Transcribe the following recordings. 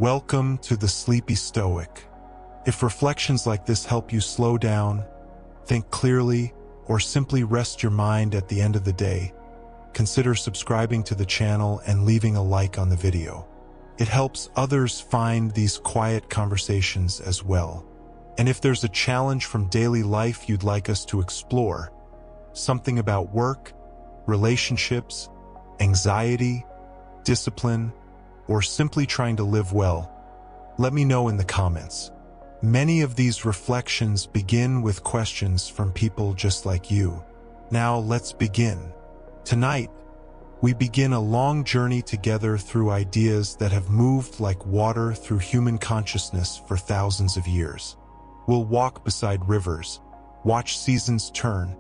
Welcome to the Sleepy Stoic. If reflections like this help you slow down, think clearly, or simply rest your mind at the end of the day, consider subscribing to the channel and leaving a like on the video. It helps others find these quiet conversations as well. And if there's a challenge from daily life you'd like us to explore, something about work, relationships, anxiety, discipline, or simply trying to live well, let me know in the comments. Many of these reflections begin with questions from people just like you. Now let's begin. Tonight, we begin a long journey together through ideas that have moved like water through human consciousness for thousands of years. We'll walk beside rivers, watch seasons turn,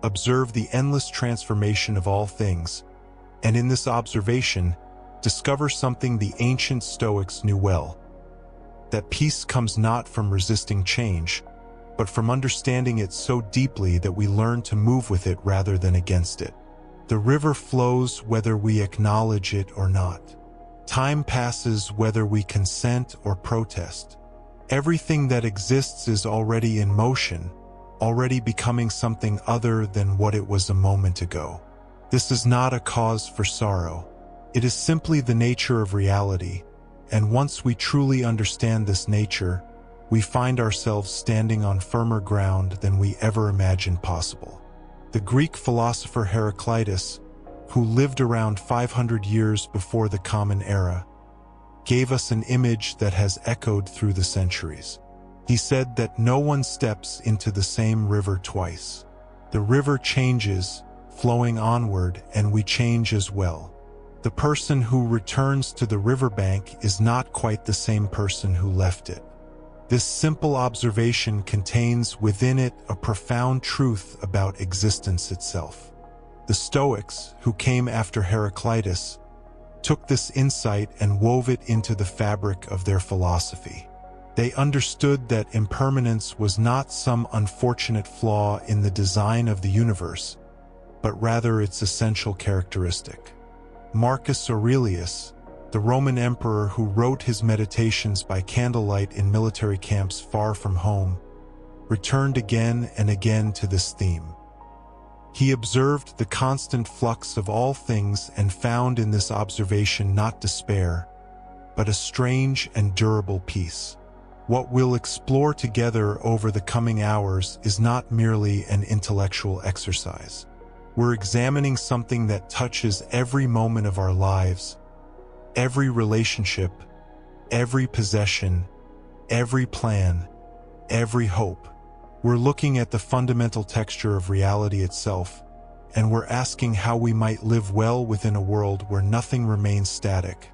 observe the endless transformation of all things, and in this observation, discover something the ancient Stoics knew well: that peace comes not from resisting change, but from understanding it so deeply that we learn to move with it rather than against it. The river flows whether we acknowledge it or not. Time passes whether we consent or protest. Everything that exists is already in motion, already becoming something other than what it was a moment ago. This is not a cause for sorrow. It is simply the nature of reality, and once we truly understand this nature, we find ourselves standing on firmer ground than we ever imagined possible. The Greek philosopher Heraclitus, who lived around 500 years before the Common Era, gave us an image that has echoed through the centuries. He said that no one steps into the same river twice. The river changes, flowing onward, and we change as well. The person who returns to the riverbank is not quite the same person who left it. This simple observation contains within it a profound truth about existence itself. The Stoics, who came after Heraclitus, took this insight and wove it into the fabric of their philosophy. They understood that impermanence was not some unfortunate flaw in the design of the universe, but rather its essential characteristic. Marcus Aurelius, the Roman emperor who wrote his meditations by candlelight in military camps far from home, returned again and again to this theme. He observed the constant flux of all things and found in this observation not despair, but a strange and durable peace. What we'll explore together over the coming hours is not merely an intellectual exercise. We're examining something that touches every moment of our lives, every relationship, every possession, every plan, every hope. We're looking at the fundamental texture of reality itself, and we're asking how we might live well within a world where nothing remains static,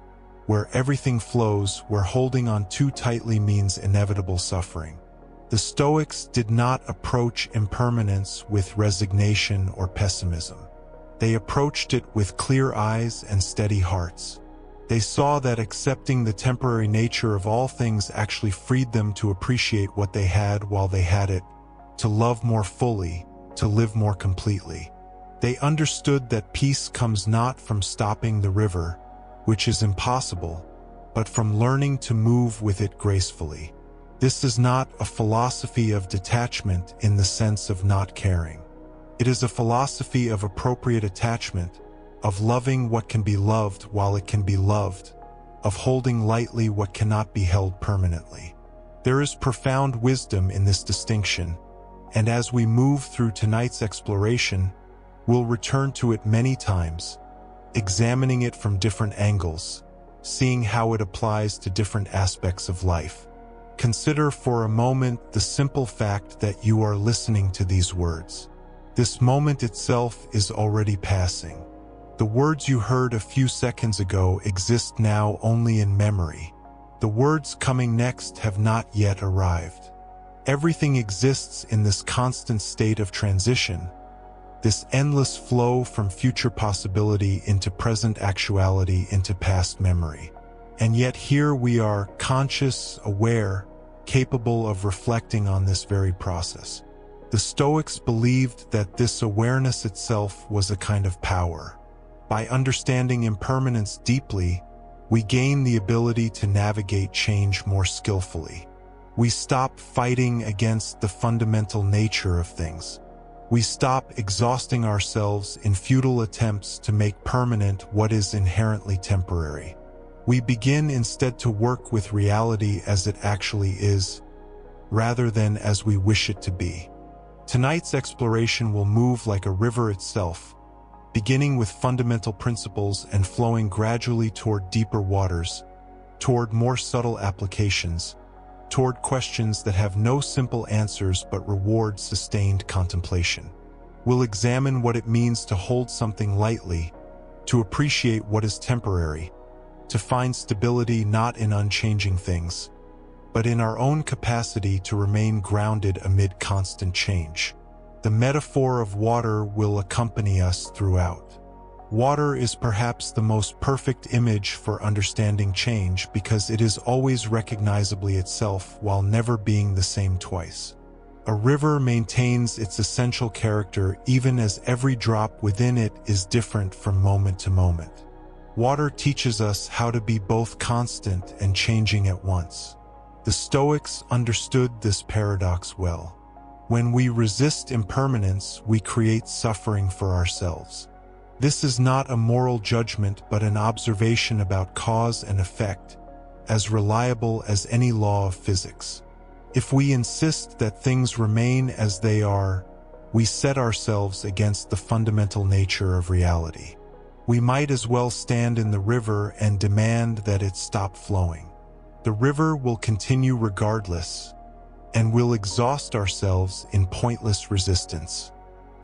where everything flows, where holding on too tightly means inevitable suffering. The Stoics did not approach impermanence with resignation or pessimism. They approached it with clear eyes and steady hearts. They saw that accepting the temporary nature of all things actually freed them to appreciate what they had while they had it, to love more fully, to live more completely. They understood that peace comes not from stopping the river, which is impossible, but from learning to move with it gracefully. This is not a philosophy of detachment in the sense of not caring. It is a philosophy of appropriate attachment, of loving what can be loved while it can be loved, of holding lightly what cannot be held permanently. There is profound wisdom in this distinction, and as we move through tonight's exploration, we'll return to it many times, examining it from different angles, seeing how it applies to different aspects of life. Consider for a moment the simple fact that you are listening to these words. This moment itself is already passing. The words you heard a few seconds ago exist now only in memory. The words coming next have not yet arrived. Everything exists in this constant state of transition, this endless flow from future possibility into present actuality into past memory. And yet here we are, conscious, aware, capable of reflecting on this very process. The Stoics believed that this awareness itself was a kind of power. By understanding impermanence deeply, we gain the ability to navigate change more skillfully. We stop fighting against the fundamental nature of things. We stop exhausting ourselves in futile attempts to make permanent what is inherently temporary. We begin instead to work with reality as it actually is, rather than as we wish it to be. Tonight's exploration will move like a river itself, beginning with fundamental principles and flowing gradually toward deeper waters, toward more subtle applications, toward questions that have no simple answers but reward sustained contemplation. We'll examine what it means to hold something lightly, to appreciate what is temporary, to find stability not in unchanging things, but in our own capacity to remain grounded amid constant change. The metaphor of water will accompany us throughout. Water is perhaps the most perfect image for understanding change because it is always recognizably itself while never being the same twice. A river maintains its essential character even as every drop within it is different from moment to moment. Water teaches us how to be both constant and changing at once. The Stoics understood this paradox well. When we resist impermanence, we create suffering for ourselves. This is not a moral judgment but an observation about cause and effect, as reliable as any law of physics. If we insist that things remain as they are, we set ourselves against the fundamental nature of reality. We might as well stand in the river and demand that it stop flowing. The river will continue regardless, and we'll exhaust ourselves in pointless resistance.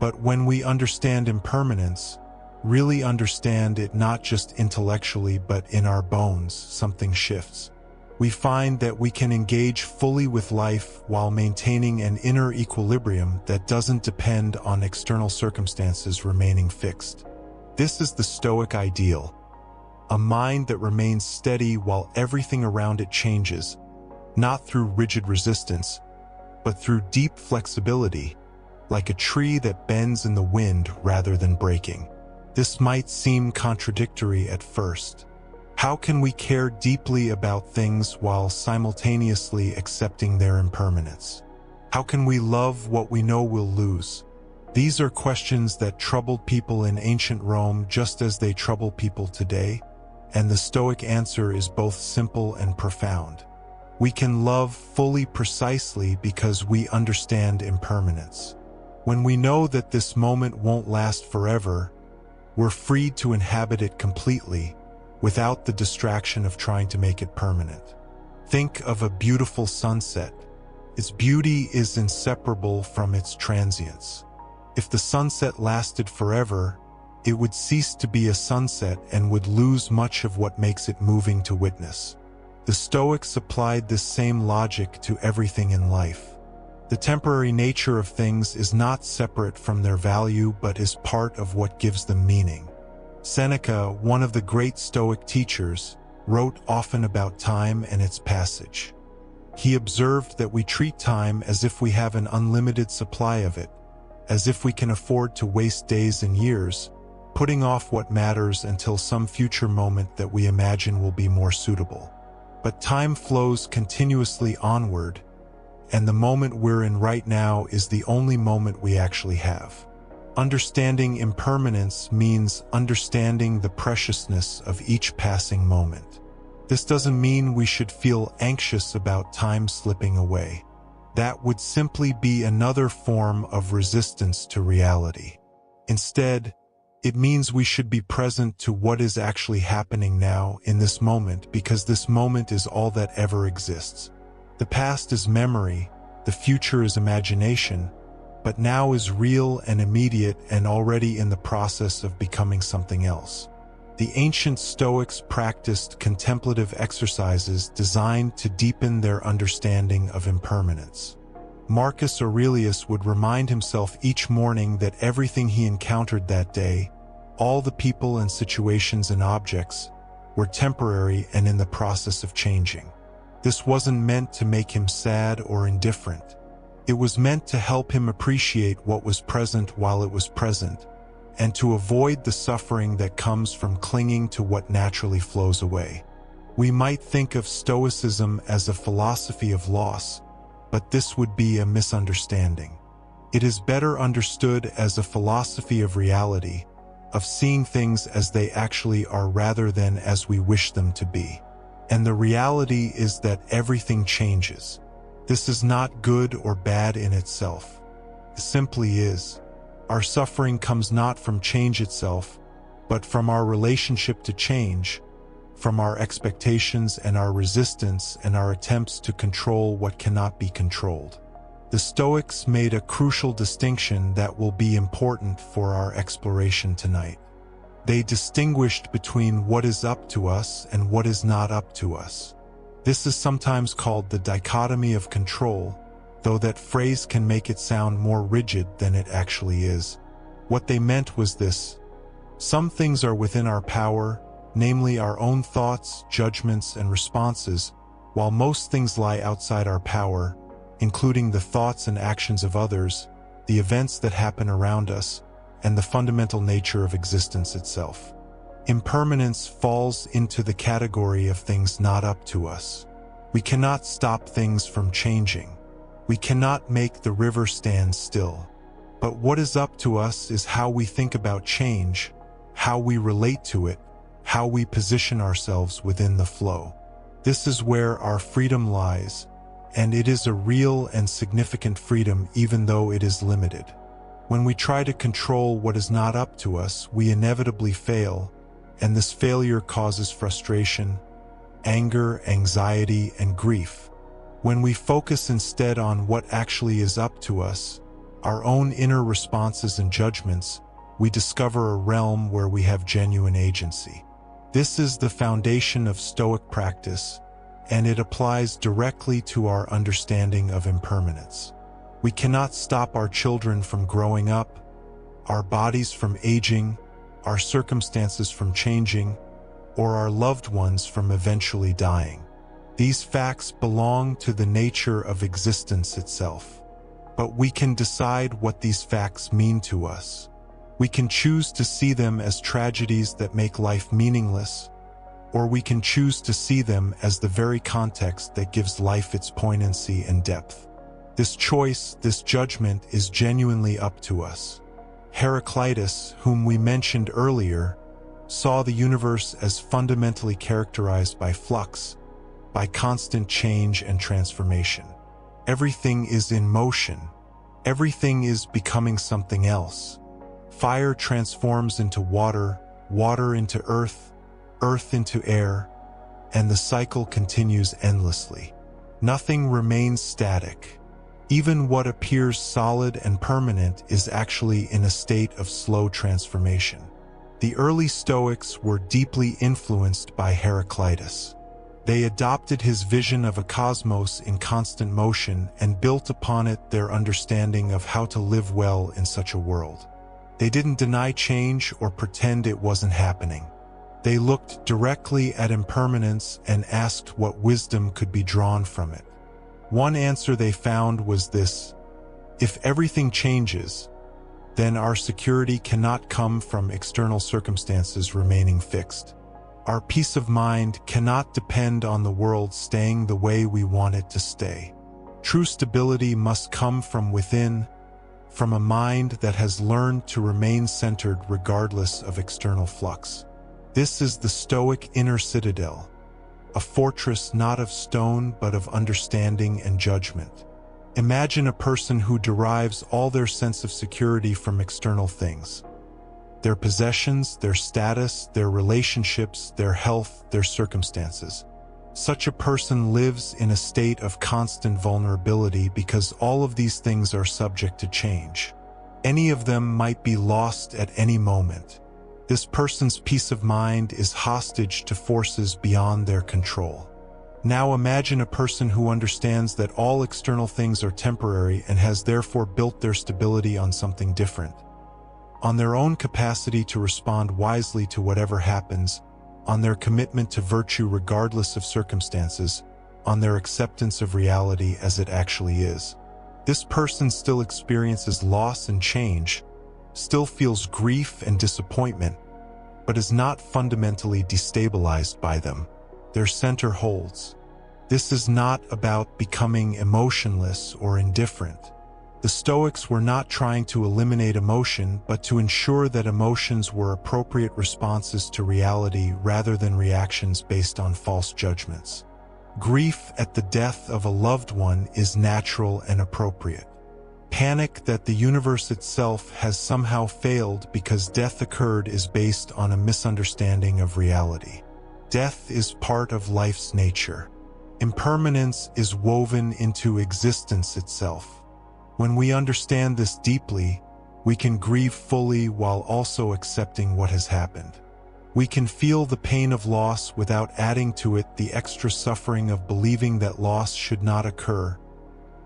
But when we understand impermanence, really understand it not just intellectually but in our bones, something shifts. We find that we can engage fully with life while maintaining an inner equilibrium that doesn't depend on external circumstances remaining fixed. This is the Stoic ideal, a mind that remains steady while everything around it changes, not through rigid resistance, but through deep flexibility, like a tree that bends in the wind rather than breaking. This might seem contradictory at first. How can we care deeply about things while simultaneously accepting their impermanence? How can we love what we know we'll lose? These are questions that troubled people in ancient Rome just as they trouble people today, and the Stoic answer is both simple and profound. We can love fully precisely because we understand impermanence. When we know that this moment won't last forever, we're freed to inhabit it completely, without the distraction of trying to make it permanent. Think of a beautiful sunset. Its beauty is inseparable from its transience. If the sunset lasted forever, it would cease to be a sunset and would lose much of what makes it moving to witness. The Stoics applied this same logic to everything in life. The temporary nature of things is not separate from their value but is part of what gives them meaning. Seneca, one of the great Stoic teachers, wrote often about time and its passage. He observed that we treat time as if we have an unlimited supply of it, as if we can afford to waste days and years, putting off what matters until some future moment that we imagine will be more suitable. But time flows continuously onward, and the moment we're in right now is the only moment we actually have. Understanding impermanence means understanding the preciousness of each passing moment. This doesn't mean we should feel anxious about time slipping away. That would simply be another form of resistance to reality. Instead, it means we should be present to what is actually happening now in this moment because this moment is all that ever exists. The past is memory, the future is imagination, but now is real and immediate and already in the process of becoming something else. The ancient Stoics practiced contemplative exercises designed to deepen their understanding of impermanence. Marcus Aurelius would remind himself each morning that everything he encountered that day, all the people and situations and objects, were temporary and in the process of changing. This wasn't meant to make him sad or indifferent. It was meant to help him appreciate what was present while it was present, and to avoid the suffering that comes from clinging to what naturally flows away. We might think of Stoicism as a philosophy of loss, but this would be a misunderstanding. It is better understood as a philosophy of reality, of seeing things as they actually are rather than as we wish them to be. And the reality is that everything changes. This is not good or bad in itself. It simply is. Our suffering comes not from change itself, but from our relationship to change, from our expectations and our resistance and our attempts to control what cannot be controlled. The Stoics made a crucial distinction that will be important for our exploration tonight. They distinguished between what is up to us and what is not up to us. This is sometimes called the dichotomy of control, though that phrase can make it sound more rigid than it actually is. What they meant was this: some things are within our power, namely our own thoughts, judgments, and responses, while most things lie outside our power, including the thoughts and actions of others, the events that happen around us, and the fundamental nature of existence itself. Impermanence falls into the category of things not up to us. We cannot stop things from changing. We cannot make the river stand still. But what is up to us is how we think about change, how we relate to it, how we position ourselves within the flow. This is where our freedom lies, and it is a real and significant freedom even though it is limited. When we try to control what is not up to us, we inevitably fail, and this failure causes frustration, anger, anxiety, and grief. When we focus instead on what actually is up to us, our own inner responses and judgments, we discover a realm where we have genuine agency. This is the foundation of Stoic practice, and it applies directly to our understanding of impermanence. We cannot stop our children from growing up, our bodies from aging, our circumstances from changing, or our loved ones from eventually dying. These facts belong to the nature of existence itself. But we can decide what these facts mean to us. We can choose to see them as tragedies that make life meaningless, or we can choose to see them as the very context that gives life its poignancy and depth. This choice, this judgment, is genuinely up to us. Heraclitus, whom we mentioned earlier, saw the universe as fundamentally characterized by flux, by constant change and transformation. Everything is in motion. Everything is becoming something else. Fire transforms into water, water into earth, earth into air, and the cycle continues endlessly. Nothing remains static. Even what appears solid and permanent is actually in a state of slow transformation. The early Stoics were deeply influenced by Heraclitus. They adopted his vision of a cosmos in constant motion and built upon it their understanding of how to live well in such a world. They didn't deny change or pretend it wasn't happening. They looked directly at impermanence and asked what wisdom could be drawn from it. One answer they found was this: if everything changes, then our security cannot come from external circumstances remaining fixed. Our peace of mind cannot depend on the world staying the way we want it to stay. True stability must come from within, from a mind that has learned to remain centered regardless of external flux. This is the Stoic inner citadel, a fortress not of stone but of understanding and judgment. Imagine a person who derives all their sense of security from external things: their possessions, their status, their relationships, their health, their circumstances. Such a person lives in a state of constant vulnerability because all of these things are subject to change. Any of them might be lost at any moment. This person's peace of mind is hostage to forces beyond their control. Now imagine a person who understands that all external things are temporary and has therefore built their stability on something different, on their own capacity to respond wisely to whatever happens, on their commitment to virtue regardless of circumstances, on their acceptance of reality as it actually is. This person still experiences loss and change, still feels grief and disappointment, but is not fundamentally destabilized by them. their center holds. This is not about becoming emotionless or indifferent. The Stoics were not trying to eliminate emotion, but to ensure that emotions were appropriate responses to reality rather than reactions based on false judgments. Grief at the death of a loved one is natural and appropriate. Panic that the universe itself has somehow failed because death occurred is based on a misunderstanding of reality. Death is part of life's nature. Impermanence is woven into existence itself. When we understand this deeply, we can grieve fully while also accepting what has happened. We can feel the pain of loss without adding to it the extra suffering of believing that loss should not occur,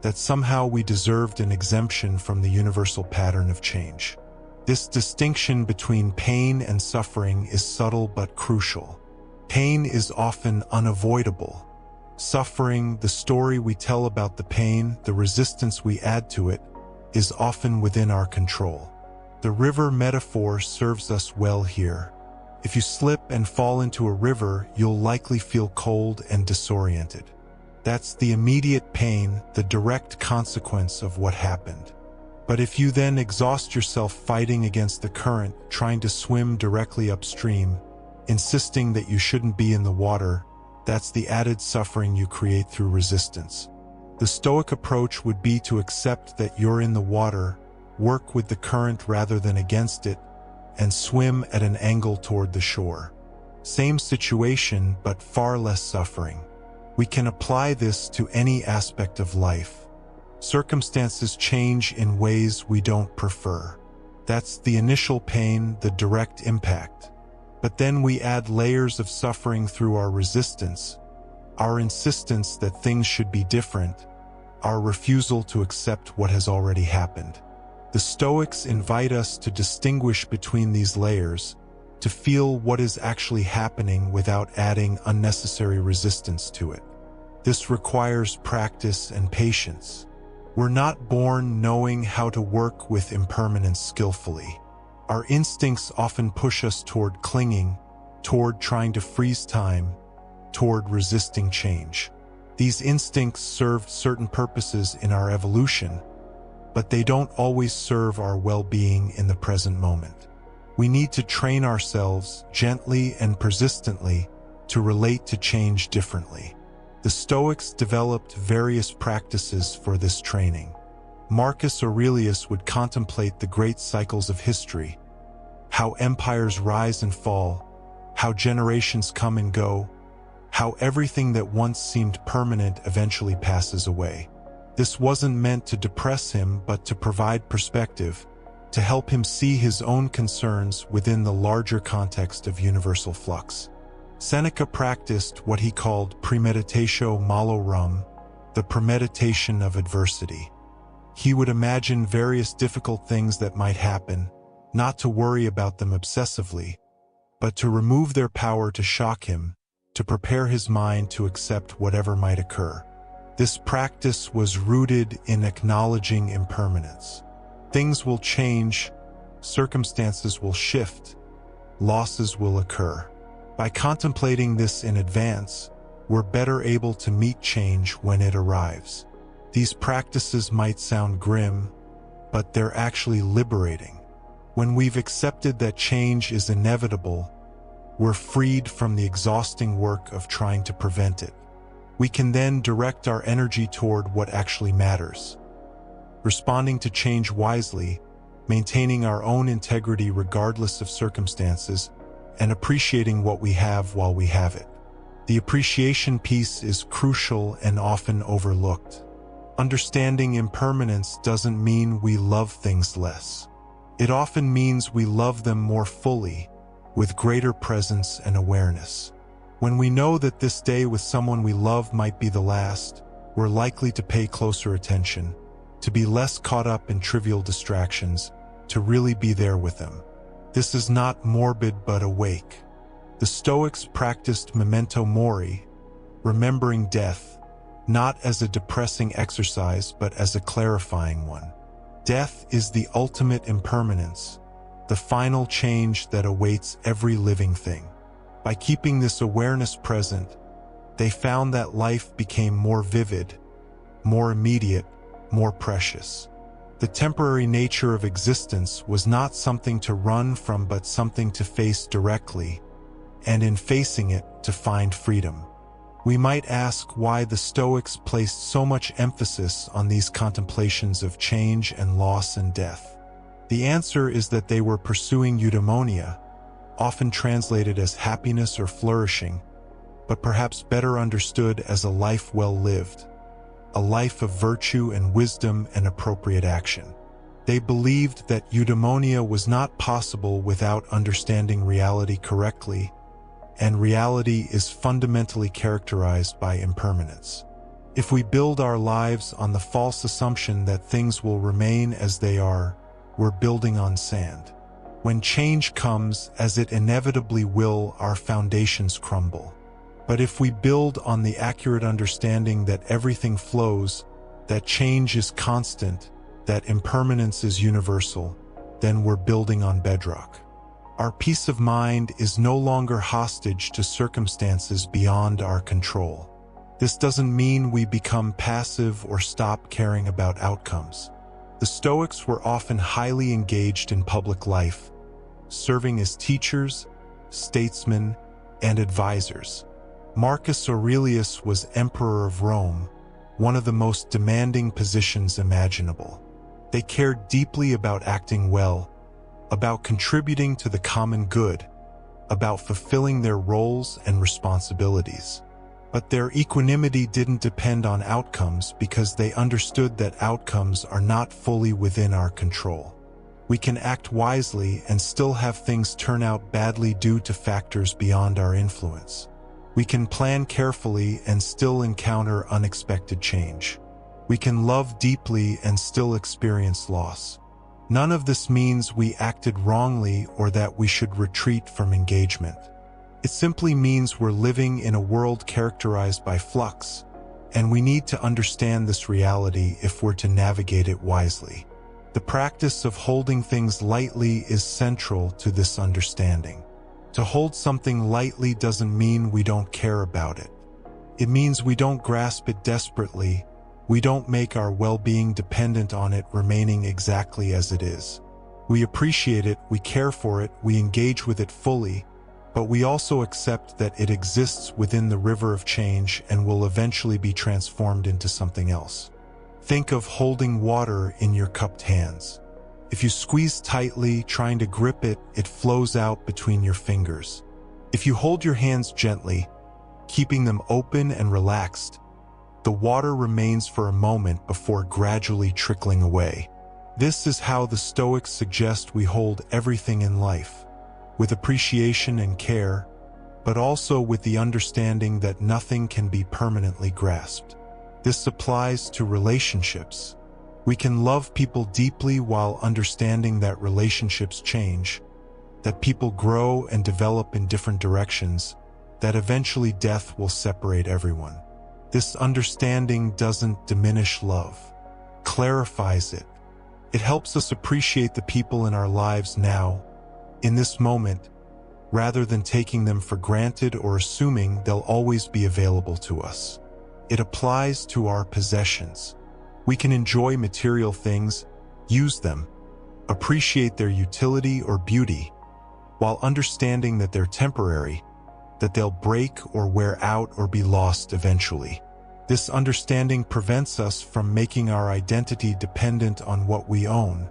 that somehow we deserved an exemption from the universal pattern of change. This distinction between pain and suffering is subtle but crucial. Pain is often unavoidable. Suffering, the story we tell about the pain, the resistance we add to it, is often within our control. The river metaphor serves us well here. If you slip and fall into a river, you'll likely feel cold and disoriented. That's the immediate pain, the direct consequence of what happened. But if you then exhaust yourself fighting against the current, trying to swim directly upstream, insisting that you shouldn't be in the water, that's the added suffering you create through resistance. The Stoic approach would be to accept that you're in the water, work with the current rather than against it, and swim at an angle toward the shore. Same situation, but far less suffering. We can apply this to any aspect of life. Circumstances change in ways we don't prefer. That's the initial pain, the direct impact. But then we add layers of suffering through our resistance, our insistence that things should be different, our refusal to accept what has already happened. The Stoics invite us to distinguish between these layers, to feel what is actually happening without adding unnecessary resistance to it. This requires practice and patience. We're not born knowing how to work with impermanence skillfully. Our instincts often push us toward clinging, toward trying to freeze time, toward resisting change. These instincts served certain purposes in our evolution, but they don't always serve our well-being in the present moment. We need to train ourselves gently and persistently to relate to change differently. The Stoics developed various practices for this training. Marcus Aurelius would contemplate the great cycles of history, how empires rise and fall, how generations come and go, how everything that once seemed permanent eventually passes away. This wasn't meant to depress him, but to provide perspective, to help him see his own concerns within the larger context of universal flux. Seneca practiced what he called premeditatio malorum, the premeditation of adversity. He would imagine various difficult things that might happen, not to worry about them obsessively, but to remove their power to shock him, to prepare his mind to accept whatever might occur. This practice was rooted in acknowledging impermanence. Things will change, circumstances will shift, losses will occur. By contemplating this in advance, we're better able to meet change when it arrives. These practices might sound grim, but they're actually liberating. When we've accepted that change is inevitable, we're freed from the exhausting work of trying to prevent it. We can then direct our energy toward what actually matters. Responding to change wisely, maintaining our own integrity regardless of circumstances, and appreciating what we have while we have it. The appreciation piece is crucial and often overlooked. Understanding impermanence doesn't mean we love things less. It often means we love them more fully, with greater presence and awareness. When we know that this day with someone we love might be the last, we're likely to pay closer attention, to be less caught up in trivial distractions, to really be there with them. This is not morbid but awake. The Stoics practiced memento mori, remembering death, not as a depressing exercise but as a clarifying one. Death is the ultimate impermanence, the final change that awaits every living thing. By keeping this awareness present, They found that life became more vivid, more immediate, more precious. The temporary nature of existence was not something to run from but something to face directly, and in facing it, to find freedom. We might ask why the Stoics placed so much emphasis on these contemplations of change and loss and death. The answer is that they were pursuing eudaimonia, often translated as happiness or flourishing, but perhaps better understood as a life well lived, a life of virtue and wisdom and appropriate action. They believed that eudaimonia was not possible without understanding reality correctly, and reality is fundamentally characterized by impermanence. If we build our lives on the false assumption that things will remain as they are, we're building on sand. When change comes, as it inevitably will, our foundations crumble. But if we build on the accurate understanding that everything flows, that change is constant, that impermanence is universal, then we're building on bedrock. Our peace of mind is no longer hostage to circumstances beyond our control. This doesn't mean we become passive or stop caring about outcomes. The Stoics were often highly engaged in public life, serving as teachers, statesmen, and advisors. Marcus Aurelius was Emperor of Rome, one of the most demanding positions imaginable. They cared deeply about acting well, about contributing to the common good, about fulfilling their roles and responsibilities. But their equanimity didn't depend on outcomes because they understood that outcomes are not fully within our control. We can act wisely and still have things turn out badly due to factors beyond our influence. We can plan carefully and still encounter unexpected change. We can love deeply and still experience loss. None of this means we acted wrongly or that we should retreat from engagement. It simply means we're living in a world characterized by flux, and we need to understand this reality if we're to navigate it wisely. The practice of holding things lightly is central to this understanding. To hold something lightly doesn't mean we don't care about it. It means we don't grasp it desperately. We don't make our well-being dependent on it remaining exactly as it is. We appreciate it, we care for it, we engage with it fully, but we also accept that it exists within the river of change and will eventually be transformed into something else. Think of holding water in your cupped hands. If you squeeze tightly, trying to grip it, it flows out between your fingers. If you hold your hands gently, keeping them open and relaxed, the water remains for a moment before gradually trickling away. This is how the Stoics suggest we hold everything in life, with appreciation and care, but also with the understanding that nothing can be permanently grasped. This applies to relationships. We can love people deeply while understanding that relationships change, that people grow and develop in different directions, that eventually death will separate everyone. This understanding doesn't diminish love, clarifies it. It helps us appreciate the people in our lives now, in this moment, rather than taking them for granted or assuming they'll always be available to us. It applies to our possessions. We can enjoy material things, use them, appreciate their utility or beauty, while understanding that they're temporary, that they'll break or wear out or be lost eventually. This understanding prevents us from making our identity dependent on what we own,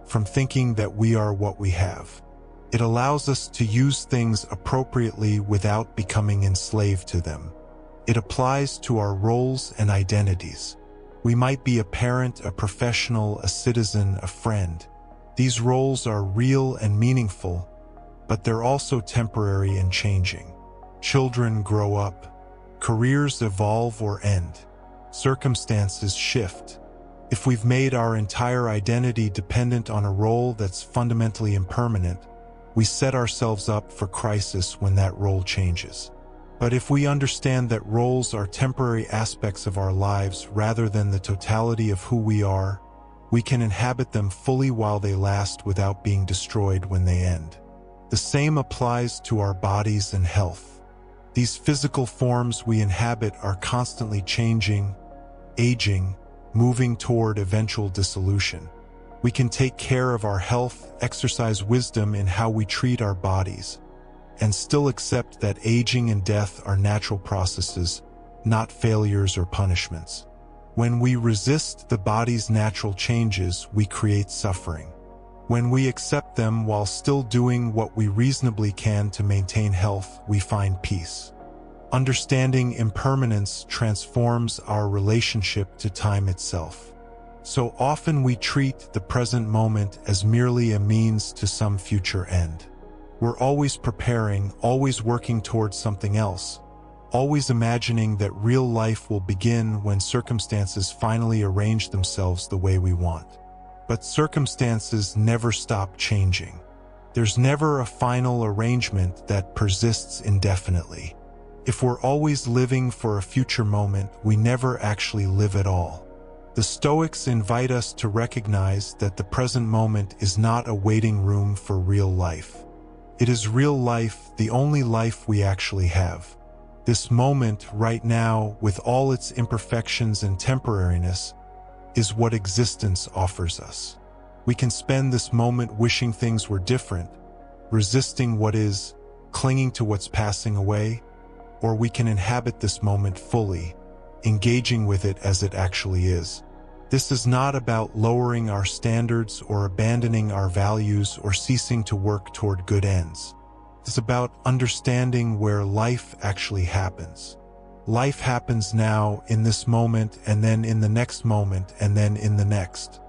from thinking that we are what we have. It allows us to use things appropriately without becoming enslaved to them. It applies to our roles and identities. We might be a parent, a professional, a citizen, a friend. These roles are real and meaningful, but they're also temporary and changing. Children grow up. Careers evolve or end. Circumstances shift. If we've made our entire identity dependent on a role that's fundamentally impermanent, we set ourselves up for crisis when that role changes. But if we understand that roles are temporary aspects of our lives rather than the totality of who we are, we can inhabit them fully while they last without being destroyed when they end. The same applies to our bodies and health. These physical forms we inhabit are constantly changing, aging, moving toward eventual dissolution. We can take care of our health, exercise wisdom in how we treat our bodies, and still accept that aging and death are natural processes, not failures or punishments. When we resist the body's natural changes, we create suffering. When we accept them while still doing what we reasonably can to maintain health, we find peace. Understanding impermanence transforms our relationship to time itself. So often we treat the present moment as merely a means to some future end. We're always preparing, always working towards something else, always imagining that real life will begin when circumstances finally arrange themselves the way we want. But circumstances never stop changing. There's never a final arrangement that persists indefinitely. If we're always living for a future moment, we never actually live at all. The Stoics invite us to recognize that the present moment is not a waiting room for real life. It is real life, the only life we actually have. This moment, right now, with all its imperfections and temporariness, is what existence offers us. We can spend this moment wishing things were different, resisting what is, clinging to what's passing away, or we can inhabit this moment fully, engaging with it as it actually is. This is not about lowering our standards or abandoning our values or ceasing to work toward good ends. It's about understanding where life actually happens. Life happens now, in this moment, and then in the next moment, and then in the next.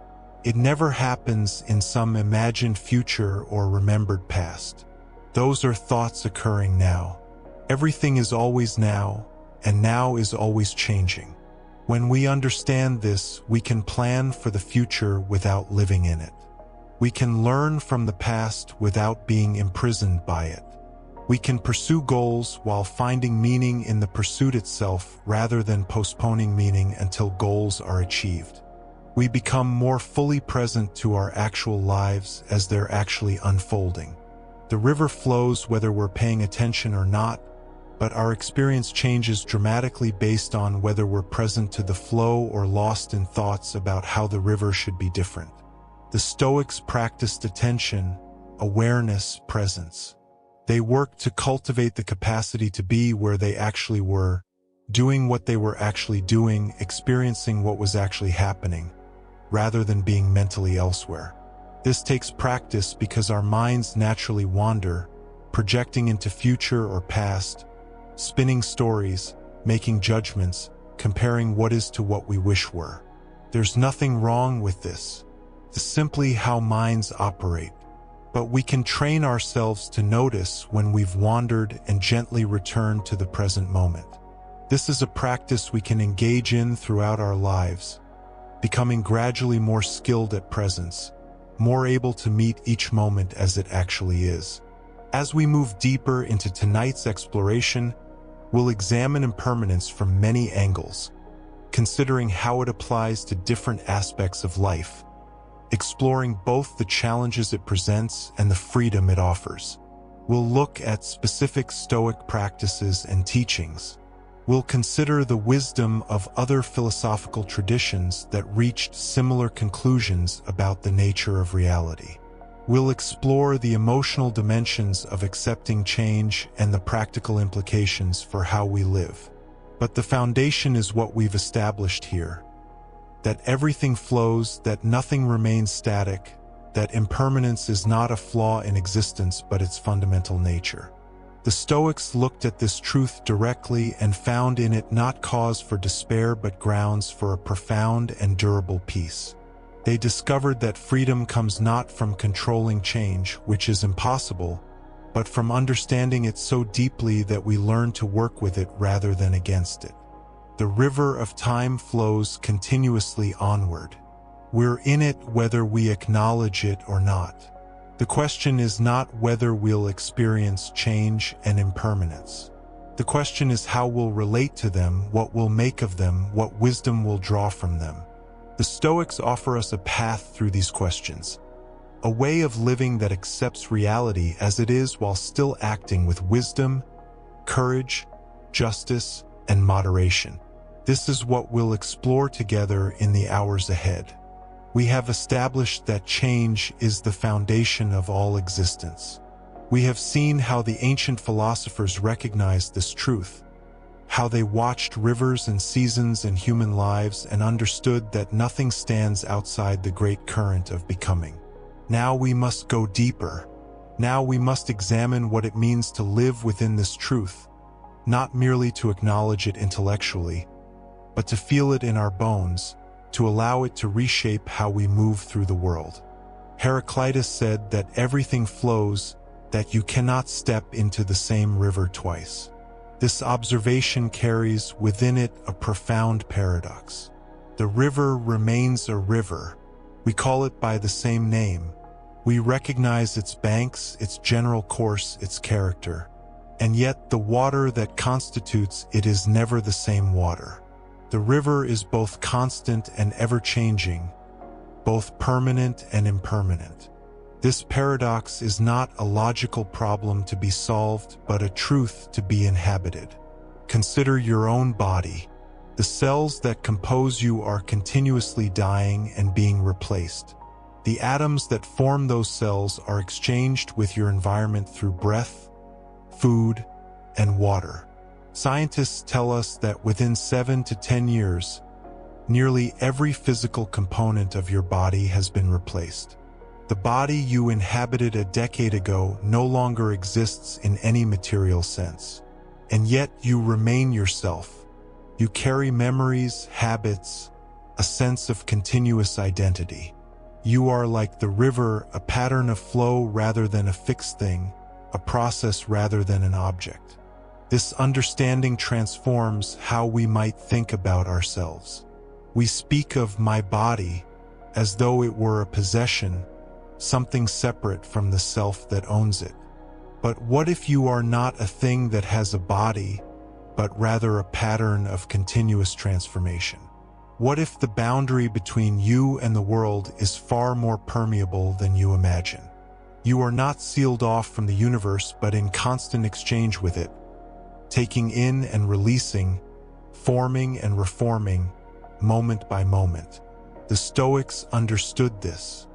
It never happens in some imagined future or remembered past. Those are thoughts occurring now. Everything is always now, and now is always changing. When we understand this, we can plan for the future without living in it. We can learn from the past without being imprisoned by it. We can pursue goals while finding meaning in the pursuit itself rather than postponing meaning until goals are achieved. We become more fully present to our actual lives as they're actually unfolding. The river flows whether we're paying attention or not, but our experience changes dramatically based on whether we're present to the flow or lost in thoughts about how the river should be different. The Stoics practiced attention, awareness, presence. They worked to cultivate the capacity to be where they actually were, doing what they were actually doing, experiencing what was actually happening, rather than being mentally elsewhere. This takes practice because our minds naturally wander, projecting into future or past, spinning stories, making judgments, comparing what is to what we wish were. There's nothing wrong with this. It's simply how minds operate. But we can train ourselves to notice when we've wandered and gently return to the present moment. This is a practice we can engage in throughout our lives, becoming gradually more skilled at presence, more able to meet each moment as it actually is. As we move deeper into tonight's exploration, we'll examine impermanence from many angles, considering how it applies to different aspects of life, exploring both the challenges it presents and the freedom it offers. We'll look at specific Stoic practices and teachings. We'll consider the wisdom of other philosophical traditions that reached similar conclusions about the nature of reality. We'll explore the emotional dimensions of accepting change and the practical implications for how we live. But the foundation is what we've established here: that everything flows, that nothing remains static, that impermanence is not a flaw in existence but its fundamental nature. The Stoics looked at this truth directly and found in it not cause for despair but grounds for a profound and durable peace. They discovered that freedom comes not from controlling change, which is impossible, but from understanding it so deeply that we learn to work with it rather than against it. The river of time flows continuously onward. We're in it whether we acknowledge it or not. The question is not whether we'll experience change and impermanence. The question is how we'll relate to them, what we'll make of them, what wisdom we'll draw from them. The Stoics offer us a path through these questions, a way of living that accepts reality as it is while still acting with wisdom, courage, justice, and moderation. This is what we'll explore together in the hours ahead. We have established that change is the foundation of all existence. We have seen how the ancient philosophers recognized this truth, how they watched rivers and seasons in human lives and understood that nothing stands outside the great current of becoming. Now we must go deeper. Now we must examine what it means to live within this truth, not merely to acknowledge it intellectually, but to feel it in our bones, to allow it to reshape how we move through the world. Heraclitus said that everything flows, that you cannot step into the same river twice. This observation carries within it a profound paradox. The river remains a river. We call it by the same name. We recognize its banks, its general course, its character. And yet the water that constitutes it is never the same water. The river is both constant and ever-changing, both permanent and impermanent. This paradox is not a logical problem to be solved, but a truth to be inhabited. Consider your own body. The cells that compose you are continuously dying and being replaced. The atoms that form those cells are exchanged with your environment through breath, food, and water. Scientists tell us that within 7 to 10 years, nearly every physical component of your body has been replaced. The body you inhabited a decade ago no longer exists in any material sense. And yet you remain yourself. You carry memories, habits, a sense of continuous identity. You are like the river, a pattern of flow rather than a fixed thing, a process rather than an object. This understanding transforms how we might think about ourselves. We speak of my body as though it were a possession, something separate from the self that owns it. But what if you are not a thing that has a body, but rather a pattern of continuous transformation? What if the boundary between you and the world is far more permeable than you imagine? You are not sealed off from the universe, but in constant exchange with it, taking in and releasing, forming and reforming, moment by moment. The Stoics understood this.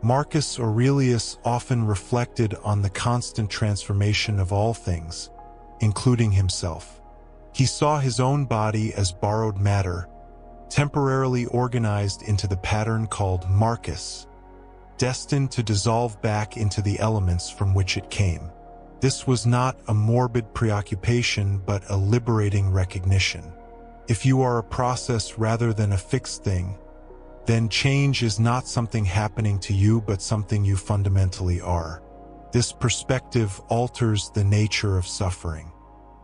Marcus Aurelius often reflected on the constant transformation of all things, including himself. He saw his own body as borrowed matter, temporarily organized into the pattern called Marcus, destined to dissolve back into the elements from which it came. This was not a morbid preoccupation, but a liberating recognition. If you are a process rather than a fixed thing, then change is not something happening to you, but something you fundamentally are. This perspective alters the nature of suffering.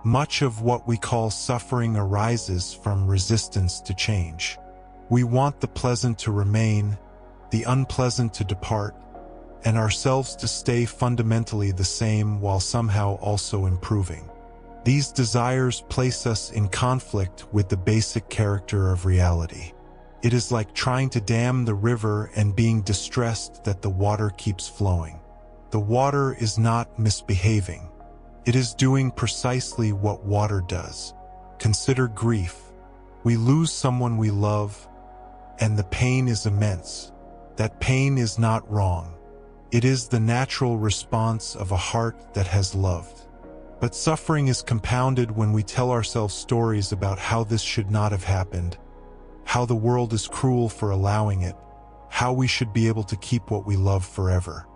Much of what we call suffering arises from resistance to change. We want the pleasant to remain, the unpleasant to depart, and ourselves to stay fundamentally the same while somehow also improving. These desires place us in conflict with the basic character of reality. It is like trying to dam the river and being distressed that the water keeps flowing. The water is not misbehaving. It is doing precisely what water does. Consider grief. We lose someone we love, and the pain is immense. That pain is not wrong. It is the natural response of a heart that has loved. But suffering is compounded when we tell ourselves stories about how this should not have happened, how the world is cruel for allowing it, how we should be able to keep what we love forever.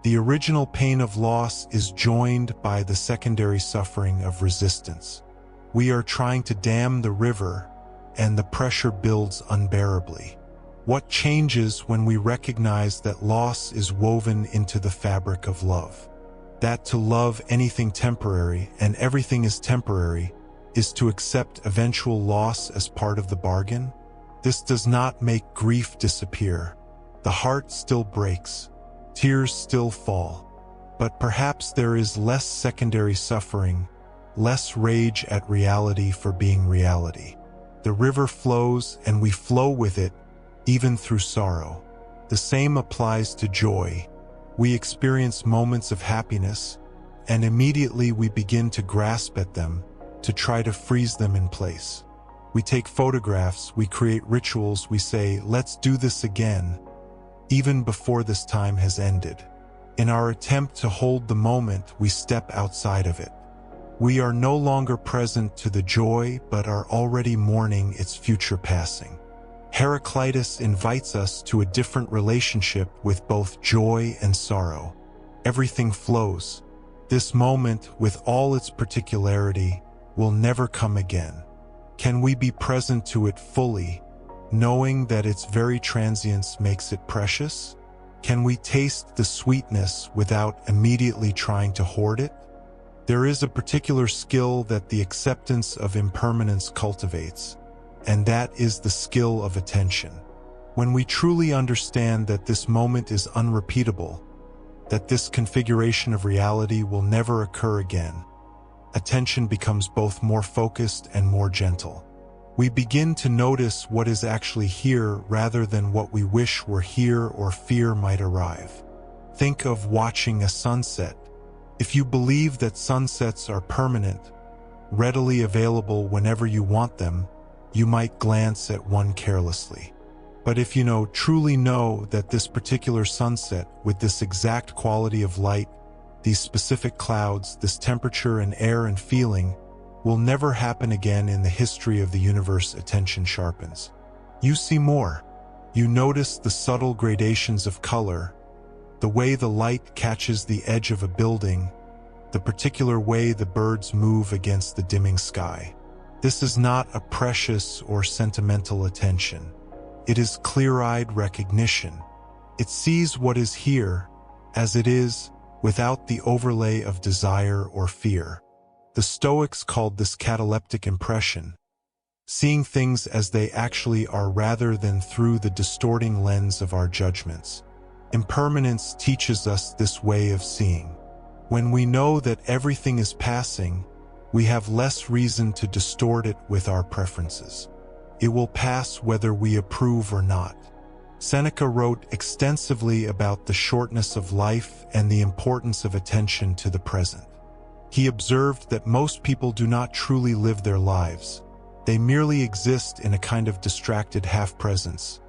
The original pain of loss is joined by the secondary suffering of resistance. We are trying to dam the river, and the pressure builds unbearably. What changes when we recognize that loss is woven into the fabric of love? That to love anything temporary, and everything is temporary, is to accept eventual loss as part of the bargain? This does not make grief disappear. The heart still breaks. Tears still fall. But perhaps there is less secondary suffering, less rage at reality for being reality. The river flows and we flow with it, even through sorrow. The same applies to joy. We experience moments of happiness, and immediately we begin to grasp at them, to try to freeze them in place. We take photographs, we create rituals, we say, "Let's do this again," even before this time has ended. In our attempt to hold the moment, we step outside of it. We are no longer present to the joy, but are already mourning its future passing. Heraclitus invites us to a different relationship with both joy and sorrow. Everything flows. This moment, with all its particularity, will never come again. Can we be present to it fully, knowing that its very transience makes it precious? Can we taste the sweetness without immediately trying to hoard it? There is a particular skill that the acceptance of impermanence cultivates, and that is the skill of attention. When we truly understand that this moment is unrepeatable, that this configuration of reality will never occur again, attention becomes both more focused and more gentle. We begin to notice what is actually here rather than what we wish were here or fear might arrive. Think of watching a sunset. If you believe that sunsets are permanent, readily available whenever you want them, you might glance at one carelessly. But if you truly know that this particular sunset, with this exact quality of light, these specific clouds, this temperature and air and feeling, will never happen again in the history of the universe, attention sharpens. You see more. You notice the subtle gradations of color, the way the light catches the edge of a building, the particular way the birds move against the dimming sky. This is not a precious or sentimental attention. It is clear-eyed recognition. It sees what is here as it is, without the overlay of desire or fear. The Stoics called this cataleptic impression, seeing things as they actually are rather than through the distorting lens of our judgments. Impermanence teaches us this way of seeing. When we know that everything is passing, we have less reason to distort it with our preferences. It will pass whether we approve or not. Seneca wrote extensively about the shortness of life and the importance of attention to the present. He observed that most people do not truly live their lives. They merely exist in a kind of distracted half-presence,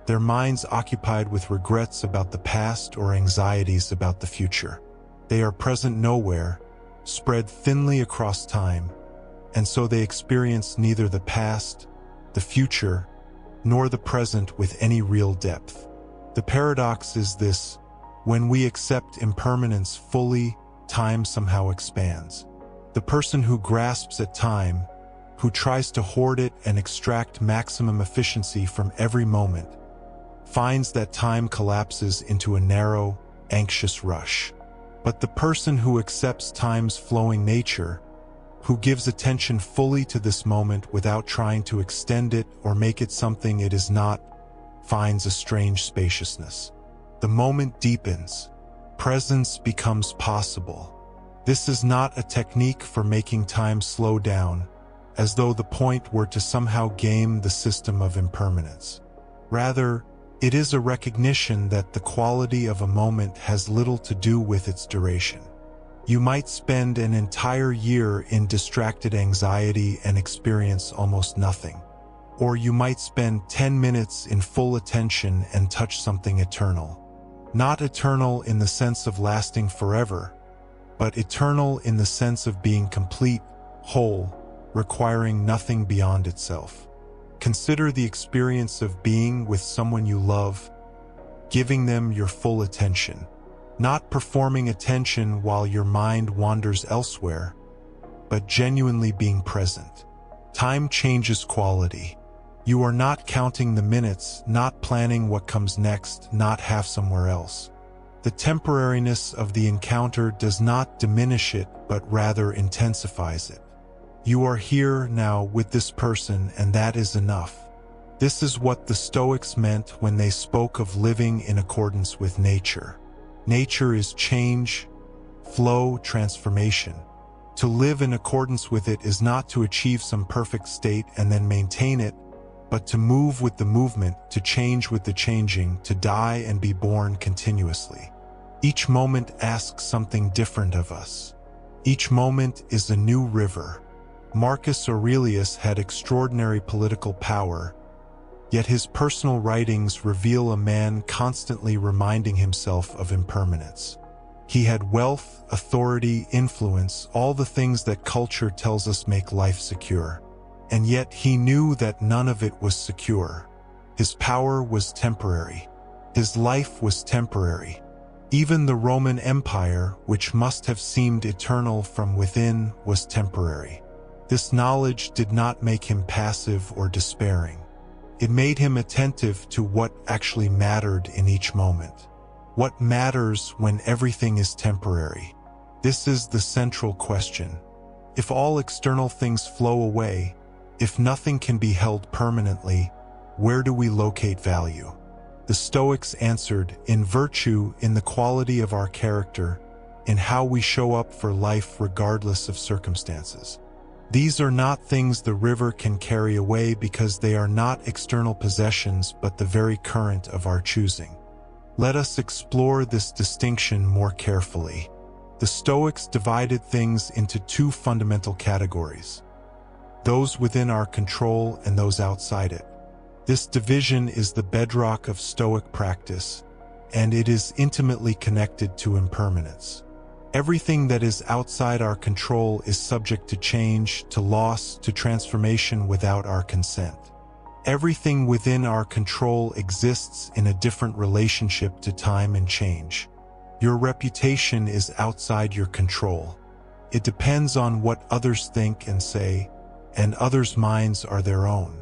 their minds occupied with regrets about the past or anxieties about the future. They are present nowhere, spread thinly across time, and so they experience neither the past, the future, nor the present with any real depth. The paradox is this: when we accept impermanence fully, time somehow expands. The person who grasps at time, who tries to hoard it and extract maximum efficiency from every moment, finds that time collapses into a narrow, anxious rush. But the person who accepts time's flowing nature, who gives attention fully to this moment without trying to extend it or make it something it is not, finds a strange spaciousness. The moment deepens. Presence becomes possible. This is not a technique for making time slow down, as though the point were to somehow game the system of impermanence. Rather, it is a recognition that the quality of a moment has little to do with its duration. You might spend an entire year in distracted anxiety and experience almost nothing. Or you might spend 10 minutes in full attention and touch something eternal. Not eternal in the sense of lasting forever, but eternal in the sense of being complete, whole, requiring nothing beyond itself. Consider the experience of being with someone you love, giving them your full attention, not performing attention while your mind wanders elsewhere, but genuinely being present. Time changes quality. You are not counting the minutes, not planning what comes next, not half somewhere else. The temporariness of the encounter does not diminish it, but rather intensifies it. You are here now with this person, and that is enough. This is what the Stoics meant when they spoke of living in accordance with nature. Nature is change, flow, transformation. To live in accordance with it is not to achieve some perfect state and then maintain it, but to move with the movement, to change with the changing, to die and be born continuously. Each moment asks something different of us. Each moment is a new river. Marcus Aurelius had extraordinary political power, yet his personal writings reveal a man constantly reminding himself of impermanence. He had wealth, authority, influence, all the things that culture tells us make life secure. And yet he knew that none of it was secure. His power was temporary. His life was temporary. Even the Roman Empire, which must have seemed eternal from within, was temporary. This knowledge did not make him passive or despairing. It made him attentive to what actually mattered in each moment. What matters when everything is temporary? This is the central question. If all external things flow away, if nothing can be held permanently, where do we locate value? The Stoics answered, in virtue, in the quality of our character, in how we show up for life regardless of circumstances. These are not things the river can carry away because they are not external possessions but the very current of our choosing. Let us explore this distinction more carefully. The Stoics divided things into two fundamental categories: those within our control and those outside it. This division is the bedrock of Stoic practice, and it is intimately connected to impermanence. Everything that is outside our control is subject to change, to loss, to transformation without our consent. Everything within our control exists in a different relationship to time and change. Your reputation is outside your control. It depends on what others think and say, and others' minds are their own.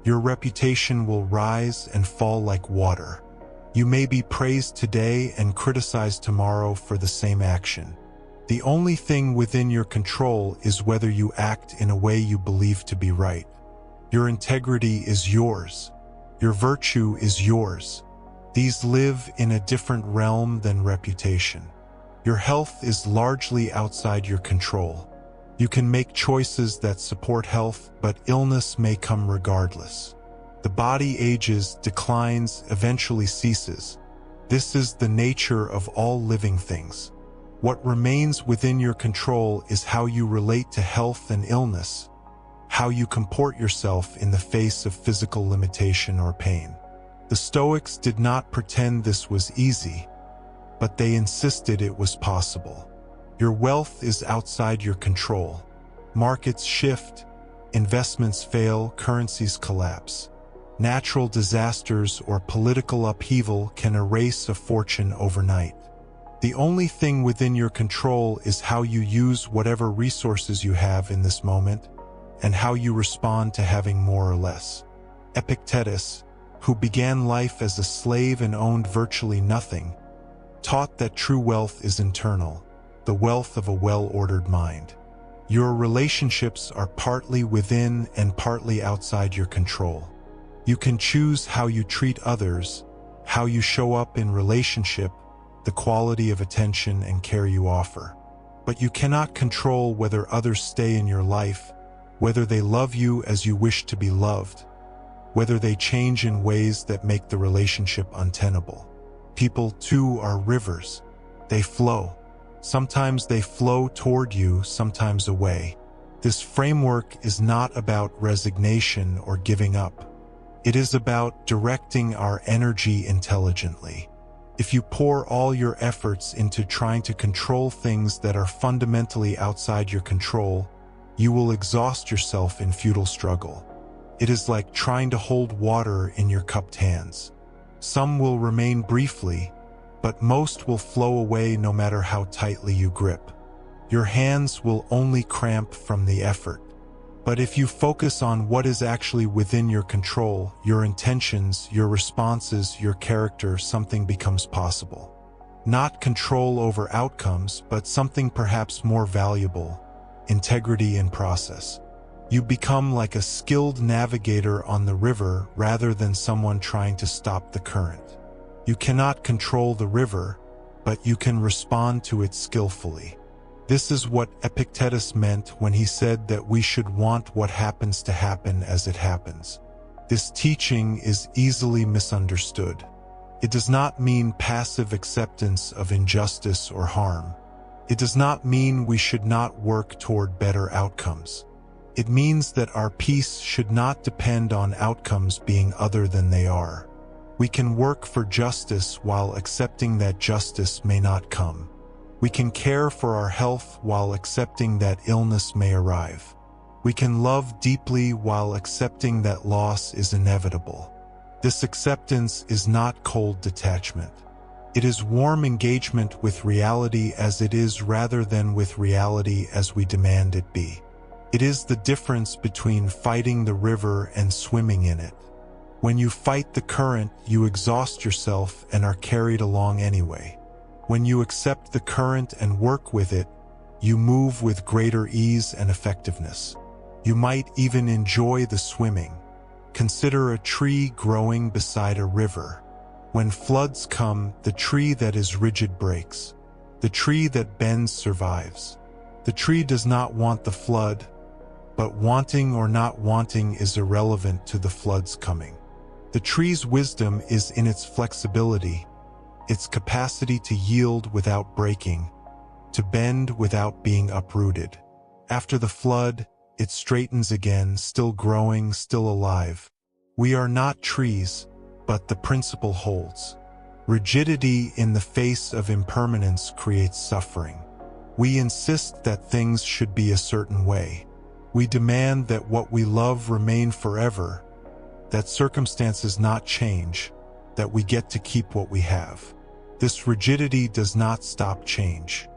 Your reputation will rise and fall like water. You may be praised today and criticized tomorrow for the same action. The only thing within your control is whether you act in a way you believe to be right. Your integrity is yours. Your virtue is yours. These live in a different realm than reputation. Your health is largely outside your control. You can make choices that support health, but illness may come regardless. The body ages, declines, eventually ceases. This is the nature of all living things. What remains within your control is how you relate to health and illness, how you comport yourself in the face of physical limitation or pain. The Stoics did not pretend this was easy, but they insisted it was possible. Your wealth is outside your control. Markets shift, investments fail, currencies collapse. Natural disasters or political upheaval can erase a fortune overnight. The only thing within your control is how you use whatever resources you have in this moment and how you respond to having more or less. Epictetus, who began life as a slave and owned virtually nothing, taught that true wealth is internal, the wealth of a well-ordered mind. Your relationships are partly within and partly outside your control. You can choose how you treat others, how you show up in relationship, the quality of attention and care you offer. But you cannot control whether others stay in your life, whether they love you as you wish to be loved, whether they change in ways that make the relationship untenable. People, too, are rivers. They flow. Sometimes they flow toward you, sometimes away. This framework is not about resignation or giving up. It is about directing our energy intelligently. If you pour all your efforts into trying to control things that are fundamentally outside your control, you will exhaust yourself in futile struggle. It is like trying to hold water in your cupped hands. Some will remain briefly, but most will flow away no matter how tightly you grip. Your hands will only cramp from the effort. But if you focus on what is actually within your control, your intentions, your responses, your character, something becomes possible. Not control over outcomes, but something perhaps more valuable: integrity in process. You become like a skilled navigator on the river rather than someone trying to stop the current. You cannot control the river, but you can respond to it skillfully. This is what Epictetus meant when he said that we should want what happens to happen as it happens. This teaching is easily misunderstood. It does not mean passive acceptance of injustice or harm. It does not mean we should not work toward better outcomes. It means that our peace should not depend on outcomes being other than they are. We can work for justice while accepting that justice may not come. We can care for our health while accepting that illness may arrive. We can love deeply while accepting that loss is inevitable. This acceptance is not cold detachment. It is warm engagement with reality as it is rather than with reality as we demand it be. It is the difference between fighting the river and swimming in it. When you fight the current, you exhaust yourself and are carried along anyway. When you accept the current and work with it, you move with greater ease and effectiveness. You might even enjoy the swimming. Consider a tree growing beside a river. When floods come, the tree that is rigid breaks. The tree that bends survives. The tree does not want the flood, but wanting or not wanting is irrelevant to the flood's coming. The tree's wisdom is in its flexibility, its capacity to yield without breaking, to bend without being uprooted. After the flood, it straightens again, still growing, still alive. We are not trees, but the principle holds. Rigidity in the face of impermanence creates suffering. We insist that things should be a certain way. We demand that what we love remain forever, that circumstances not change, that we get to keep what we have. This rigidity does not stop change.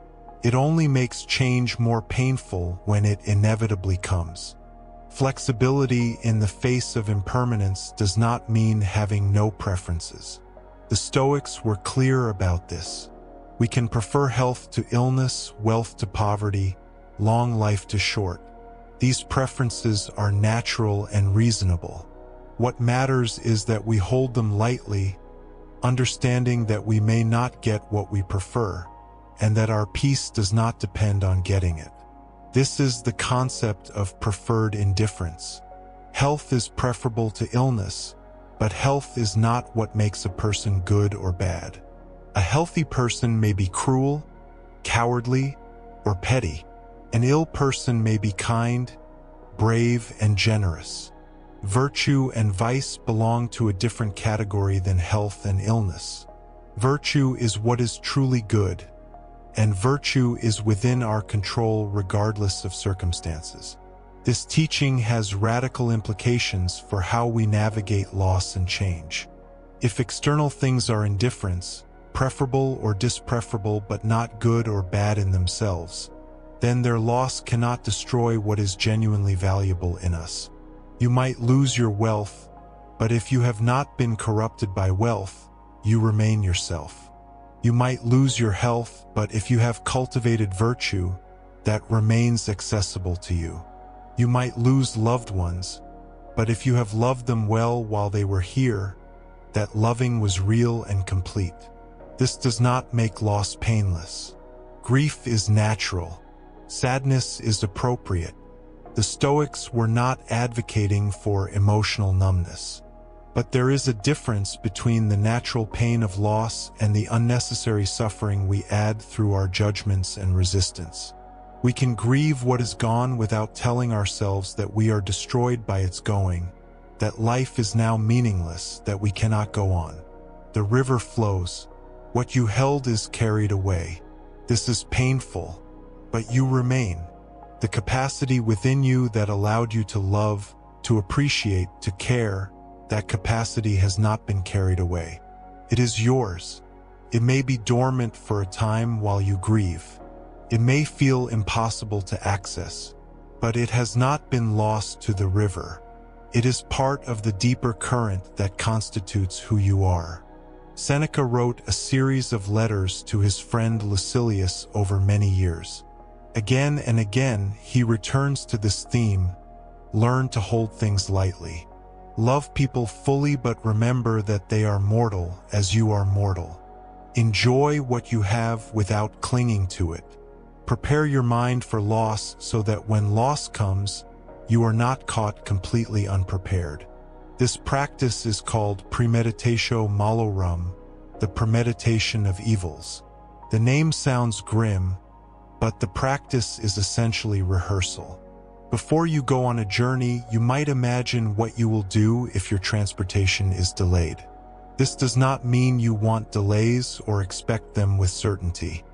It only makes change more painful when it inevitably comes. Flexibility in the face of impermanence does not mean having no preferences. The Stoics were clear about this. We can prefer health to illness, wealth to poverty, long life to short. These preferences are natural and reasonable. What matters is that we hold them lightly, understanding that we may not get what we prefer, and that our peace does not depend on getting it. This is the concept of preferred indifference. Health is preferable to illness, but health is not what makes a person good or bad. A healthy person may be cruel, cowardly, or petty. An ill person may be kind, brave, and generous. Virtue and vice belong to a different category than health and illness. Virtue is what is truly good, and virtue is within our control regardless of circumstances. This teaching has radical implications for how we navigate loss and change. If external things are indifference, preferable or dispreferable but not good or bad in themselves, then their loss cannot destroy what is genuinely valuable in us. You might lose your wealth, but if you have not been corrupted by wealth, you remain yourself. You might lose your health, but if you have cultivated virtue, that remains accessible to you. You might lose loved ones, but if you have loved them well while they were here, that loving was real and complete. This does not make loss painless. Grief is natural. Sadness is appropriate. The Stoics were not advocating for emotional numbness. But there is a difference between the natural pain of loss and the unnecessary suffering we add through our judgments and resistance. We can grieve what is gone without telling ourselves that we are destroyed by its going, that life is now meaningless, that we cannot go on. The river flows. What you held is carried away. This is painful, but you remain. The capacity within you that allowed you to love, to appreciate, to care, that capacity has not been carried away. It is yours. It may be dormant for a time while you grieve. It may feel impossible to access, but it has not been lost to the river. It is part of the deeper current that constitutes who you are. Seneca wrote a series of letters to his friend Lucilius over many years. Again and again, he returns to this theme: learn to hold things lightly. Love people fully, but remember that they are mortal as you are mortal. Enjoy what you have without clinging to it. Prepare your mind for loss so that when loss comes, you are not caught completely unprepared. This practice is called premeditatio malorum, the premeditation of evils. The name sounds grim, but the practice is essentially rehearsal. Before you go on a journey, you might imagine what you will do if your transportation is delayed. This does not mean you want delays or expect them with certainty.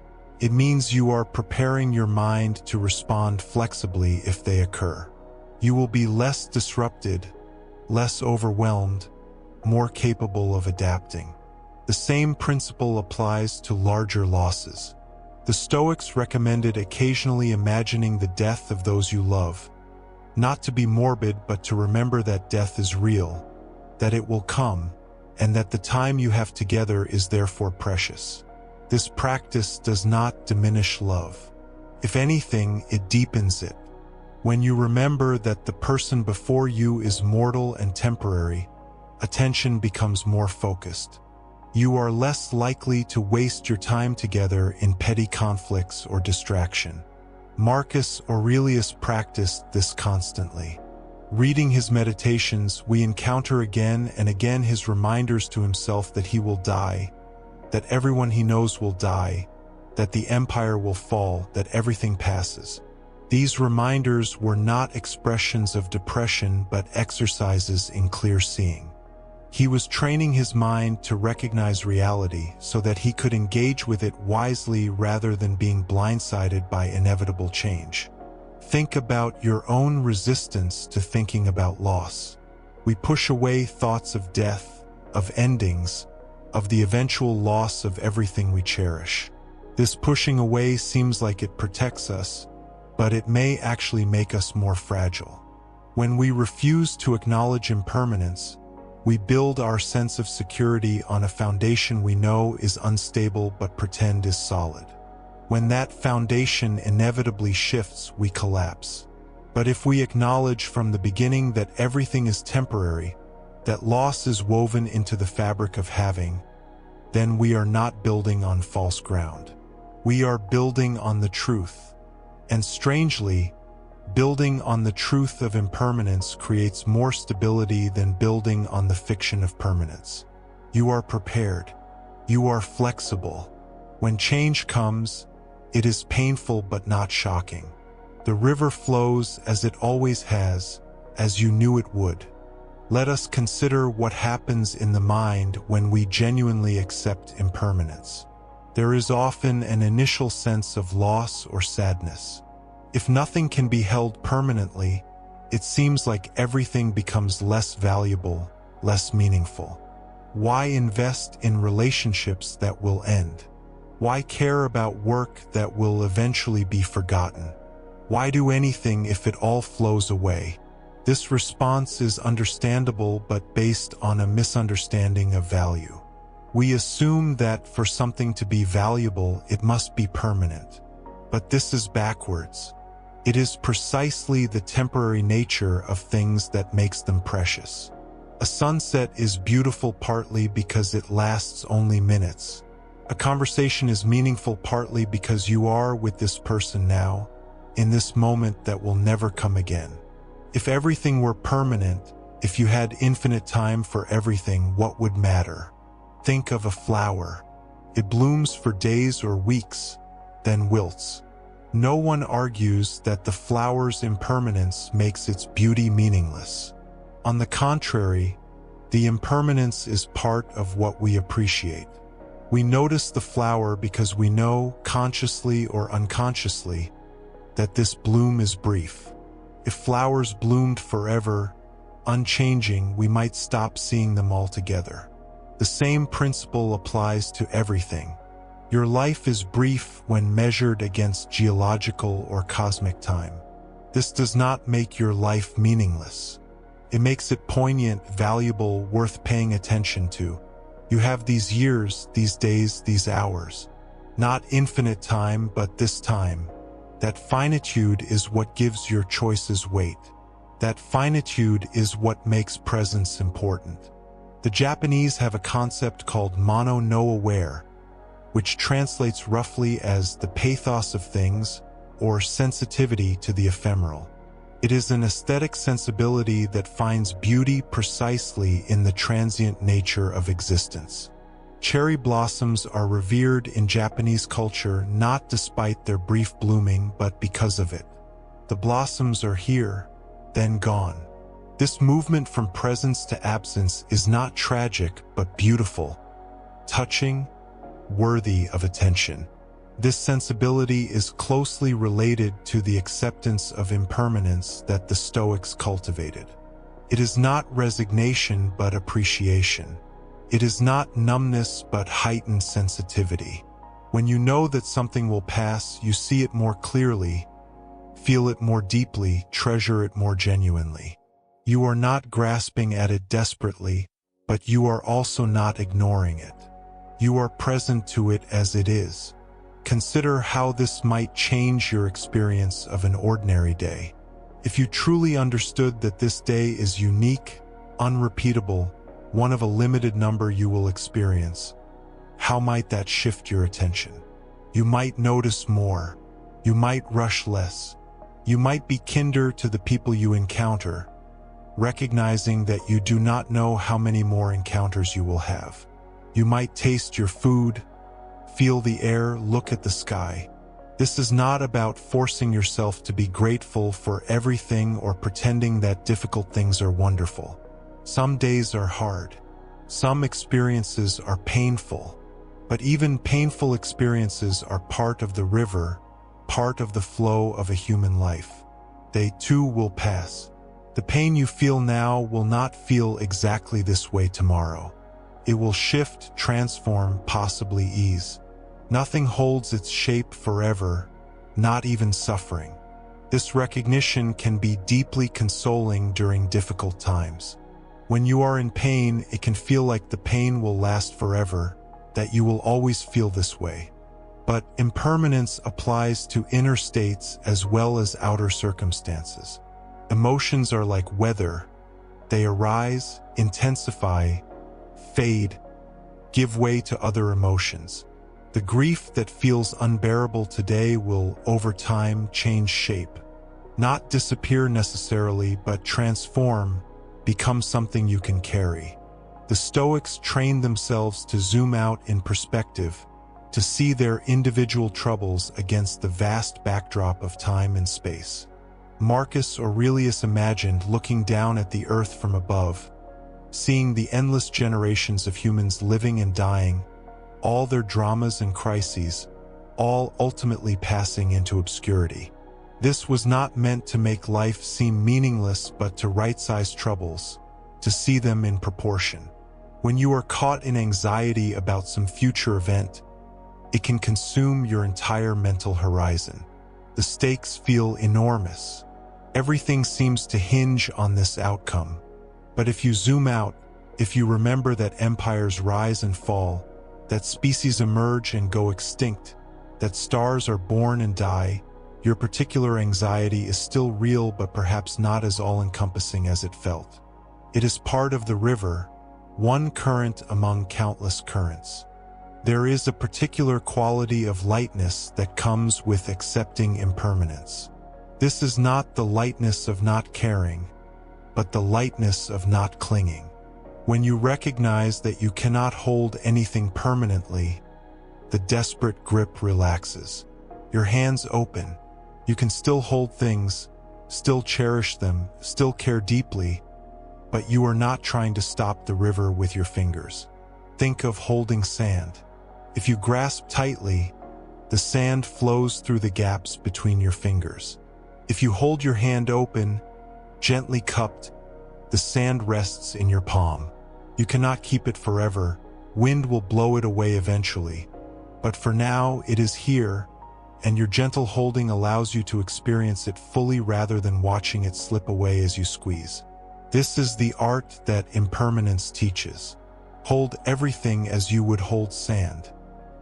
It means you are preparing your mind to respond flexibly if they occur. You will be less disrupted, less overwhelmed, more capable of adapting. The same principle applies to larger losses. The Stoics recommended occasionally imagining the death of those you love, not to be morbid but to remember that death is real, that it will come, and that the time you have together is therefore precious. This practice does not diminish love. If anything, it deepens it. When you remember that the person before you is mortal and temporary, attention becomes more focused. You are less likely to waste your time together in petty conflicts or distraction. Marcus Aurelius practiced this constantly. Reading his meditations, we encounter again and again his reminders to himself that he will die, that everyone he knows will die, that the empire will fall, that everything passes. These reminders were not expressions of depression but exercises in clear seeing. He was training his mind to recognize reality so that he could engage with it wisely rather than being blindsided by inevitable change. Think about your own resistance to thinking about loss. We push away thoughts of death, of endings, of the eventual loss of everything we cherish. This pushing away seems like it protects us, but it may actually make us more fragile. When we refuse to acknowledge impermanence, we build our sense of security on a foundation we know is unstable but pretend is solid. When that foundation inevitably shifts, we collapse. But if we acknowledge from the beginning that everything is temporary, that loss is woven into the fabric of having, then we are not building on false ground. We are building on the truth. And strangely, building on the truth of impermanence creates more stability than building on the fiction of permanence. You are prepared. You are flexible. When change comes, it is painful but not shocking. The river flows as it always has, as you knew it would. Let us consider what happens in the mind when we genuinely accept impermanence. There is often an initial sense of loss or sadness. If nothing can be held permanently, it seems like everything becomes less valuable, less meaningful. Why invest in relationships that will end? Why care about work that will eventually be forgotten? Why do anything if it all flows away? This response is understandable but based on a misunderstanding of value. We assume that for something to be valuable, it must be permanent. But this is backwards. It is precisely the temporary nature of things that makes them precious. A sunset is beautiful partly because it lasts only minutes. A conversation is meaningful partly because you are with this person now, in this moment that will never come again. If everything were permanent, if you had infinite time for everything, what would matter? Think of a flower. It blooms for days or weeks, then wilts. No one argues that the flower's impermanence makes its beauty meaningless. On the contrary, the impermanence is part of what we appreciate. We notice the flower because we know, consciously or unconsciously, that this bloom is brief. If flowers bloomed forever, unchanging, we might stop seeing them altogether. The same principle applies to everything. Your life is brief when measured against geological or cosmic time. This does not make your life meaningless. It makes it poignant, valuable, worth paying attention to. You have these years, these days, these hours. Not infinite time, but this time. That finitude is what gives your choices weight. That finitude is what makes presence important. The Japanese have a concept called mono no aware, which translates roughly as the pathos of things or sensitivity to the ephemeral. It is an aesthetic sensibility that finds beauty precisely in the transient nature of existence. Cherry blossoms are revered in Japanese culture not despite their brief blooming but because of it. The blossoms are here, then gone. This movement from presence to absence is not tragic, but beautiful, touching, worthy of attention. This sensibility is closely related to the acceptance of impermanence that the Stoics cultivated. It is not resignation, but appreciation. It is not numbness, but heightened sensitivity. When you know that something will pass, you see it more clearly, feel it more deeply, treasure it more genuinely. You are not grasping at it desperately, but you are also not ignoring it. You are present to it as it is. Consider how this might change your experience of an ordinary day. If you truly understood that this day is unique, unrepeatable, one of a limited number you will experience, how might that shift your attention? You might notice more. You might rush less. You might be kinder to the people you encounter, recognizing that you do not know how many more encounters you will have. You might taste your food, feel the air, look at the sky. This is not about forcing yourself to be grateful for everything or pretending that difficult things are wonderful. Some days are hard. Some experiences are painful. But even painful experiences are part of the river, part of the flow of a human life. They too will pass. The pain you feel now will not feel exactly this way tomorrow. It will shift, transform, possibly ease. Nothing holds its shape forever, not even suffering. This recognition can be deeply consoling during difficult times. When you are in pain, it can feel like the pain will last forever, that you will always feel this way. But impermanence applies to inner states as well as outer circumstances. Emotions are like weather. They arise, intensify, fade, give way to other emotions. The grief that feels unbearable today will, over time, change shape. Not disappear necessarily, but transform, become something you can carry. The Stoics trained themselves to zoom out in perspective, to see their individual troubles against the vast backdrop of time and space. Marcus Aurelius imagined looking down at the earth from above, seeing the endless generations of humans living and dying, all their dramas and crises, all ultimately passing into obscurity. This was not meant to make life seem meaningless, but to right-size troubles, to see them in proportion. When you are caught in anxiety about some future event, it can consume your entire mental horizon. The stakes feel enormous. Everything seems to hinge on this outcome. But if you zoom out, if you remember that empires rise and fall, that species emerge and go extinct, that stars are born and die, your particular anxiety is still real, but perhaps not as all-encompassing as it felt. It is part of the river, one current among countless currents. There is a particular quality of lightness that comes with accepting impermanence. This is not the lightness of not caring, but the lightness of not clinging. When you recognize that you cannot hold anything permanently, the desperate grip relaxes. Your hands open. You can still hold things, still cherish them, still care deeply, but you are not trying to stop the river with your fingers. Think of holding sand. If you grasp tightly, the sand flows through the gaps between your fingers. If you hold your hand open, gently cupped, the sand rests in your palm. You cannot keep it forever. Wind will blow it away eventually. But for now, it is here, and your gentle holding allows you to experience it fully rather than watching it slip away as you squeeze. This is the art that impermanence teaches. Hold everything as you would hold sand,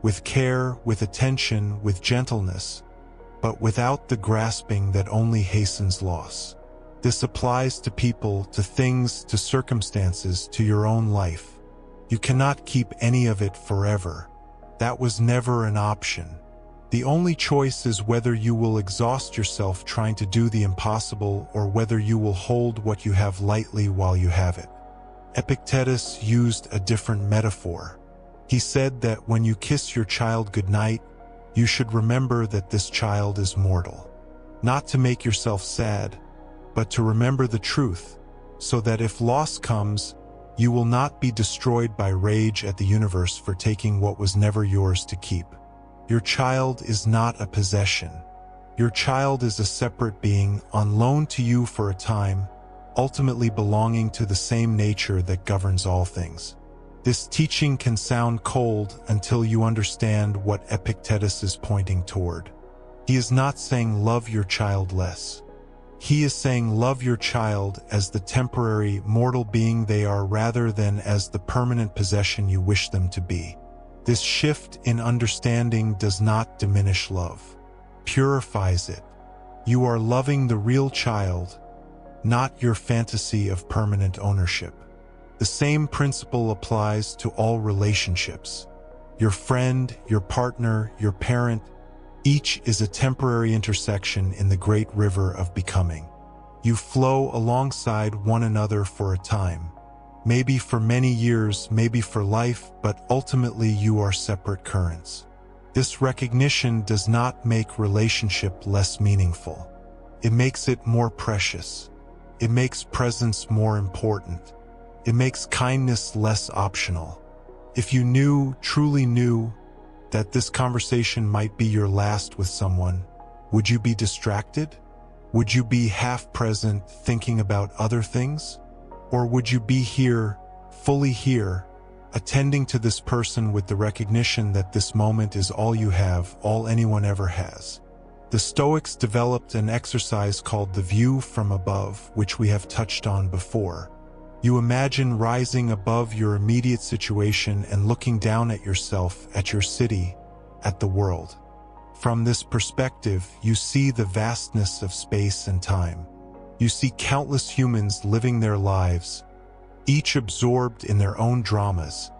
with care, with attention, with gentleness, but without the grasping that only hastens loss. This applies to people, to things, to circumstances, to your own life. You cannot keep any of it forever. That was never an option. The only choice is whether you will exhaust yourself trying to do the impossible or whether you will hold what you have lightly while you have it. Epictetus used a different metaphor. He said that when you kiss your child goodnight, you should remember that this child is mortal. not to make yourself sad, but to remember the truth, so that if loss comes, you will not be destroyed by rage at the universe for taking what was never yours to keep. Your child is not a possession. Your child is a separate being on loan to you for a time, ultimately belonging to the same nature that governs all things. This teaching can sound cold until you understand what Epictetus is pointing toward. He is not saying love your child less. He is saying love your child as the temporary, mortal being they are rather than as the permanent possession you wish them to be. This shift in understanding does not diminish love, purifies it. You are loving the real child, not your fantasy of permanent ownership. The same principle applies to all relationships. Your friend, your partner, your parent, each is a temporary intersection in the great river of becoming. You flow alongside one another for a time, maybe for many years, maybe for life, but ultimately you are separate currents. This recognition does not make relationship less meaningful. It makes it more precious. It makes presence more important. It makes kindness less optional. If you knew, truly knew, that this conversation might be your last with someone, would you be distracted? Would you be half present thinking about other things? Or would you be here, fully here, attending to this person with the recognition that this moment is all you have, all anyone ever has? The Stoics developed an exercise called the view from above, which we have touched on before. You imagine rising above your immediate situation and looking down at yourself, at your city, at the world. From this perspective, you see the vastness of space and time. You see countless humans living their lives, each absorbed in their own dramas,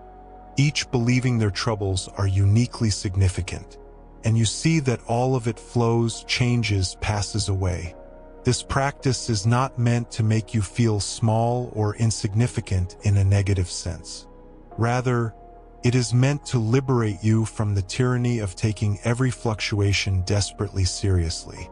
each believing their troubles are uniquely significant. And you see that all of it flows, changes, passes away. This practice is not meant to make you feel small or insignificant in a negative sense. Rather, it is meant to liberate you from the tyranny of taking every fluctuation desperately seriously.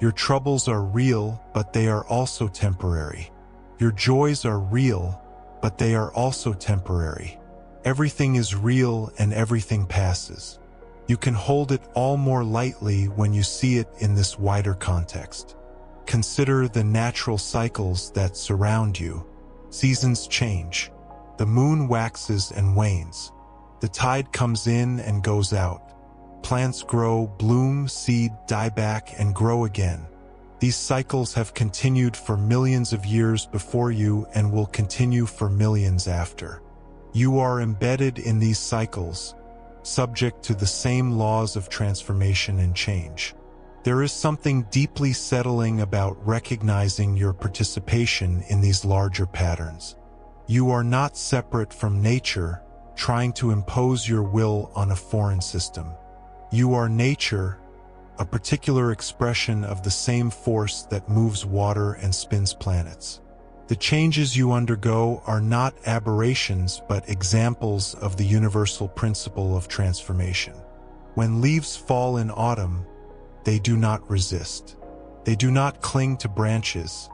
Your troubles are real, but they are also temporary. Your joys are real, but they are also temporary. Everything is real and everything passes. You can hold it all more lightly when you see it in this wider context. Consider the natural cycles that surround you. Seasons change. The moon waxes and wanes. The tide comes in and goes out. Plants grow, bloom, seed, die back, and grow again. These cycles have continued for millions of years before you and will continue for millions after. You are embedded in these cycles, subject to the same laws of transformation and change. There is something deeply settling about recognizing your participation in these larger patterns. You are not separate from nature, trying to impose your will on a foreign system. You are nature, a particular expression of the same force that moves water and spins planets. The changes you undergo are not aberrations but examples of the universal principle of transformation. When leaves fall in autumn, they do not resist. They do not cling to branches,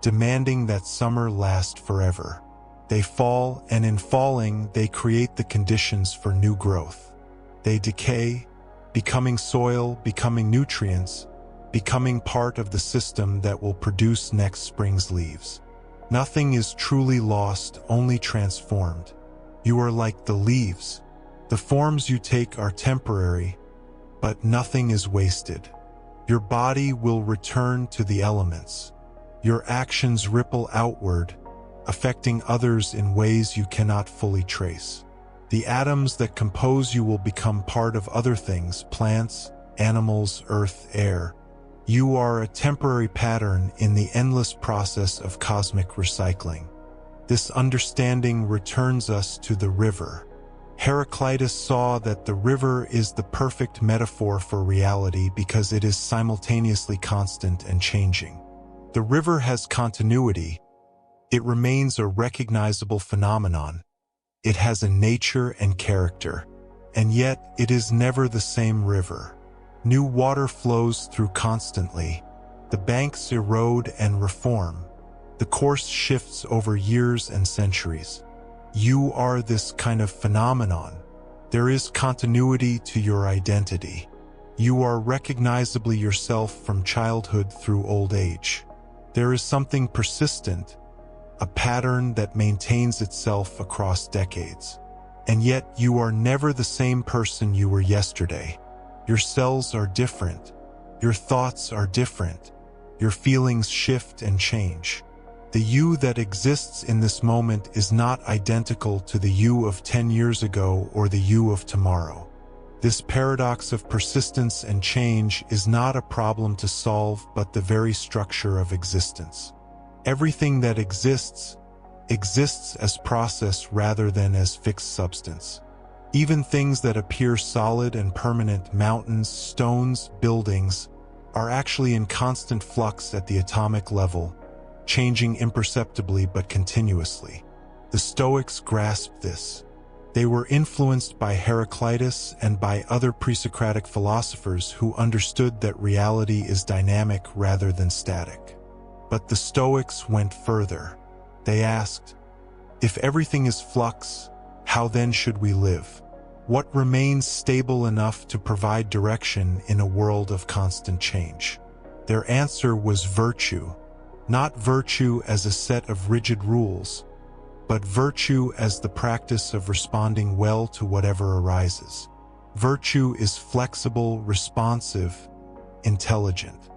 demanding that summer last forever. They fall, and in falling, they create the conditions for new growth. They decay, becoming soil, becoming nutrients, becoming part of the system that will produce next spring's leaves. Nothing is truly lost, only transformed. You are like the leaves. The forms you take are temporary, but nothing is wasted. Your body will return to the elements. Your actions ripple outward, affecting others in ways you cannot fully trace. The atoms that compose you will become part of other things, plants, animals, earth, air. You are a temporary pattern in the endless process of cosmic recycling. This understanding returns us to the river. Heraclitus saw that the river is the perfect metaphor for reality because it is simultaneously constant and changing. The river has continuity. It remains a recognizable phenomenon. It has a nature and character, and yet it is never the same river. New water flows through constantly, The banks erode and reform. The course shifts over years and centuries. You are this kind of phenomenon. There is continuity to your identity. You are recognizably yourself from childhood through old age. There is something persistent, a pattern that maintains itself across decades. And yet you are never the same person you were yesterday. Your cells are different. Your thoughts are different. Your feelings shift and change. The you that exists in this moment is not identical to the you of 10 years ago or the you of tomorrow. This paradox of persistence and change is not a problem to solve, but the very structure of existence. Everything that exists as process rather than as fixed substance. Even things that appear solid and permanent, mountains, stones, buildings, are actually in constant flux at the atomic level, changing imperceptibly but continuously. The Stoics grasped this. They were influenced by Heraclitus and by other pre-Socratic philosophers who understood that reality is dynamic rather than static. But the Stoics went further. They asked, if everything is flux, how then should we live? What remains stable enough to provide direction in a world of constant change? Their answer was virtue. Not virtue as a set of rigid rules, but virtue as the practice of responding well to whatever arises. Virtue is flexible, responsive, intelligent.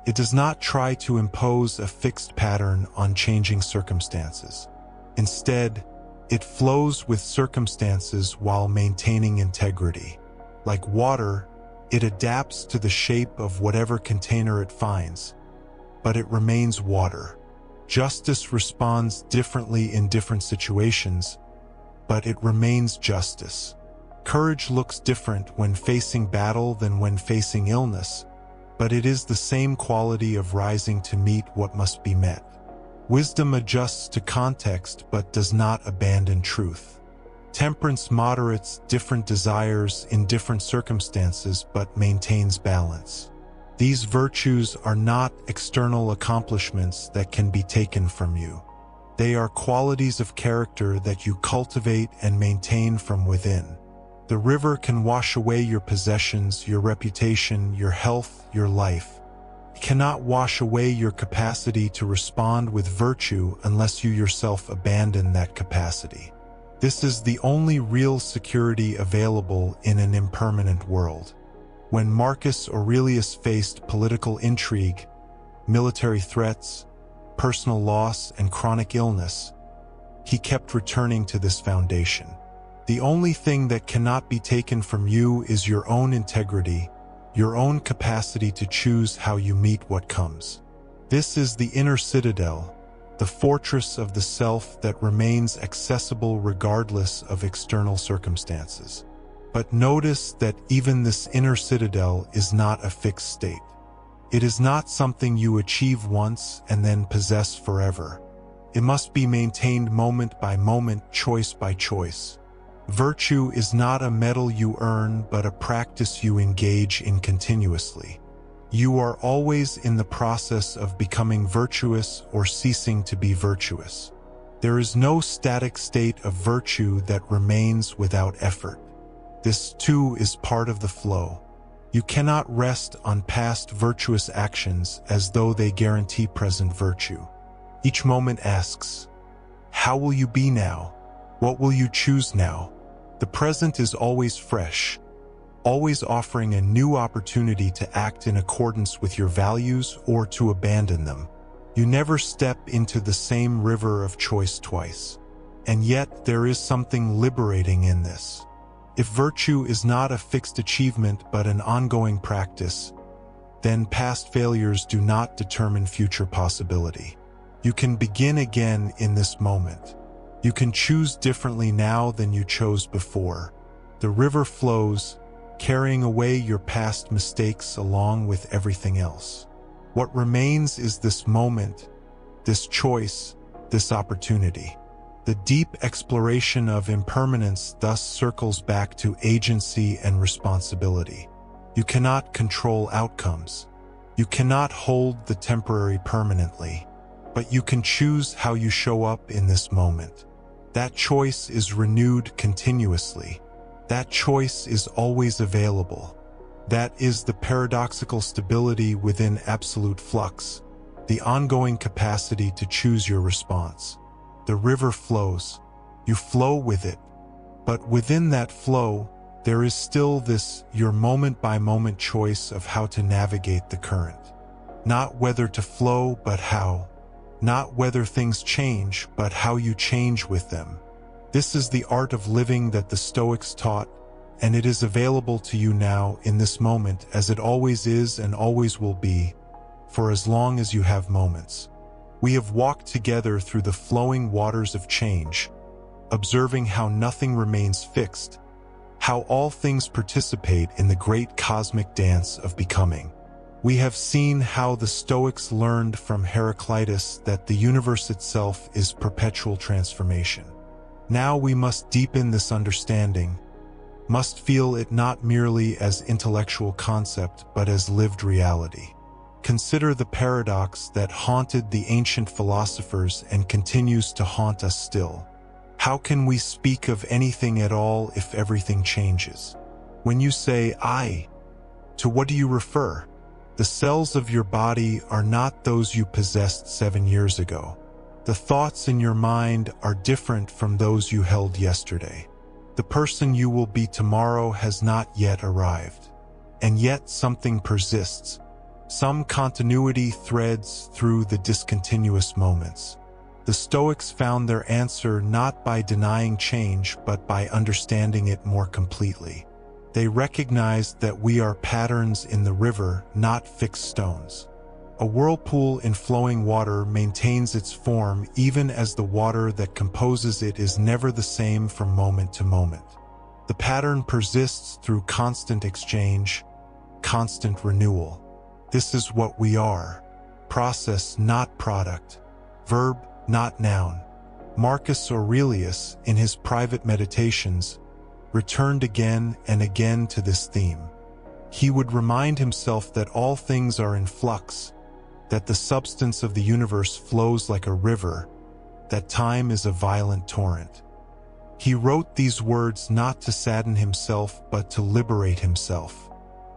It does not try to impose a fixed pattern on changing circumstances. Instead, it flows with circumstances while maintaining integrity. Like water, it adapts to the shape of whatever container it finds, but it remains water. Justice responds differently in different situations, but it remains justice. Courage looks different when facing battle than when facing illness, but it is the same quality of rising to meet what must be met. Wisdom adjusts to context but does not abandon truth. Temperance moderates different desires in different circumstances but maintains balance. These virtues are not external accomplishments that can be taken from you. They are qualities of character that you cultivate and maintain from within. The river can wash away your possessions, your reputation, your health, your life. It cannot wash away your capacity to respond with virtue unless you yourself abandon that capacity. This is the only real security available in an impermanent world. When Marcus Aurelius faced political intrigue, military threats, personal loss, and chronic illness, he kept returning to this foundation. The only thing that cannot be taken from you is your own integrity, your own capacity to choose how you meet what comes. This is the inner citadel, the fortress of the self that remains accessible regardless of external circumstances. But notice that even this inner citadel is not a fixed state. It is not something you achieve once and then possess forever. It must be maintained moment by moment, choice by choice. Virtue is not a medal you earn, but a practice you engage in continuously. You are always in the process of becoming virtuous or ceasing to be virtuous. There is no static state of virtue that remains without effort. This too is part of the flow. You cannot rest on past virtuous actions as though they guarantee present virtue. Each moment asks, how will you be now? What will you choose now? The present is always fresh, always offering a new opportunity to act in accordance with your values or to abandon them. You never step into the same river of choice twice. And yet there is something liberating in this. If virtue is not a fixed achievement but an ongoing practice, then past failures do not determine future possibility. You can begin again in this moment. You can choose differently now than you chose before. The river flows, carrying away your past mistakes along with everything else. What remains is this moment, this choice, this opportunity. The deep exploration of impermanence thus circles back to agency and responsibility. You cannot control outcomes. You cannot hold the temporary permanently, but you can choose how you show up in this moment. That choice is renewed continuously. That choice is always available. That is the paradoxical stability within absolute flux, the ongoing capacity to choose your response. The river flows. You flow with it. But within that flow, there is still this your moment-by-moment choice of how to navigate the current. Not whether to flow, but how. Not whether things change, but how you change with them. This is the art of living that the Stoics taught, and it is available to you now in this moment as it always is and always will be, for as long as you have moments. We have walked together through the flowing waters of change, observing how nothing remains fixed, how all things participate in the great cosmic dance of becoming. We have seen how the Stoics learned from Heraclitus that the universe itself is perpetual transformation. Now we must deepen this understanding, must feel it not merely as intellectual concept but as lived reality. Consider the paradox that haunted the ancient philosophers and continues to haunt us still. How can we speak of anything at all if everything changes? When you say "I," to what do you refer? The cells of your body are not those you possessed 7 years ago. The thoughts in your mind are different from those you held yesterday. The person you will be tomorrow has not yet arrived. And yet something persists. Some continuity threads through the discontinuous moments. The Stoics found their answer not by denying change but by understanding it more completely. They recognized that we are patterns in the river, not fixed stones. A whirlpool in flowing water maintains its form even as the water that composes it is never the same from moment to moment. The pattern persists through constant exchange, constant renewal. This is what we are. Process, not product. Verb, not noun. Marcus Aurelius, in his private meditations, returned again and again to this theme. He would remind himself that all things are in flux, that the substance of the universe flows like a river, that time is a violent torrent. He wrote these words not to sadden himself but to liberate himself.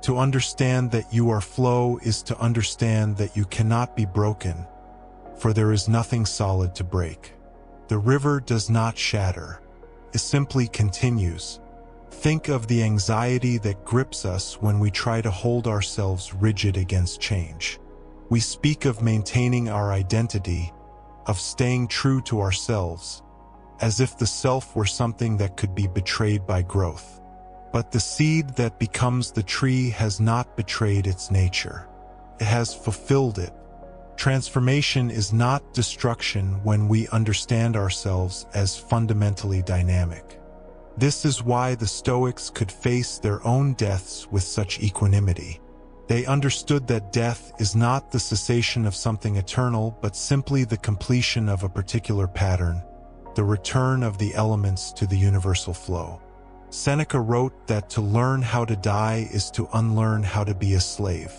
To understand that you are flow is to understand that you cannot be broken, for there is nothing solid to break. The river does not shatter. It simply continues. Think of the anxiety that grips us when we try to hold ourselves rigid against change. We speak of maintaining our identity, of staying true to ourselves, as if the self were something that could be betrayed by growth. But the seed that becomes the tree has not betrayed its nature. It has fulfilled it. Transformation is not destruction when we understand ourselves as fundamentally dynamic. This is why the Stoics could face their own deaths with such equanimity. They understood that death is not the cessation of something eternal, but simply the completion of a particular pattern, the return of the elements to the universal flow. Seneca wrote that to learn how to die is to unlearn how to be a slave.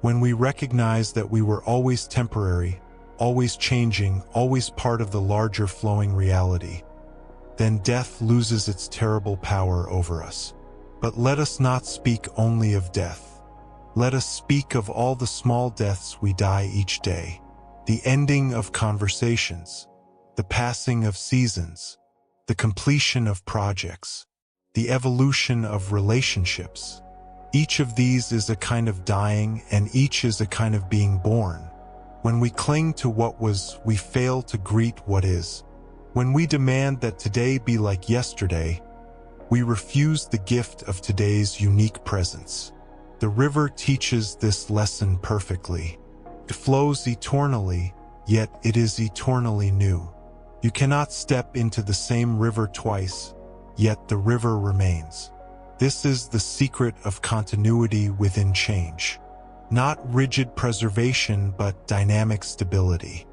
When we recognize that we were always temporary, always changing, always part of the larger flowing reality, then death loses its terrible power over us. But let us not speak only of death. Let us speak of all the small deaths we die each day, the ending of conversations, the passing of seasons, the completion of projects, the evolution of relationships. Each of these is a kind of dying, and each is a kind of being born. When we cling to what was, we fail to greet what is. When we demand that today be like yesterday, we refuse the gift of today's unique presence. The river teaches this lesson perfectly. It flows eternally, yet it is eternally new. You cannot step into the same river twice, yet the river remains. This is the secret of continuity within change. Not rigid preservation, but dynamic stability.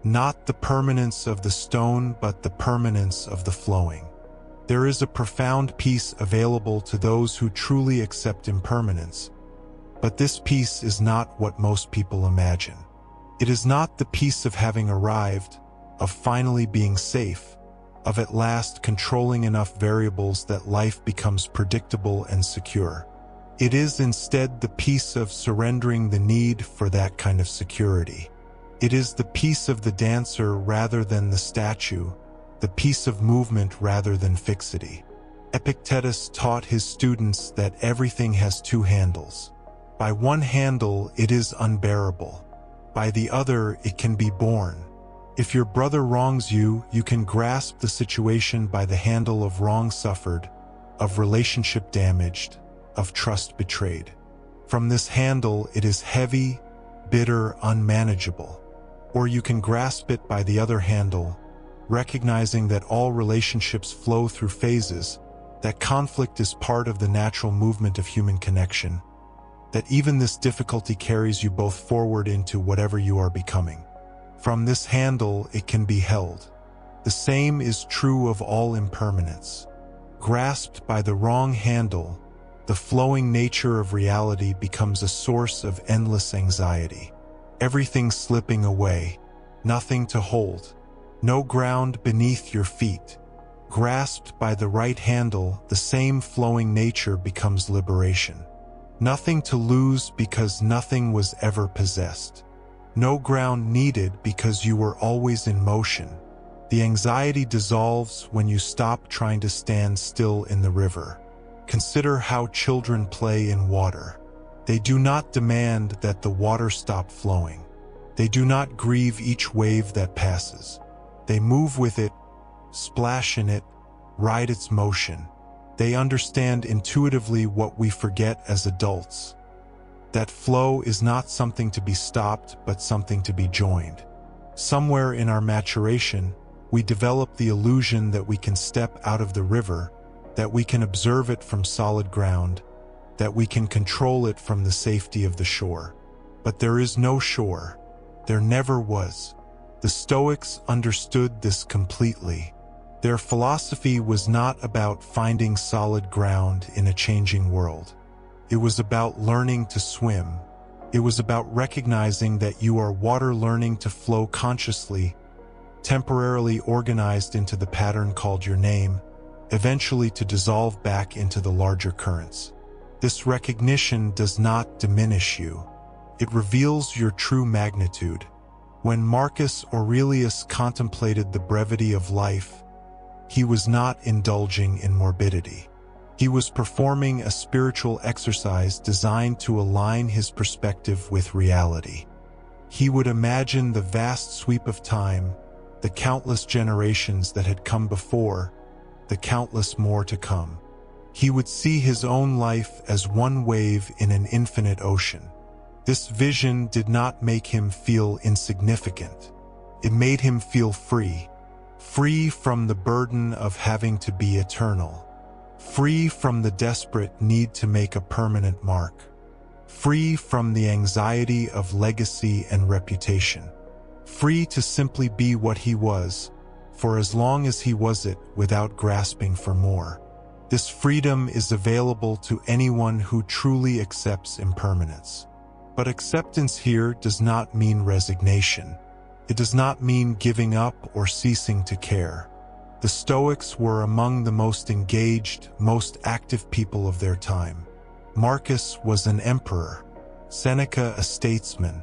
Not the permanence of the stone, but the permanence of the flowing. There is a profound peace available to those who truly accept impermanence, But this peace is not what most people imagine. It is not the peace of having arrived, of finally being safe, of at last controlling enough variables that life becomes predictable and secure. It is instead the peace of surrendering the need for that kind of security. It is the peace of the dancer rather than the statue, the peace of movement rather than fixity. Epictetus taught his students that everything has two handles. By one handle, it is unbearable. By the other, it can be borne. If your brother wrongs you, you can grasp the situation by the handle of wrong suffered, of relationship damaged, of trust betrayed. From this handle, it is heavy, bitter, unmanageable. Or you can grasp it by the other handle, recognizing that all relationships flow through phases, that conflict is part of the natural movement of human connection, that even this difficulty carries you both forward into whatever you are becoming. From this handle, it can be held. The same is true of all impermanence. Grasped by the wrong handle, the flowing nature of reality becomes a source of endless anxiety. Everything slipping away, nothing to hold, no ground beneath your feet. Grasped by the right handle, the same flowing nature becomes liberation. Nothing to lose because nothing was ever possessed. No ground needed because you were always in motion. The anxiety dissolves when you stop trying to stand still in the river. Consider how children play in water. They do not demand that the water stop flowing. They do not grieve each wave that passes. They move with it, splash in it, ride its motion. They understand intuitively what we forget as adults. That flow is not something to be stopped, but something to be joined. Somewhere in our maturation, we develop the illusion that we can step out of the river, that we can observe it from solid ground, that we can control it from the safety of the shore. But there is no shore. There never was. The Stoics understood this completely. Their philosophy was not about finding solid ground in a changing world. It was about learning to swim. It was about recognizing that you are water learning to flow consciously, temporarily organized into the pattern called your name, eventually to dissolve back into the larger currents. This recognition does not diminish you. It reveals your true magnitude. When Marcus Aurelius contemplated the brevity of life, he was not indulging in morbidity. He was performing a spiritual exercise designed to align his perspective with reality. He would imagine the vast sweep of time, the countless generations that had come before, the countless more to come. He would see his own life as one wave in an infinite ocean. This vision did not make him feel insignificant. It made him feel free. Free from the burden of having to be eternal. Free from the desperate need to make a permanent mark. Free from the anxiety of legacy and reputation. Free to simply be what he was, for as long as he was it, without grasping for more. This freedom is available to anyone who truly accepts impermanence. But acceptance here does not mean resignation. It does not mean giving up or ceasing to care. The Stoics were among the most engaged, most active people of their time. Marcus was an emperor, Seneca a statesman,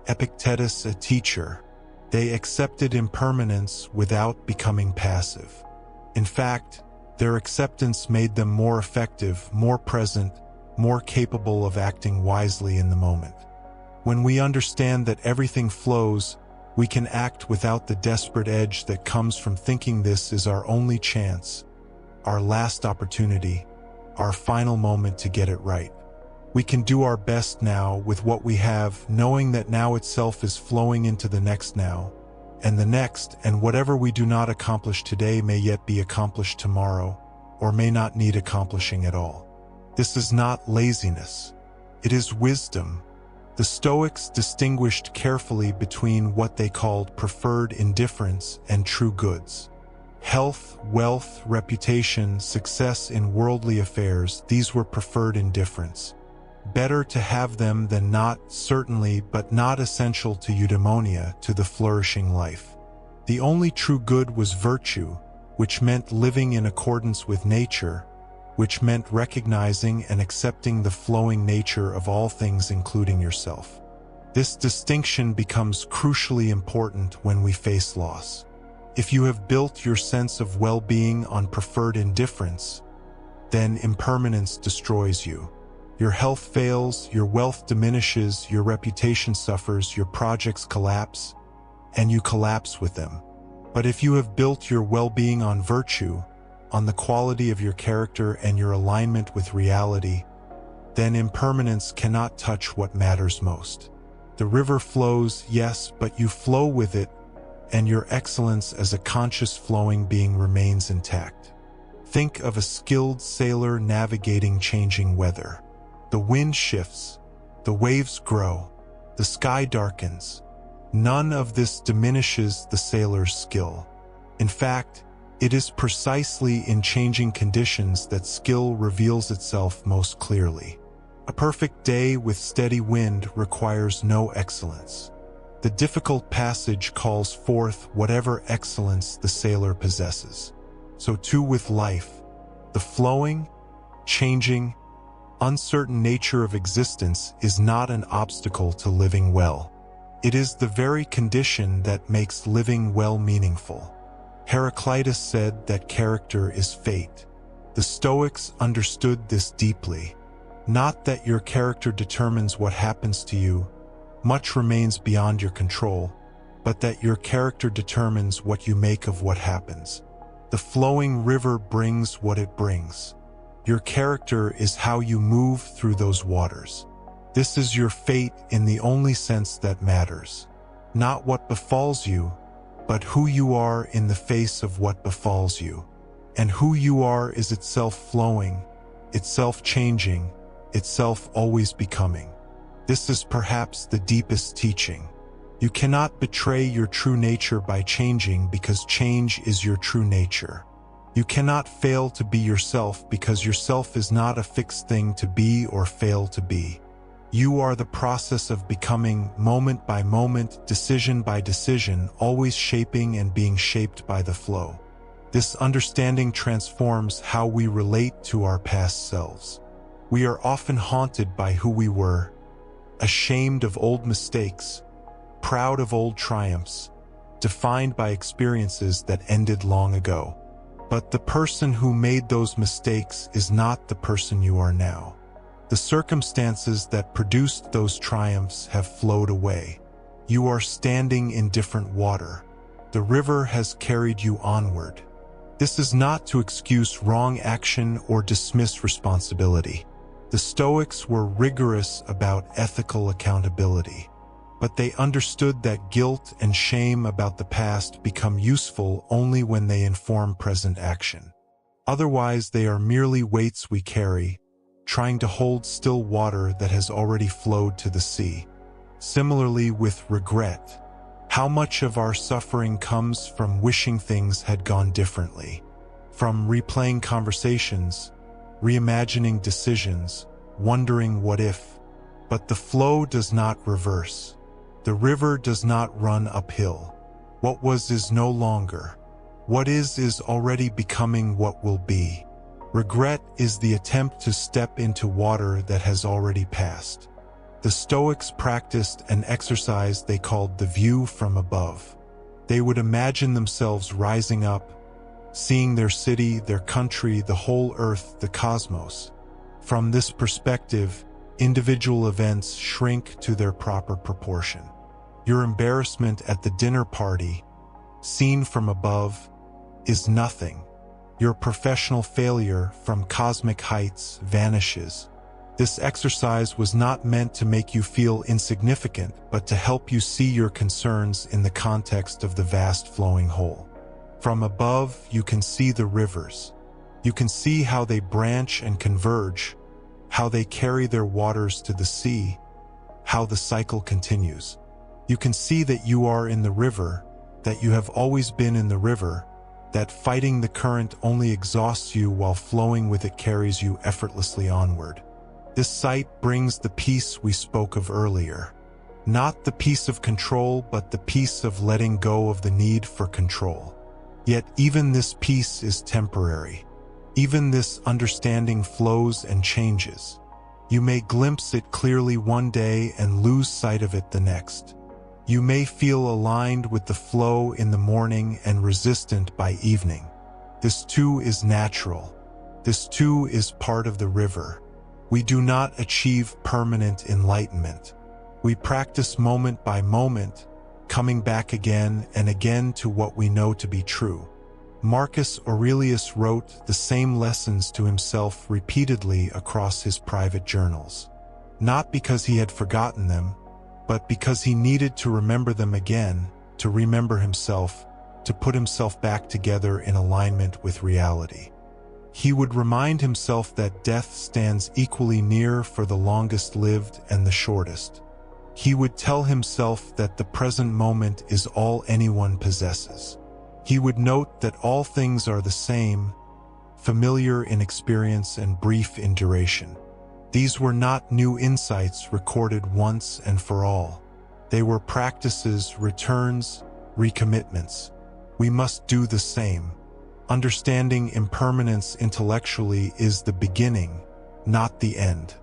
Epictetus a teacher. They accepted impermanence without becoming passive. In fact, their acceptance made them more effective, more present, more capable of acting wisely in the moment. When we understand that everything flows, we can act without the desperate edge that comes from thinking this is our only chance, our last opportunity, our final moment to get it right. We can do our best now with what we have, knowing that now itself is flowing into the next now, and the next, and whatever we do not accomplish today may yet be accomplished tomorrow, or may not need accomplishing at all. This is not laziness. It is wisdom. The Stoics distinguished carefully between what they called preferred indifference and true goods. Health, wealth, reputation, success in worldly affairs, these were preferred indifference. Better to have them than not, certainly, but not essential to eudaimonia, to the flourishing life. The only true good was virtue, which meant living in accordance with nature, which meant recognizing and accepting the flowing nature of all things, including yourself. This distinction becomes crucially important when we face loss. If you have built your sense of well-being on preferred indifference, then impermanence destroys you. Your health fails, your wealth diminishes, your reputation suffers, your projects collapse, and you collapse with them. But if you have built your well-being on virtue, on the quality of your character and your alignment with reality, then impermanence cannot touch what matters most. The river flows, yes, but you flow with it, and your excellence as a conscious flowing being remains intact. Think of a skilled sailor navigating changing weather. The wind shifts, the waves grow, the sky darkens. None of this diminishes the sailor's skill. In fact, it is precisely in changing conditions that skill reveals itself most clearly. A perfect day with steady wind requires no excellence. The difficult passage calls forth whatever excellence the sailor possesses. So too with life, the flowing, changing, uncertain nature of existence is not an obstacle to living well. It is the very condition that makes living well meaningful. Heraclitus said that character is fate. The Stoics understood this deeply. Not that your character determines what happens to you, much remains beyond your control, but that your character determines what you make of what happens. The flowing river brings what it brings. Your character is how you move through those waters. This is your fate in the only sense that matters. Not what befalls you, but who you are in the face of what befalls you. And who you are is itself flowing, itself changing, itself always becoming. This is perhaps the deepest teaching. You cannot betray your true nature by changing because change is your true nature. You cannot fail to be yourself because yourself is not a fixed thing to be or fail to be. You are the process of becoming, moment by moment, decision by decision, always shaping and being shaped by the flow. This understanding transforms how we relate to our past selves. We are often haunted by who we were, ashamed of old mistakes, proud of old triumphs, defined by experiences that ended long ago. But the person who made those mistakes is not the person you are now. The circumstances that produced those triumphs have flowed away. You are standing in different water. The river has carried you onward. This is not to excuse wrong action or dismiss responsibility. The Stoics were rigorous about ethical accountability, but they understood that guilt and shame about the past become useful only when they inform present action. Otherwise, they are merely weights we carry, trying to hold still water that has already flowed to the sea. Similarly with regret, how much of our suffering comes from wishing things had gone differently, from replaying conversations, reimagining decisions, wondering what if. But the flow does not reverse. The river does not run uphill. What was is no longer. What is already becoming what will be. Regret is the attempt to step into water that has already passed. The Stoics practiced an exercise they called the view from above. They would imagine themselves rising up, seeing their city, their country, the whole earth, the cosmos. From this perspective, individual events shrink to their proper proportion. Your embarrassment at the dinner party, seen from above, is nothing. Your professional failure from cosmic heights vanishes. This exercise was not meant to make you feel insignificant, but to help you see your concerns in the context of the vast flowing whole. From above, you can see the rivers. You can see how they branch and converge, how they carry their waters to the sea, how the cycle continues. You can see that you are in the river, that you have always been in the river, that fighting the current only exhausts you while flowing with it carries you effortlessly onward. This sight brings the peace we spoke of earlier. Not the peace of control, but the peace of letting go of the need for control. Yet even this peace is temporary. Even this understanding flows and changes. You may glimpse it clearly one day and lose sight of it the next. You may feel aligned with the flow in the morning and resistant by evening. This too is natural. This too is part of the river. We do not achieve permanent enlightenment. We practice moment by moment, coming back again and again to what we know to be true. Marcus Aurelius wrote the same lessons to himself repeatedly across his private journals. Not because he had forgotten them, but because he needed to remember them again, to remember himself, to put himself back together in alignment with reality. He would remind himself that death stands equally near for the longest lived and the shortest. He would tell himself that the present moment is all anyone possesses. He would note that all things are the same, familiar in experience and brief in duration. These were not new insights recorded once and for all. They were practices, returns, recommitments. We must do the same. Understanding impermanence intellectually is the beginning, not the end.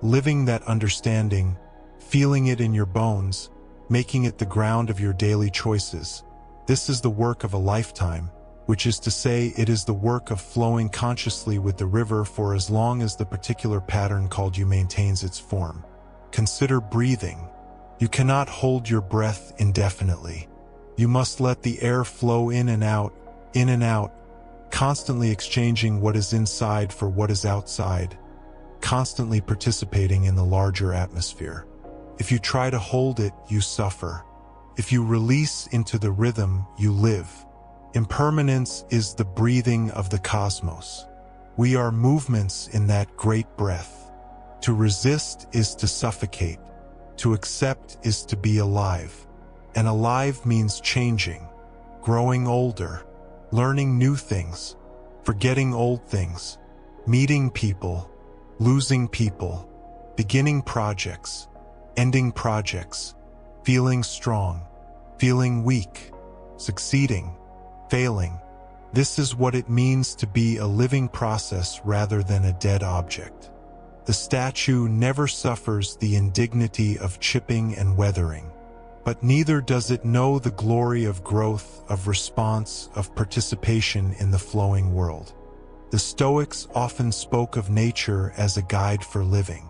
Living that understanding, feeling it in your bones, making it the ground of your daily choices. This is the work of a lifetime, which is to say it is the work of flowing consciously with the river for as long as the particular pattern called you maintains its form. Consider breathing. You cannot hold your breath indefinitely. You must let the air flow in and out, constantly exchanging what is inside for what is outside, constantly participating in the larger atmosphere. If you try to hold it, you suffer. If you release into the rhythm, you live. Impermanence is the breathing of the cosmos. We are movements in that great breath. To resist is to suffocate. To accept is to be alive. And alive means changing, growing older, learning new things, forgetting old things, meeting people, losing people, beginning projects, ending projects, feeling strong, feeling weak, succeeding, failing. This is what it means to be a living process rather than a dead object. The statue never suffers the indignity of chipping and weathering, but neither does it know the glory of growth, of response, of participation in the flowing world. The Stoics often spoke of nature as a guide for living.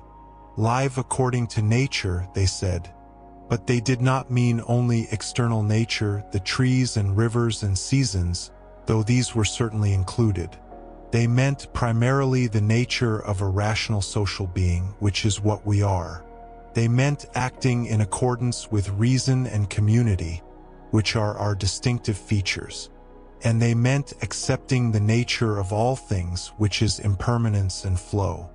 Live according to nature, they said, but they did not mean only external nature, the trees and rivers and seasons, though these were certainly included. They meant primarily the nature of a rational social being, which is what we are. They meant acting in accordance with reason and community, which are our distinctive features. And they meant accepting the nature of all things, which is impermanence and flow.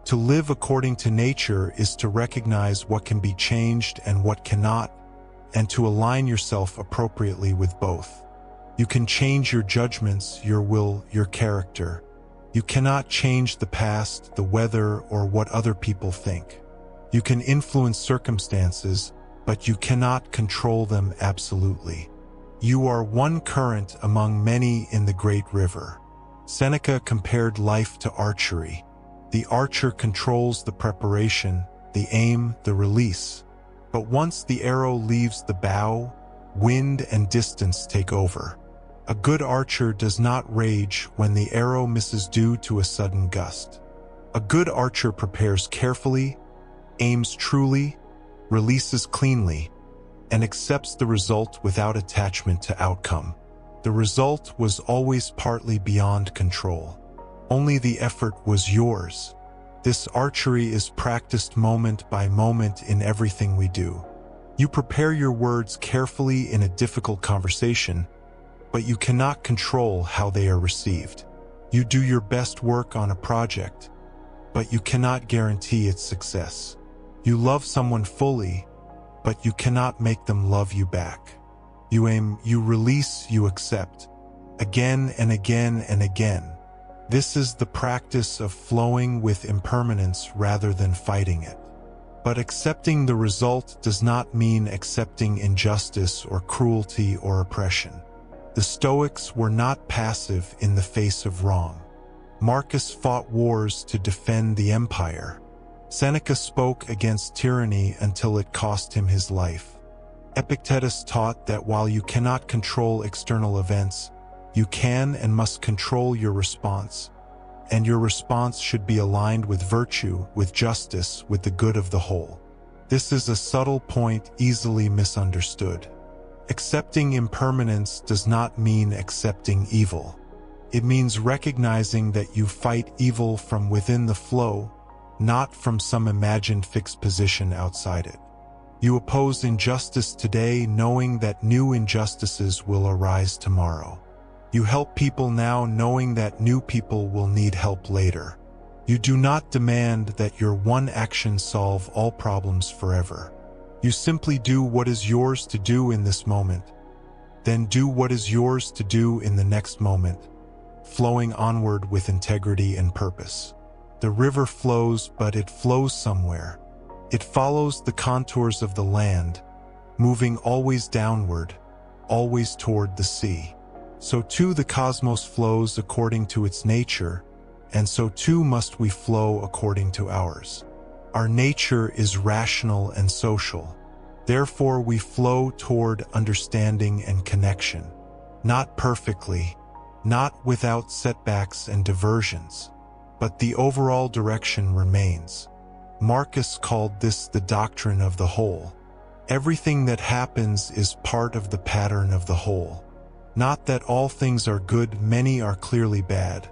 To live according to nature is to recognize what can be changed and what cannot, and to align yourself appropriately with both. You can change your judgments, your will, your character. You cannot change the past, the weather, or what other people think. You can influence circumstances, but you cannot control them absolutely. You are one current among many in the great river. Seneca compared life to archery. The archer controls the preparation, the aim, the release. But once the arrow leaves the bow, wind and distance take over. A good archer does not rage when the arrow misses due to a sudden gust. A good archer prepares carefully, aims truly, releases cleanly, and accepts the result without attachment to outcome. The result was always partly beyond control. Only the effort was yours. This archery is practiced moment by moment in everything we do. You prepare your words carefully in a difficult conversation, but you cannot control how they are received. You do your best work on a project, but you cannot guarantee its success. You love someone fully, but you cannot make them love you back. You aim, you release, you accept, again and again and again. This is the practice of flowing with impermanence rather than fighting it. But accepting the result does not mean accepting injustice or cruelty or oppression. The Stoics were not passive in the face of wrong. Marcus fought wars to defend the empire. Seneca spoke against tyranny until it cost him his life. Epictetus taught that while you cannot control external events, you can and must control your response, and your response should be aligned with virtue, with justice, with the good of the whole. This is a subtle point easily misunderstood. Accepting impermanence does not mean accepting evil. It means recognizing that you fight evil from within the flow, not from some imagined fixed position outside it. You oppose injustice today knowing that new injustices will arise tomorrow. You help people now knowing that new people will need help later. You do not demand that your one action solve all problems forever. You simply do what is yours to do in this moment, then do what is yours to do in the next moment, flowing onward with integrity and purpose. The river flows, but it flows somewhere. It follows the contours of the land, moving always downward, always toward the sea. So too the cosmos flows according to its nature, and so too must we flow according to ours. Our nature is rational and social. Therefore we flow toward understanding and connection. Not perfectly, not without setbacks and diversions, but the overall direction remains. Marcus called this the doctrine of the whole. Everything that happens is part of the pattern of the whole. Not that all things are good, many are clearly bad,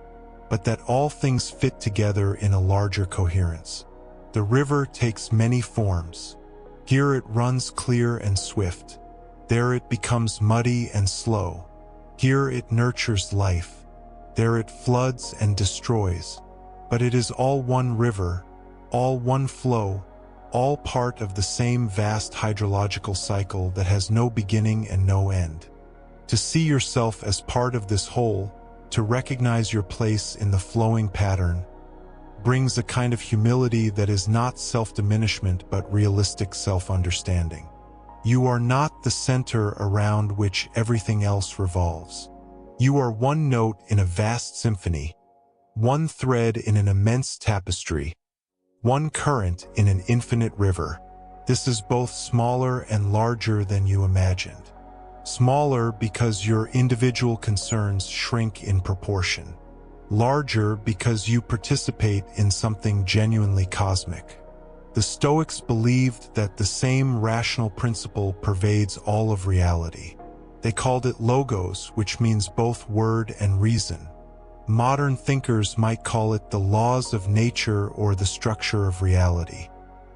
but that all things fit together in a larger coherence. The river takes many forms. Here it runs clear and swift. There it becomes muddy and slow. Here it nurtures life. There it floods and destroys. But it is all one river, all one flow, all part of the same vast hydrological cycle that has no beginning and no end. To see yourself as part of this whole, to recognize your place in the flowing pattern, brings a kind of humility that is not self-diminishment but realistic self-understanding. You are not the center around which everything else revolves. You are one note in a vast symphony, one thread in an immense tapestry, one current in an infinite river. This is both smaller and larger than you imagined. Smaller because your individual concerns shrink in proportion. Larger because you participate in something genuinely cosmic. The Stoics believed that the same rational principle pervades all of reality. They called it logos, which means both word and reason. Modern thinkers might call it the laws of nature or the structure of reality.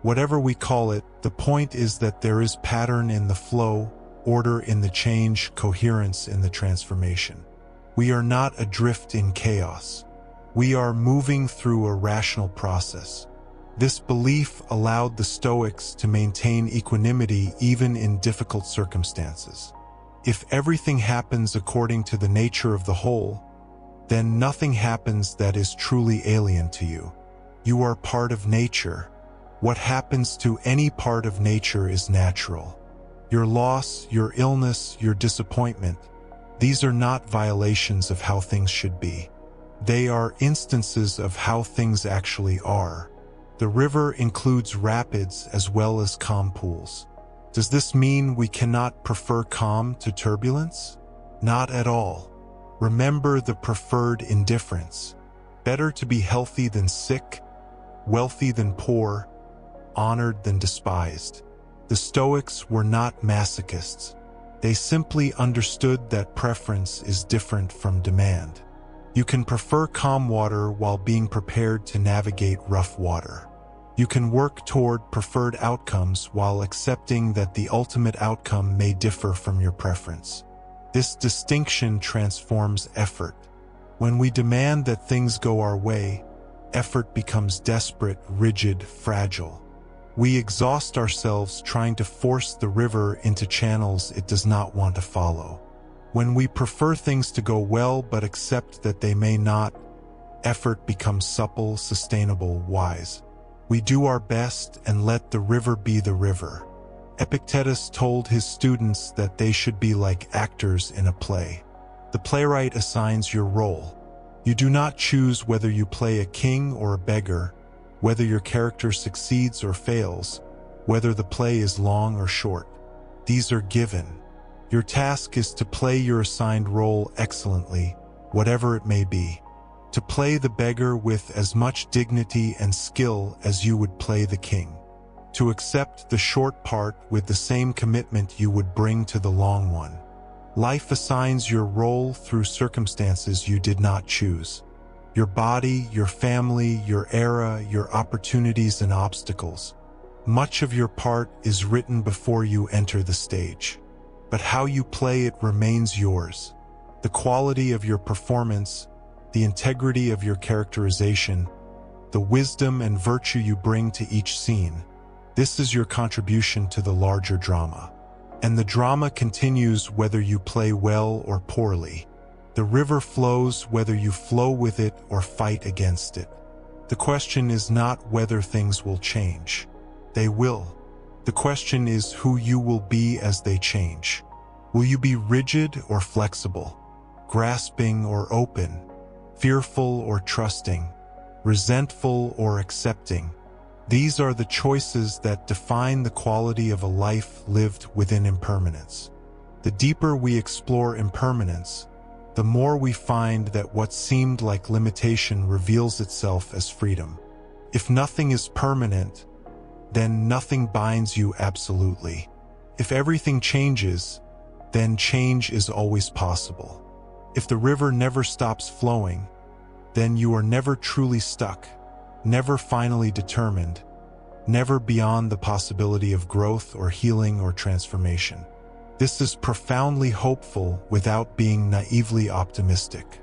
Whatever we call it, the point is that there is pattern in the flow, order in the change, coherence in the transformation. We are not adrift in chaos. We are moving through a rational process. This belief allowed the Stoics to maintain equanimity even in difficult circumstances. If everything happens according to the nature of the whole, then nothing happens that is truly alien to you. You are part of nature. What happens to any part of nature is natural. Your loss, your illness, your disappointment, these are not violations of how things should be. They are instances of how things actually are. The river includes rapids as well as calm pools. Does this mean we cannot prefer calm to turbulence? Not at all. Remember the preferred indifference. Better to be healthy than sick, wealthy than poor, honored than despised. The Stoics were not masochists. They simply understood that preference is different from demand. You can prefer calm water while being prepared to navigate rough water. You can work toward preferred outcomes while accepting that the ultimate outcome may differ from your preference. This distinction transforms effort. When we demand that things go our way, effort becomes desperate, rigid, fragile. We exhaust ourselves trying to force the river into channels it does not want to follow. When we prefer things to go well but accept that they may not, effort becomes supple, sustainable, wise. We do our best and let the river be the river. Epictetus told his students that they should be like actors in a play. The playwright assigns your role. You do not choose whether you play a king or a beggar, whether your character succeeds or fails, whether the play is long or short. These are given. Your task is to play your assigned role excellently, whatever it may be. To play the beggar with as much dignity and skill as you would play the king. To accept the short part with the same commitment you would bring to the long one. Life assigns your role through circumstances you did not choose. Your body, your family, your era, your opportunities and obstacles. Much of your part is written before you enter the stage. But how you play it remains yours. The quality of your performance, the integrity of your characterization, the wisdom and virtue you bring to each scene. This is your contribution to the larger drama. And the drama continues whether you play well or poorly. The river flows whether you flow with it or fight against it. The question is not whether things will change. They will. The question is who you will be as they change. Will you be rigid or flexible, grasping or open, fearful or trusting, resentful or accepting? These are the choices that define the quality of a life lived within impermanence. The deeper we explore impermanence, the more we find that what seemed like limitation reveals itself as freedom. If nothing is permanent, then nothing binds you absolutely. If everything changes, then change is always possible. If the river never stops flowing, then you are never truly stuck, never finally determined, never beyond the possibility of growth or healing or transformation. This is profoundly hopeful without being naively optimistic.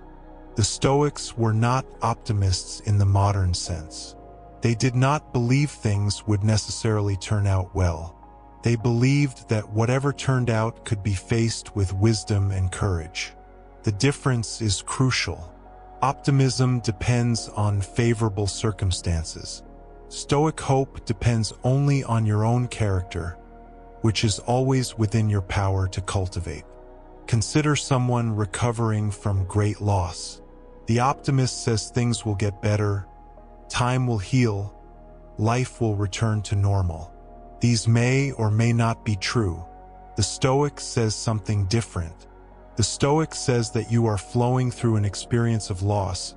The Stoics were not optimists in the modern sense. They did not believe things would necessarily turn out well. They believed that whatever turned out could be faced with wisdom and courage. The difference is crucial. Optimism depends on favorable circumstances. Stoic hope depends only on your own character, which is always within your power to cultivate. Consider someone recovering from great loss. The optimist says things will get better, time will heal, life will return to normal. These may or may not be true. The Stoic says something different. The Stoic says that you are flowing through an experience of loss,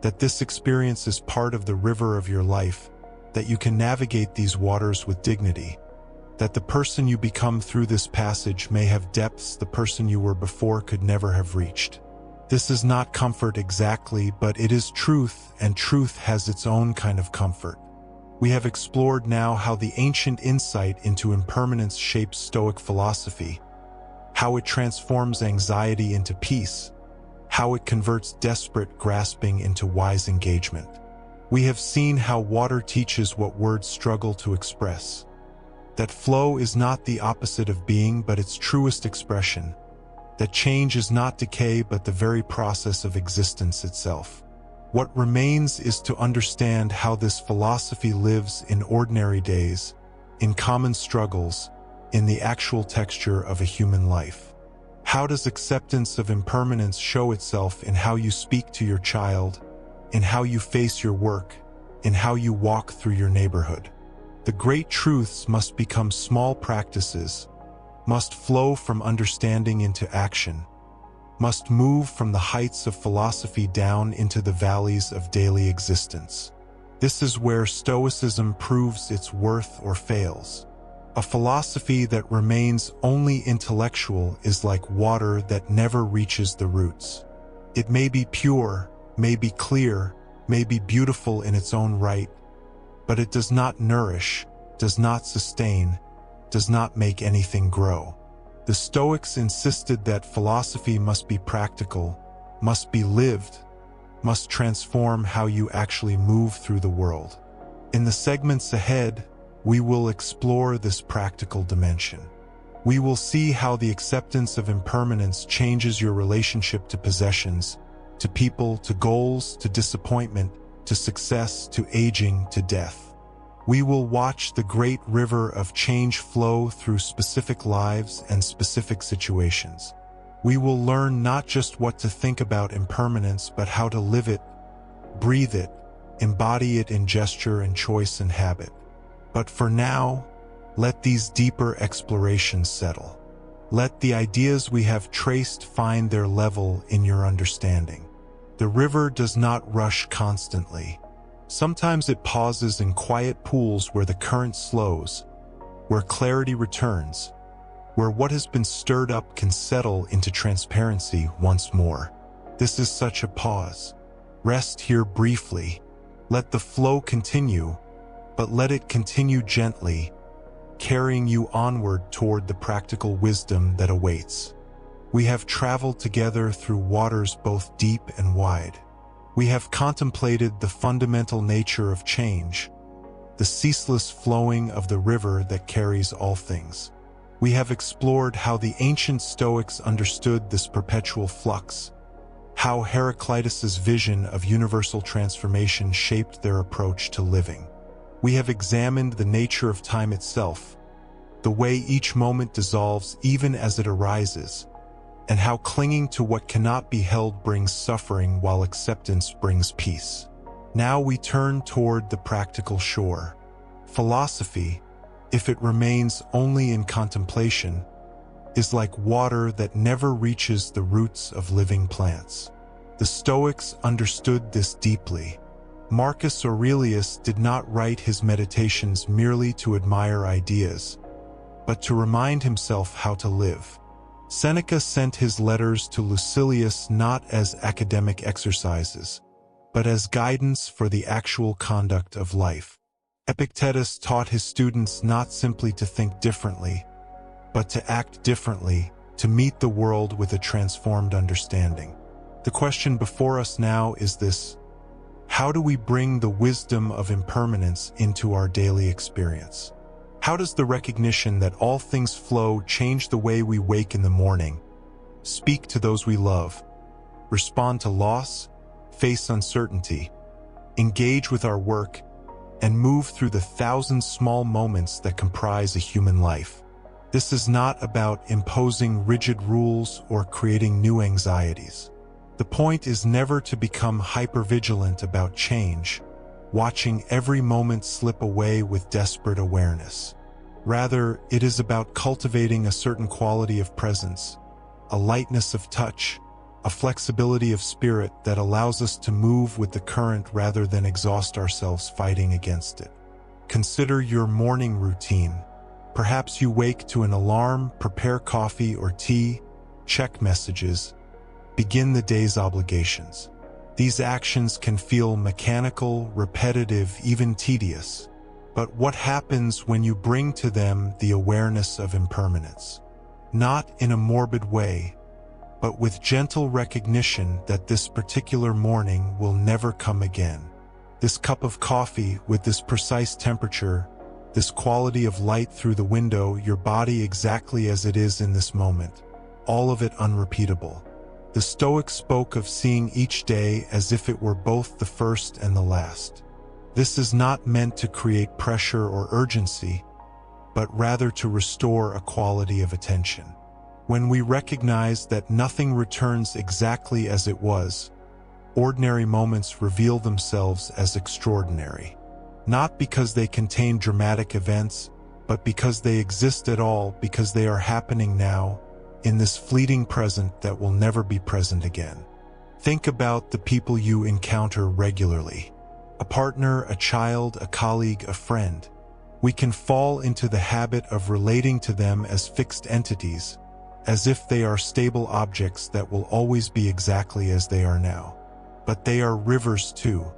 that this experience is part of the river of your life, that you can navigate these waters with dignity, that the person you become through this passage may have depths the person you were before could never have reached. This is not comfort exactly, but it is truth, and truth has its own kind of comfort. We have explored now how the ancient insight into impermanence shapes Stoic philosophy, how it transforms anxiety into peace, how it converts desperate grasping into wise engagement. We have seen how water teaches what words struggle to express, that flow is not the opposite of being but its truest expression, that change is not decay but the very process of existence itself. What remains is to understand how this philosophy lives in ordinary days, in common struggles, in the actual texture of a human life. How does acceptance of impermanence show itself in how you speak to your child, in how you face your work, in how you walk through your neighborhood? The great truths must become small practices, must flow from understanding into action, must move from the heights of philosophy down into the valleys of daily existence. This is where Stoicism proves its worth or fails. A philosophy that remains only intellectual is like water that never reaches the roots. It may be pure, may be clear, may be beautiful in its own right, but it does not nourish, does not sustain, does not make anything grow. The Stoics insisted that philosophy must be practical, must be lived, must transform how you actually move through the world. In the segments ahead, we will explore this practical dimension. We will see how the acceptance of impermanence changes your relationship to possessions, to people, to goals, to disappointment, to success, to aging, to death. We will watch the great river of change flow through specific lives and specific situations. We will learn not just what to think about impermanence, but how to live it, breathe it, embody it in gesture and choice and habit. But for now, let these deeper explorations settle. Let the ideas we have traced find their level in your understanding. The river does not rush constantly. Sometimes it pauses in quiet pools where the current slows, where clarity returns, where what has been stirred up can settle into transparency once more. This is such a pause. Rest here briefly. Let the flow continue, but let it continue gently, carrying you onward toward the practical wisdom that awaits. We have traveled together through waters both deep and wide. We have contemplated the fundamental nature of change, the ceaseless flowing of the river that carries all things. We have explored how the ancient Stoics understood this perpetual flux, how Heraclitus's vision of universal transformation shaped their approach to living. We have examined the nature of time itself, the way each moment dissolves even as it arises, and how clinging to what cannot be held brings suffering while acceptance brings peace. Now we turn toward the practical shore. Philosophy, if it remains only in contemplation, is like water that never reaches the roots of living plants. The Stoics understood this deeply. Marcus Aurelius did not write his meditations merely to admire ideas, but to remind himself how to live. Seneca sent his letters to Lucilius not as academic exercises, but as guidance for the actual conduct of life. Epictetus taught his students not simply to think differently, but to act differently, to meet the world with a transformed understanding. The question before us now is this: how do we bring the wisdom of impermanence into our daily experience? How does the recognition that all things flow change the way we wake in the morning, speak to those we love, respond to loss, face uncertainty, engage with our work, and move through the thousand small moments that comprise a human life? This is not about imposing rigid rules or creating new anxieties. The point is never to become hypervigilant about change, watching every moment slip away with desperate awareness. Rather, it is about cultivating a certain quality of presence, a lightness of touch, a flexibility of spirit that allows us to move with the current rather than exhaust ourselves fighting against it. Consider your morning routine. Perhaps you wake to an alarm, prepare coffee or tea, check messages, begin the day's obligations. These actions can feel mechanical, repetitive, even tedious. But what happens when you bring to them the awareness of impermanence? Not in a morbid way, but with gentle recognition that this particular morning will never come again. This cup of coffee with this precise temperature, this quality of light through the window, your body exactly as it is in this moment, all of it unrepeatable. The Stoics spoke of seeing each day as if it were both the first and the last. This is not meant to create pressure or urgency, but rather to restore a quality of attention. When we recognize that nothing returns exactly as it was, ordinary moments reveal themselves as extraordinary. Not because they contain dramatic events, but because they exist at all, because they are happening now, in this fleeting present that will never be present again. Think about the people you encounter regularly. A partner, a child, a colleague, a friend. We can fall into the habit of relating to them as fixed entities, as if they are stable objects that will always be exactly as they are now. But they are rivers too.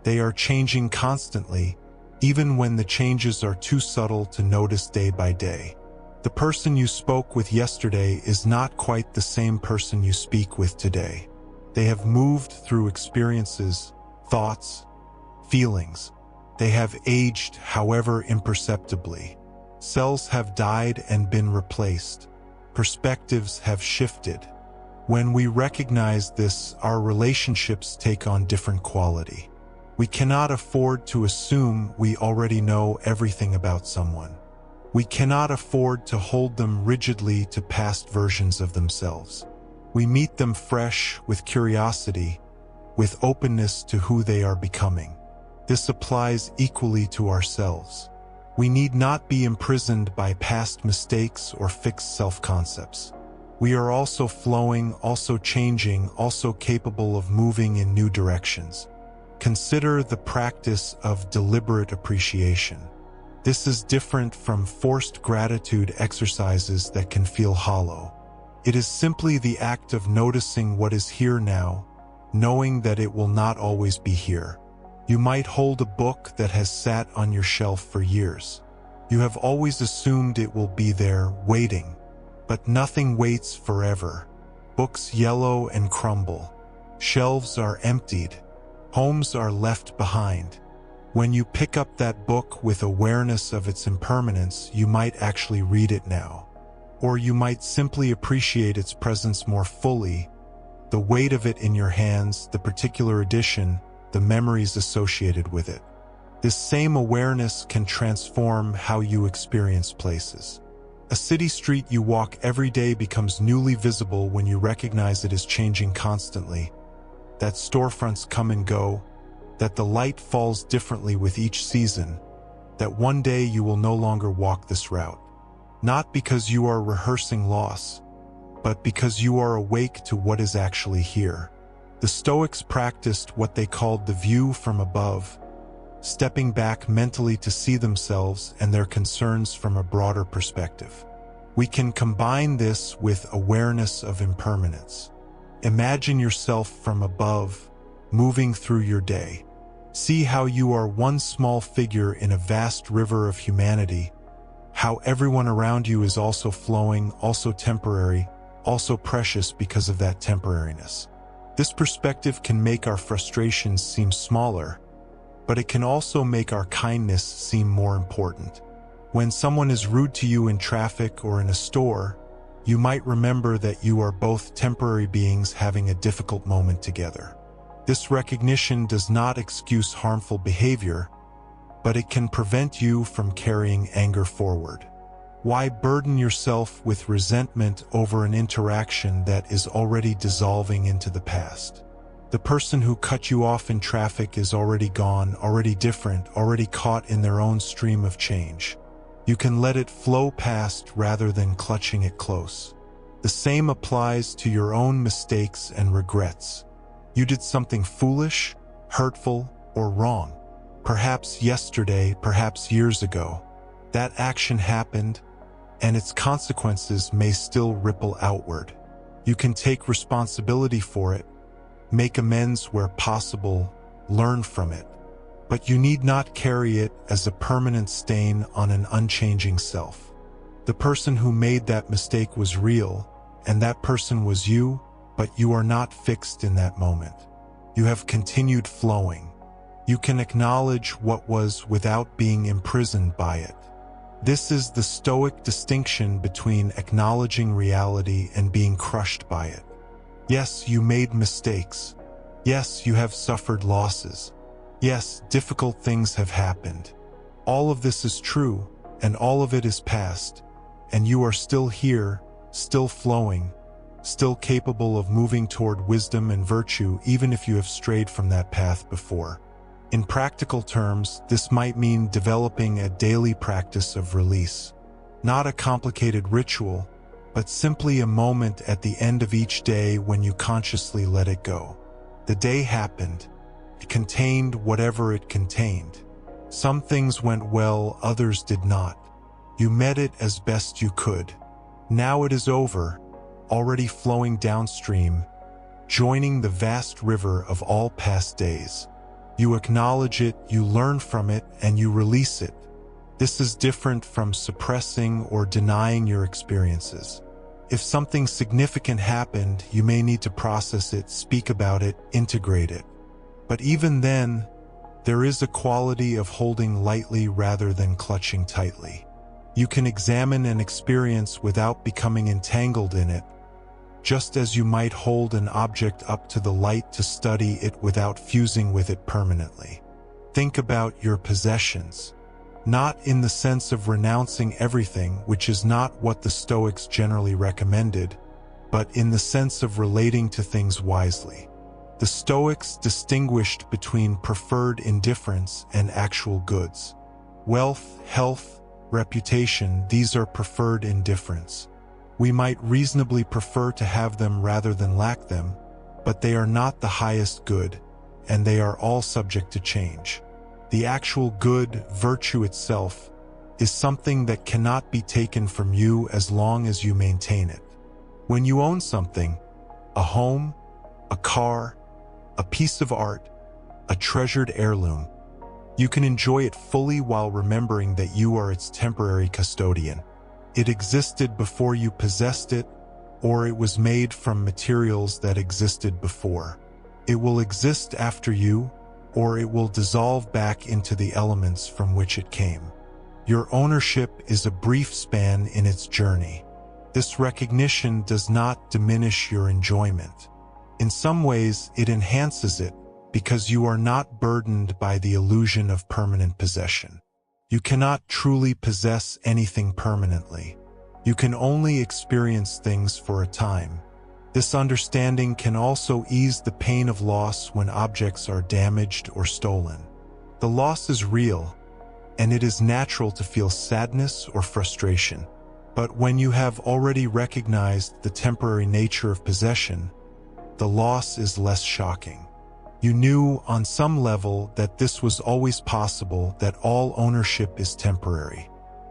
They are changing constantly, even when the changes are too subtle to notice day by day. The person you spoke with yesterday is not quite the same person you speak with today. They have moved through experiences, thoughts, feelings. They have aged, however imperceptibly. Cells have died and been replaced. Perspectives have shifted. When we recognize this, our relationships take on different quality. We cannot afford to assume we already know everything about someone. We cannot afford to hold them rigidly to past versions of themselves. We meet them fresh, with curiosity, with openness to who they are becoming. This applies equally to ourselves. We need not be imprisoned by past mistakes or fixed self-concepts. We are also flowing, also changing, also capable of moving in new directions. Consider the practice of deliberate appreciation. This is different from forced gratitude exercises that can feel hollow. It is simply the act of noticing what is here now, knowing that it will not always be here. You might hold a book that has sat on your shelf for years. You have always assumed it will be there, waiting. But nothing waits forever. Books yellow and crumble. Shelves are emptied. Homes are left behind. When you pick up that book with awareness of its impermanence, you might actually read it now. Or you might simply appreciate its presence more fully, the weight of it in your hands, the particular edition, the memories associated with it. This same awareness can transform how you experience places. A city street you walk every day becomes newly visible when you recognize it is changing constantly, that storefronts come and go, that the light falls differently with each season, that one day you will no longer walk this route. Not because you are rehearsing loss, but because you are awake to what is actually here. The Stoics practiced what they called the view from above, stepping back mentally to see themselves and their concerns from a broader perspective. We can combine this with awareness of impermanence. Imagine yourself from above, moving through your day. See how you are one small figure in a vast river of humanity, how everyone around you is also flowing, also temporary, also precious because of that temporariness. This perspective can make our frustrations seem smaller, but it can also make our kindness seem more important. When someone is rude to you in traffic or in a store, you might remember that you are both temporary beings having a difficult moment together. This recognition does not excuse harmful behavior, but it can prevent you from carrying anger forward. Why burden yourself with resentment over an interaction that is already dissolving into the past? The person who cut you off in traffic is already gone, already different, already caught in their own stream of change. You can let it flow past rather than clutching it close. The same applies to your own mistakes and regrets. You did something foolish, hurtful, or wrong. Perhaps yesterday, perhaps years ago. That action happened, and its consequences may still ripple outward. You can take responsibility for it, make amends where possible, learn from it. But you need not carry it as a permanent stain on an unchanging self. The person who made that mistake was real, and that person was you, but you are not fixed in that moment. You have continued flowing. You can acknowledge what was without being imprisoned by it. This is the Stoic distinction between acknowledging reality and being crushed by it. Yes, you made mistakes. Yes, you have suffered losses. Yes, difficult things have happened. All of this is true, and all of it is past, and you are still here, still flowing, still capable of moving toward wisdom and virtue even if you have strayed from that path before. In practical terms, this might mean developing a daily practice of release. Not a complicated ritual, but simply a moment at the end of each day when you consciously let it go. The day happened. It contained whatever it contained. Some things went well, others did not. You met it as best you could. Now it is over, already flowing downstream, joining the vast river of all past days. You acknowledge it, you learn from it, and you release it. This is different from suppressing or denying your experiences. If something significant happened, you may need to process it, speak about it, integrate it. But even then, there is a quality of holding lightly rather than clutching tightly. You can examine an experience without becoming entangled in it, just as you might hold an object up to the light to study it without fusing with it permanently. Think about your possessions, not in the sense of renouncing everything, which is not what the Stoics generally recommended, but in the sense of relating to things wisely. The Stoics distinguished between preferred indifference and actual goods. Wealth, health, reputation, these are preferred indifference. We might reasonably prefer to have them rather than lack them, but they are not the highest good, and they are all subject to change. The actual good, virtue itself, is something that cannot be taken from you as long as you maintain it. When you own something, a home, a car, a piece of art, a treasured heirloom, you can enjoy it fully while remembering that you are its temporary custodian. It existed before you possessed it, or it was made from materials that existed before. It will exist after you, or it will dissolve back into the elements from which it came. Your ownership is a brief span in its journey. This recognition does not diminish your enjoyment. In some ways, it enhances it because you are not burdened by the illusion of permanent possession. You cannot truly possess anything permanently. You can only experience things for a time. This understanding can also ease the pain of loss when objects are damaged or stolen. The loss is real, and it is natural to feel sadness or frustration. But when you have already recognized the temporary nature of possession, the loss is less shocking. You knew on some level that this was always possible, that all ownership is temporary.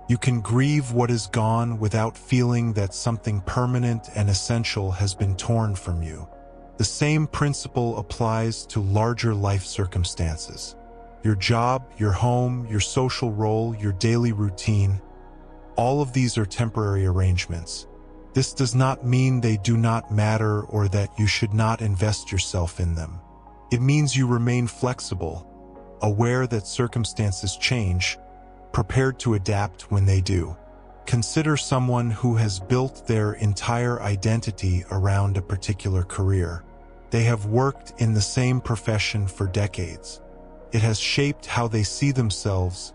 You can grieve what is gone without feeling that something permanent and essential has been torn from you. The same principle applies to larger life circumstances. Your job, your home, your social role, your daily routine, all of these are temporary arrangements. This does not mean they do not matter or that you should not invest yourself in them. It means you remain flexible, aware that circumstances change, prepared to adapt when they do. Consider someone who has built their entire identity around a particular career. They have worked in the same profession for decades. It has shaped how they see themselves,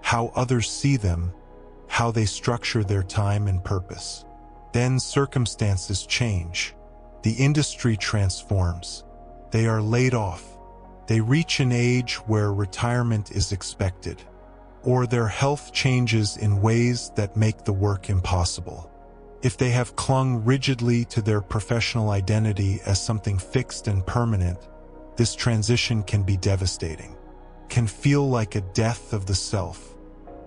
how others see them, how they structure their time and purpose. Then circumstances change. The industry transforms. They are laid off. They reach an age where retirement is expected, or their health changes in ways that make the work impossible. If they have clung rigidly to their professional identity as something fixed and permanent, this transition can be devastating, can feel like a death of the self.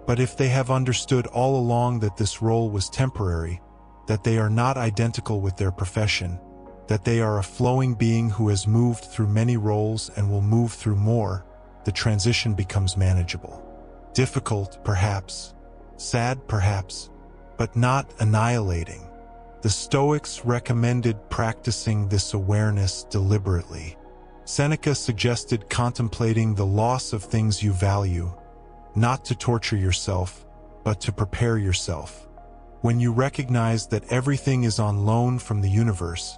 But if they have understood all along that this role was temporary, that they are not identical with their profession, that they are a flowing being who has moved through many roles and will move through more, the transition becomes manageable. Difficult, perhaps, sad, perhaps, but not annihilating. The Stoics recommended practicing this awareness deliberately. Seneca suggested contemplating the loss of things you value, not to torture yourself, but to prepare yourself. When you recognize that everything is on loan from the universe,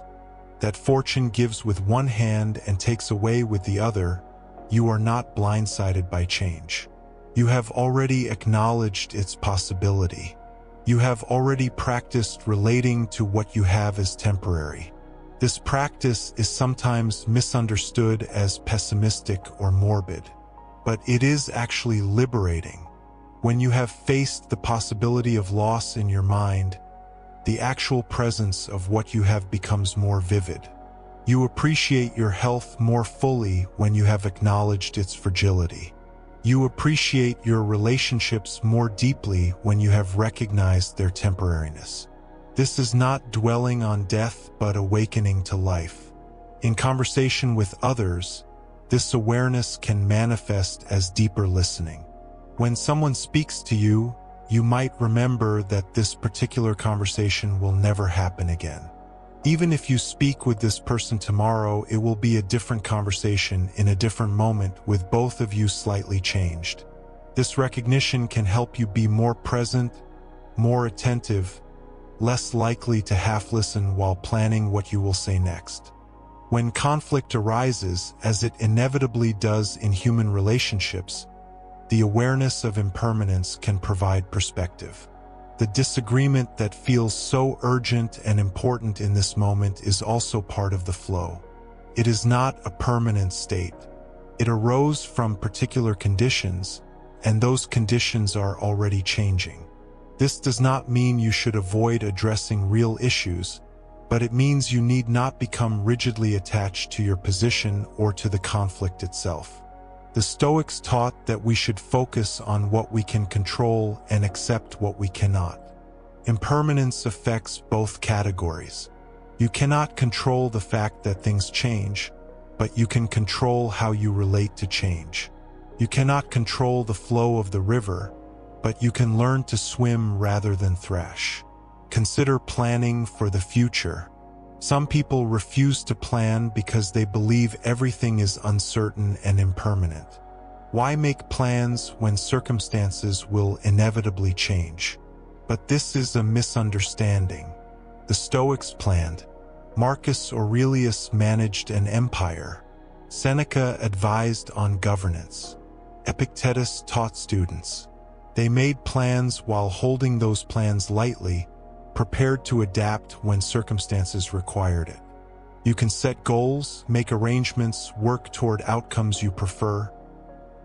that fortune gives with one hand and takes away with the other, you are not blindsided by change. You have already acknowledged its possibility. You have already practiced relating to what you have as temporary. This practice is sometimes misunderstood as pessimistic or morbid, but it is actually liberating. When you have faced the possibility of loss in your mind, the actual presence of what you have becomes more vivid. You appreciate your health more fully when you have acknowledged its fragility. You appreciate your relationships more deeply when you have recognized their temporariness. This is not dwelling on death but awakening to life. In conversation with others, this awareness can manifest as deeper listening. When someone speaks to you, you might remember that this particular conversation will never happen again. Even if you speak with this person tomorrow, it will be a different conversation in a different moment with both of you slightly changed. This recognition can help you be more present, more attentive, less likely to half-listen while planning what you will say next. When conflict arises, as it inevitably does in human relationships, the awareness of impermanence can provide perspective. The disagreement that feels so urgent and important in this moment is also part of the flow. It is not a permanent state. It arose from particular conditions, and those conditions are already changing. This does not mean you should avoid addressing real issues, but it means you need not become rigidly attached to your position or to the conflict itself. The Stoics taught that we should focus on what we can control and accept what we cannot. Impermanence affects both categories. You cannot control the fact that things change, but you can control how you relate to change. You cannot control the flow of the river, but you can learn to swim rather than thrash. Consider planning for the future. Some people refuse to plan because they believe everything is uncertain and impermanent. Why make plans when circumstances will inevitably change? But this is a misunderstanding. The Stoics planned. Marcus Aurelius managed an empire. Seneca advised on governance. Epictetus taught students. They made plans while holding those plans lightly, prepared to adapt when circumstances required it. You can set goals, make arrangements, work toward outcomes you prefer,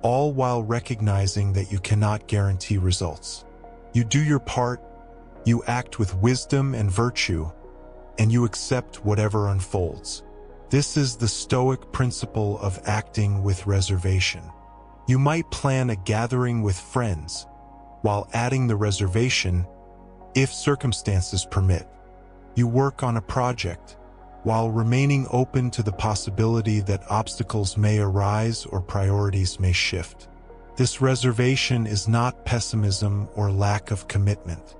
all while recognizing that you cannot guarantee results. You do your part, you act with wisdom and virtue, and you accept whatever unfolds. This is the Stoic principle of acting with reservation. You might plan a gathering with friends, while adding the reservation, if circumstances permit. You work on a project, while remaining open to the possibility that obstacles may arise or priorities may shift. This reservation is not pessimism or lack of commitment.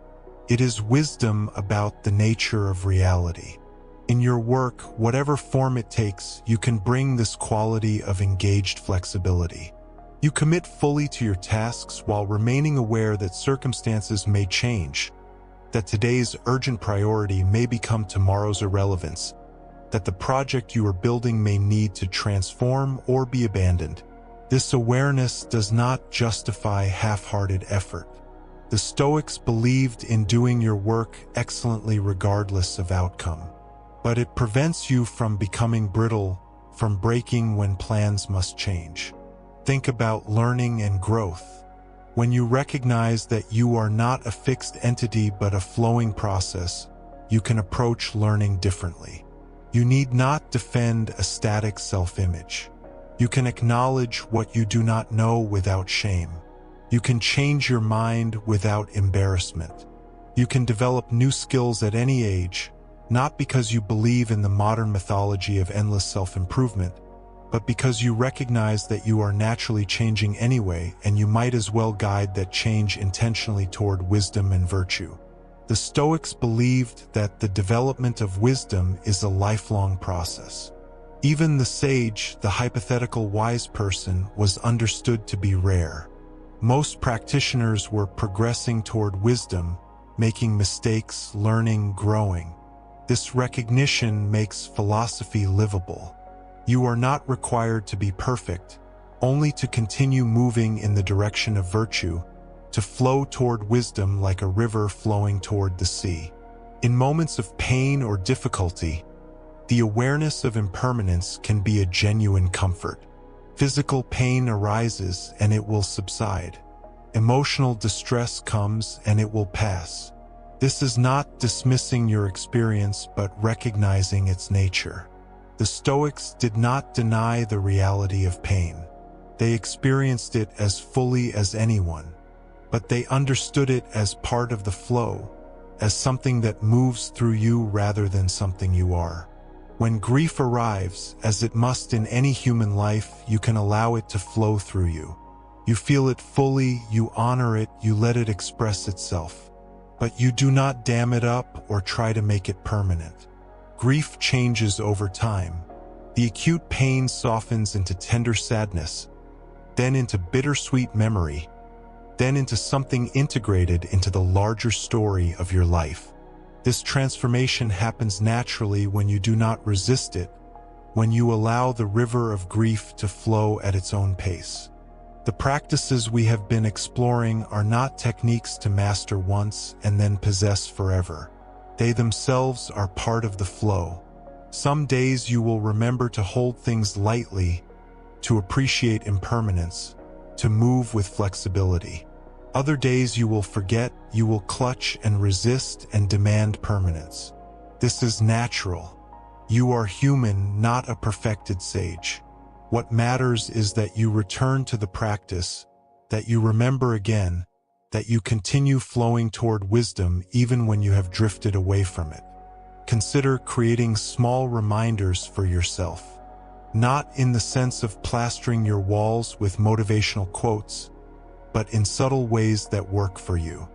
It is wisdom about the nature of reality. In your work, whatever form it takes, you can bring this quality of engaged flexibility. You commit fully to your tasks while remaining aware that circumstances may change, that today's urgent priority may become tomorrow's irrelevance, that the project you are building may need to transform or be abandoned. This awareness does not justify half-hearted effort. The Stoics believed in doing your work excellently regardless of outcome. But it prevents you from becoming brittle, from breaking when plans must change. Think about learning and growth. When you recognize that you are not a fixed entity but a flowing process, you can approach learning differently. You need not defend a static self-image. You can acknowledge what you do not know without shame. You can change your mind without embarrassment. You can develop new skills at any age, not because you believe in the modern mythology of endless self-improvement, but because you recognize that you are naturally changing anyway, and you might as well guide that change intentionally toward wisdom and virtue. The Stoics believed that the development of wisdom is a lifelong process. Even the sage, the hypothetical wise person, was understood to be rare. Most practitioners were progressing toward wisdom, making mistakes, learning, growing. This recognition makes philosophy livable. You are not required to be perfect, only to continue moving in the direction of virtue, to flow toward wisdom like a river flowing toward the sea. In moments of pain or difficulty, the awareness of impermanence can be a genuine comfort. Physical pain arises and it will subside. Emotional distress comes and it will pass. This is not dismissing your experience but recognizing its nature. The Stoics did not deny the reality of pain. They experienced it as fully as anyone, but they understood it as part of the flow, as something that moves through you rather than something you are. When grief arrives, as it must in any human life, you can allow it to flow through you. You feel it fully, you honor it, you let it express itself. But you do not dam it up or try to make it permanent. Grief changes over time. The acute pain softens into tender sadness, then into bittersweet memory, then into something integrated into the larger story of your life. This transformation happens naturally when you do not resist it, when you allow the river of grief to flow at its own pace. The practices we have been exploring are not techniques to master once and then possess forever. They themselves are part of the flow. Some days you will remember to hold things lightly, to appreciate impermanence, to move with flexibility. Other days you will forget, you will clutch and resist and demand permanence. This is natural. You are human, not a perfected sage. What matters is that you return to the practice, that you remember again, that you continue flowing toward wisdom even when you have drifted away from it. Consider creating small reminders for yourself, not in the sense of plastering your walls with motivational quotes, but in subtle ways that work for you.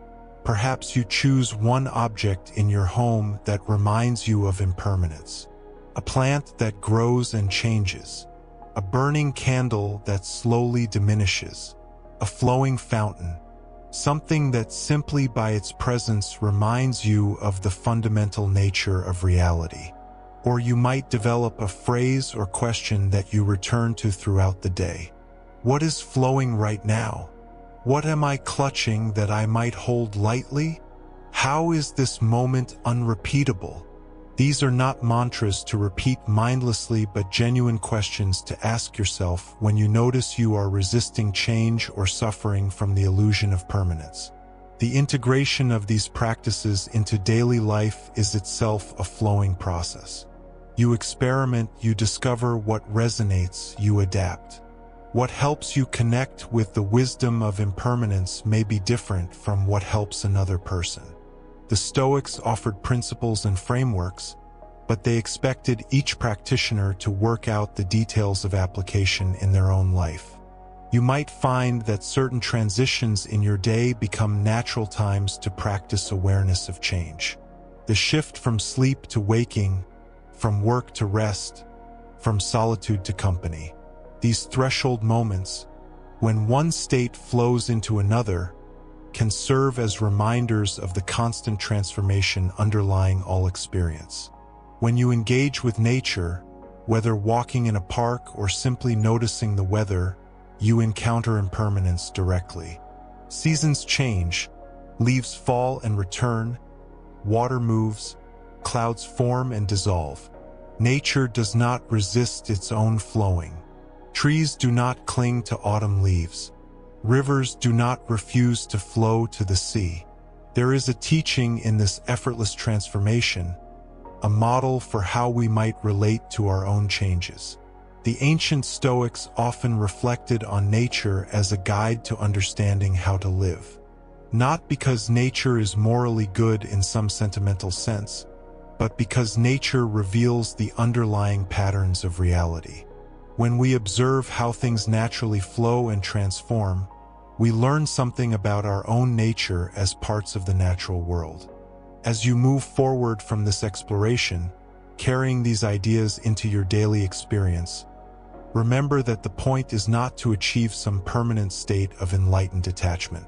Perhaps you choose one object in your home that reminds you of impermanence, a plant that grows and changes, a burning candle that slowly diminishes, a flowing fountain, something that simply by its presence reminds you of the fundamental nature of reality. Or you might develop a phrase or question that you return to throughout the day. What is flowing right now? What am I clutching that I might hold lightly? How is this moment unrepeatable? These are not mantras to repeat mindlessly, but genuine questions to ask yourself when you notice you are resisting change or suffering from the illusion of permanence. The integration of these practices into daily life is itself a flowing process. You experiment, you discover what resonates, you adapt. What helps you connect with the wisdom of impermanence may be different from what helps another person. The Stoics offered principles and frameworks, but they expected each practitioner to work out the details of application in their own life. You might find that certain transitions in your day become natural times to practice awareness of change. The shift from sleep to waking, from work to rest, from solitude to company. These threshold moments, when one state flows into another, can serve as reminders of the constant transformation underlying all experience. When you engage with nature, whether walking in a park or simply noticing the weather, you encounter impermanence directly. Seasons change, leaves fall and return, water moves, clouds form and dissolve. Nature does not resist its own flowing. Trees do not cling to autumn leaves. Rivers do not refuse to flow to the sea. There is a teaching in this effortless transformation, a model for how we might relate to our own changes. The ancient Stoics often reflected on nature as a guide to understanding how to live. Not because nature is morally good in some sentimental sense, but because nature reveals the underlying patterns of reality. When we observe how things naturally flow and transform, we learn something about our own nature as parts of the natural world. As you move forward from this exploration, carrying these ideas into your daily experience, remember that the point is not to achieve some permanent state of enlightened detachment.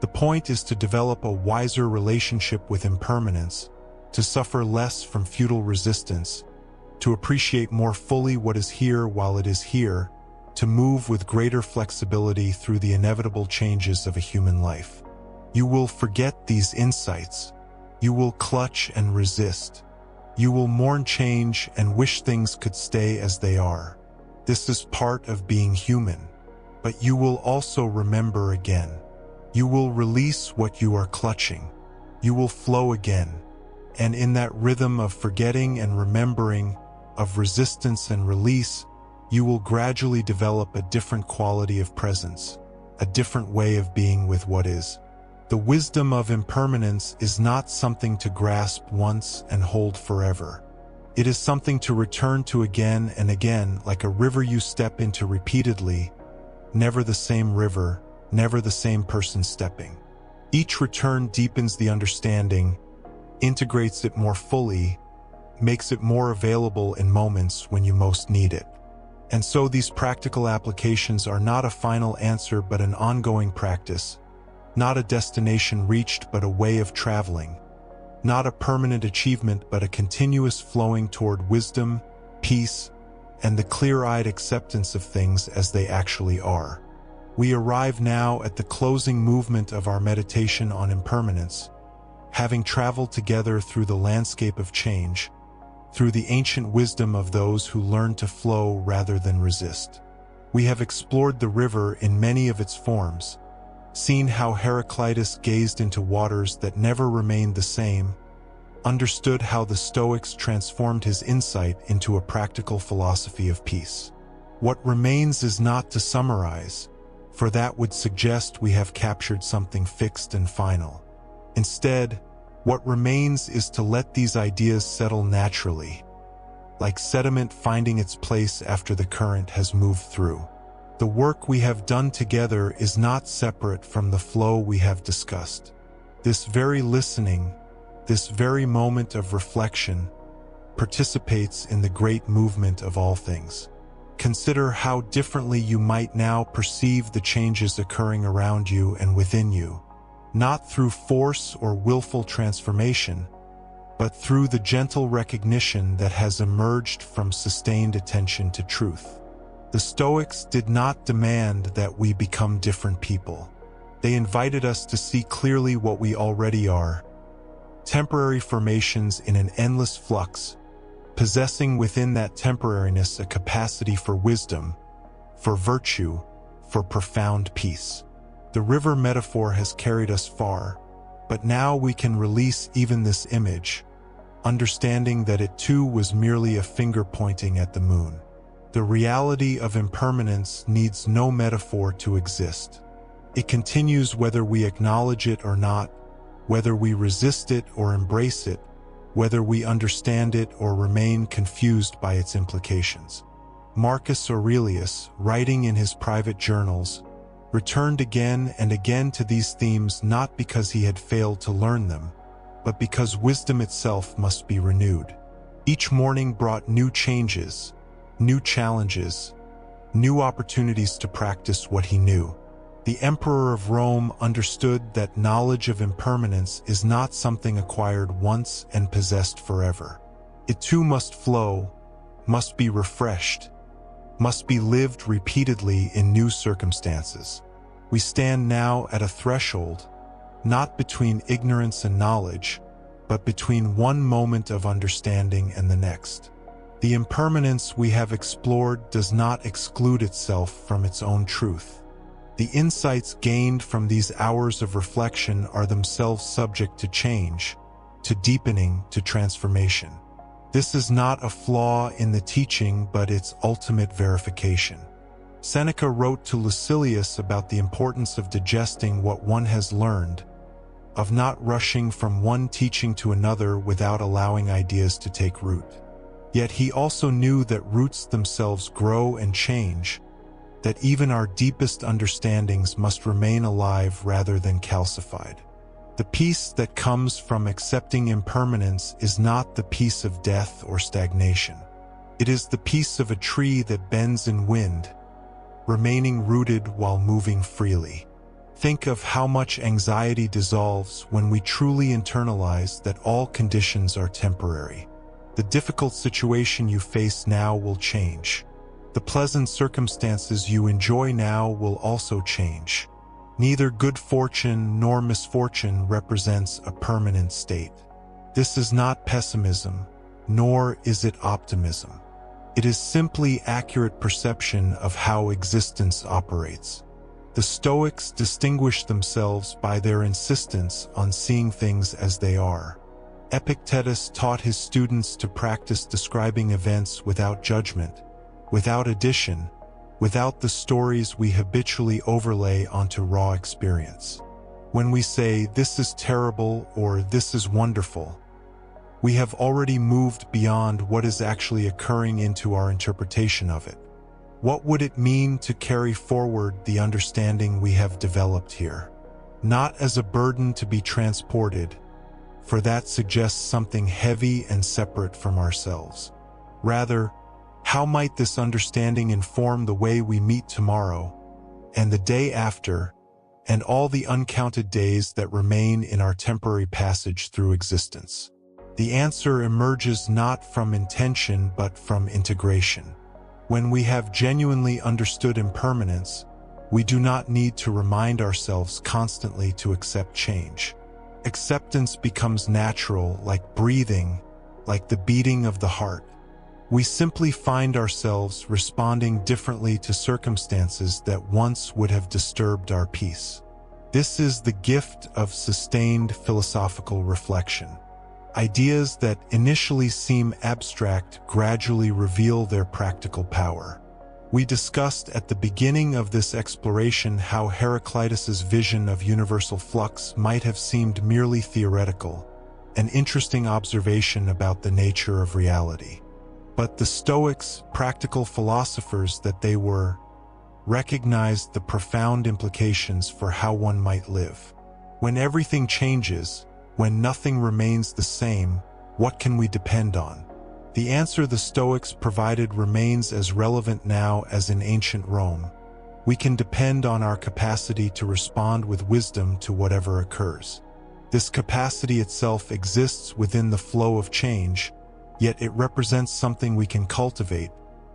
The point is to develop a wiser relationship with impermanence, to suffer less from futile resistance, to appreciate more fully what is here while it is here, to move with greater flexibility through the inevitable changes of a human life. You will forget these insights. You will clutch and resist. You will mourn change and wish things could stay as they are. This is part of being human. But you will also remember again. You will release what you are clutching. You will flow again. And in that rhythm of forgetting and remembering, of resistance and release, you will gradually develop a different quality of presence, a different way of being with what is. The wisdom of impermanence is not something to grasp once and hold forever. It is something to return to again and again, like a river you step into repeatedly, never the same river, never the same person stepping. Each return deepens the understanding, integrates it more fully, makes it more available in moments when you most need it. And so these practical applications are not a final answer but an ongoing practice, not a destination reached but a way of traveling, not a permanent achievement but a continuous flowing toward wisdom, peace, and the clear-eyed acceptance of things as they actually are. We arrive now at the closing movement of our meditation on impermanence, having traveled together through the landscape of change, through the ancient wisdom of those who learn to flow rather than resist. We have explored the river in many of its forms, seen how Heraclitus gazed into waters that never remained the same, understood how the Stoics transformed his insight into a practical philosophy of peace. What remains is not to summarize, for that would suggest we have captured something fixed and final. Instead, what remains is to let these ideas settle naturally, like sediment finding its place after the current has moved through. The work we have done together is not separate from the flow we have discussed. This very listening, this very moment of reflection, participates in the great movement of all things. Consider how differently you might now perceive the changes occurring around you and within you, not through force or willful transformation, but through the gentle recognition that has emerged from sustained attention to truth. The Stoics did not demand that we become different people. They invited us to see clearly what we already are, temporary formations in an endless flux, possessing within that temporariness a capacity for wisdom, for virtue, for profound peace. The river metaphor has carried us far, but now we can release even this image, understanding that it too was merely a finger pointing at the moon. The reality of impermanence needs no metaphor to exist. It continues whether we acknowledge it or not, whether we resist it or embrace it, whether we understand it or remain confused by its implications. Marcus Aurelius, writing in his private journals, returned again and again to these themes not because he had failed to learn them, but because wisdom itself must be renewed. Each morning brought new changes, new challenges, new opportunities to practice what he knew. The Emperor of Rome understood that knowledge of impermanence is not something acquired once and possessed forever. It too must flow, must be refreshed, must be lived repeatedly in new circumstances. We stand now at a threshold, not between ignorance and knowledge, but between one moment of understanding and the next. The impermanence we have explored does not exclude itself from its own truth. The insights gained from these hours of reflection are themselves subject to change, to deepening, to transformation. This is not a flaw in the teaching, but its ultimate verification. Seneca wrote to Lucilius about the importance of digesting what one has learned, of not rushing from one teaching to another without allowing ideas to take root. Yet he also knew that roots themselves grow and change, that even our deepest understandings must remain alive rather than calcified. The peace that comes from accepting impermanence is not the peace of death or stagnation. It is the peace of a tree that bends in wind, remaining rooted while moving freely. Think of how much anxiety dissolves when we truly internalize that all conditions are temporary. The difficult situation you face now will change. The pleasant circumstances you enjoy now will also change. Neither good fortune nor misfortune represents a permanent state. This is not pessimism, nor is it optimism. It is simply accurate perception of how existence operates. The Stoics distinguish themselves by their insistence on seeing things as they are. Epictetus taught his students to practice describing events without judgment, without addition, without the stories we habitually overlay onto raw experience. When we say, "This is terrible" or "This is wonderful," we have already moved beyond what is actually occurring into our interpretation of it. What would it mean to carry forward the understanding we have developed here? Not as a burden to be transported, for that suggests something heavy and separate from ourselves. Rather, how might this understanding inform the way we meet tomorrow, and the day after, and all the uncounted days that remain in our temporary passage through existence? The answer emerges not from intention but from integration. When we have genuinely understood impermanence, we do not need to remind ourselves constantly to accept change. Acceptance becomes natural, like breathing, like the beating of the heart. We simply find ourselves responding differently to circumstances that once would have disturbed our peace. This is the gift of sustained philosophical reflection. Ideas that initially seem abstract gradually reveal their practical power. We discussed at the beginning of this exploration how Heraclitus's vision of universal flux might have seemed merely theoretical, an interesting observation about the nature of reality. But the Stoics, practical philosophers that they were, recognized the profound implications for how one might live. When everything changes, when nothing remains the same, what can we depend on? The answer the Stoics provided remains as relevant now as in ancient Rome. We can depend on our capacity to respond with wisdom to whatever occurs. This capacity itself exists within the flow of change, yet it represents something we can cultivate,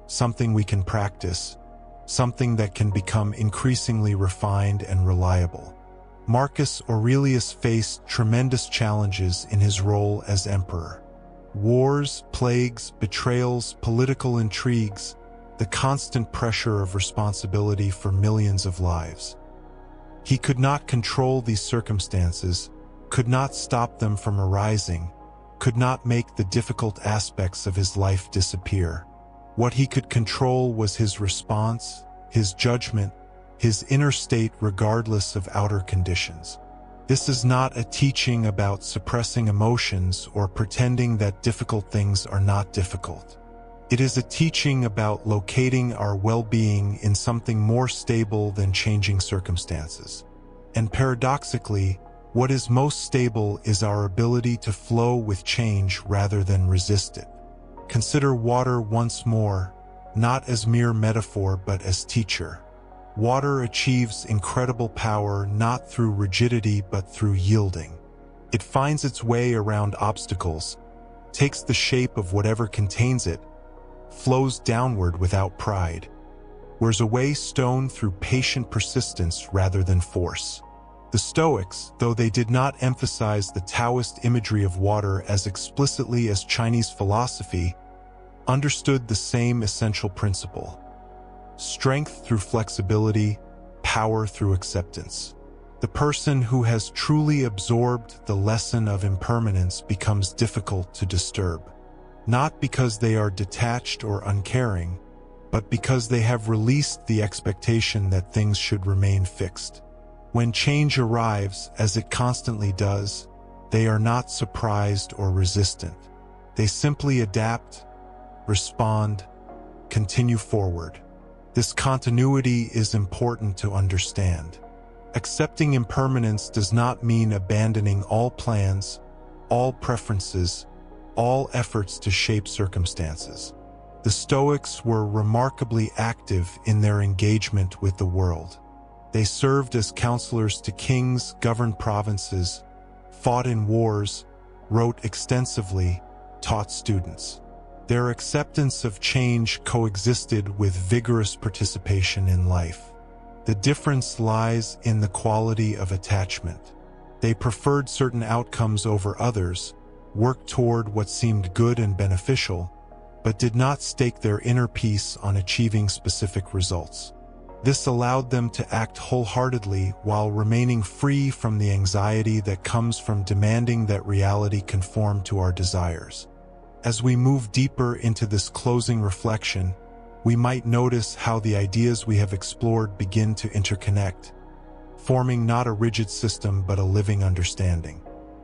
something we can practice, something that can become increasingly refined and reliable. Marcus Aurelius faced tremendous challenges in his role as emperor. Wars, plagues, betrayals, political intrigues, the constant pressure of responsibility for millions of lives. He could not control these circumstances, could not stop them from arising, could not make the difficult aspects of his life disappear. What he could control was his response, his judgment, his inner state regardless of outer conditions. This is not a teaching about suppressing emotions or pretending that difficult things are not difficult. It is a teaching about locating our well-being in something more stable than changing circumstances. And paradoxically, what is most stable is our ability to flow with change rather than resist it. Consider water once more, not as mere metaphor but as teacher. Water achieves incredible power not through rigidity but through yielding. It finds its way around obstacles, takes the shape of whatever contains it, flows downward without pride, wears away stone through patient persistence rather than force. The Stoics, though they did not emphasize the Taoist imagery of water as explicitly as Chinese philosophy, understood the same essential principle. Strength through flexibility, power through acceptance. The person who has truly absorbed the lesson of impermanence becomes difficult to disturb, not because they are detached or uncaring, but because they have released the expectation that things should remain fixed. When change arrives, as it constantly does, they are not surprised or resistant. They simply adapt, respond, continue forward. This continuity is important to understand. Accepting impermanence does not mean abandoning all plans, all preferences, all efforts to shape circumstances. The Stoics were remarkably active in their engagement with the world. They served as counselors to kings, governed provinces, fought in wars, wrote extensively, taught students. Their acceptance of change coexisted with vigorous participation in life. The difference lies in the quality of attachment. They preferred certain outcomes over others, worked toward what seemed good and beneficial, but did not stake their inner peace on achieving specific results. This allowed them to act wholeheartedly while remaining free from the anxiety that comes from demanding that reality conform to our desires. As we move deeper into this closing reflection, we might notice how the ideas we have explored begin to interconnect, forming not a rigid system but a living understanding.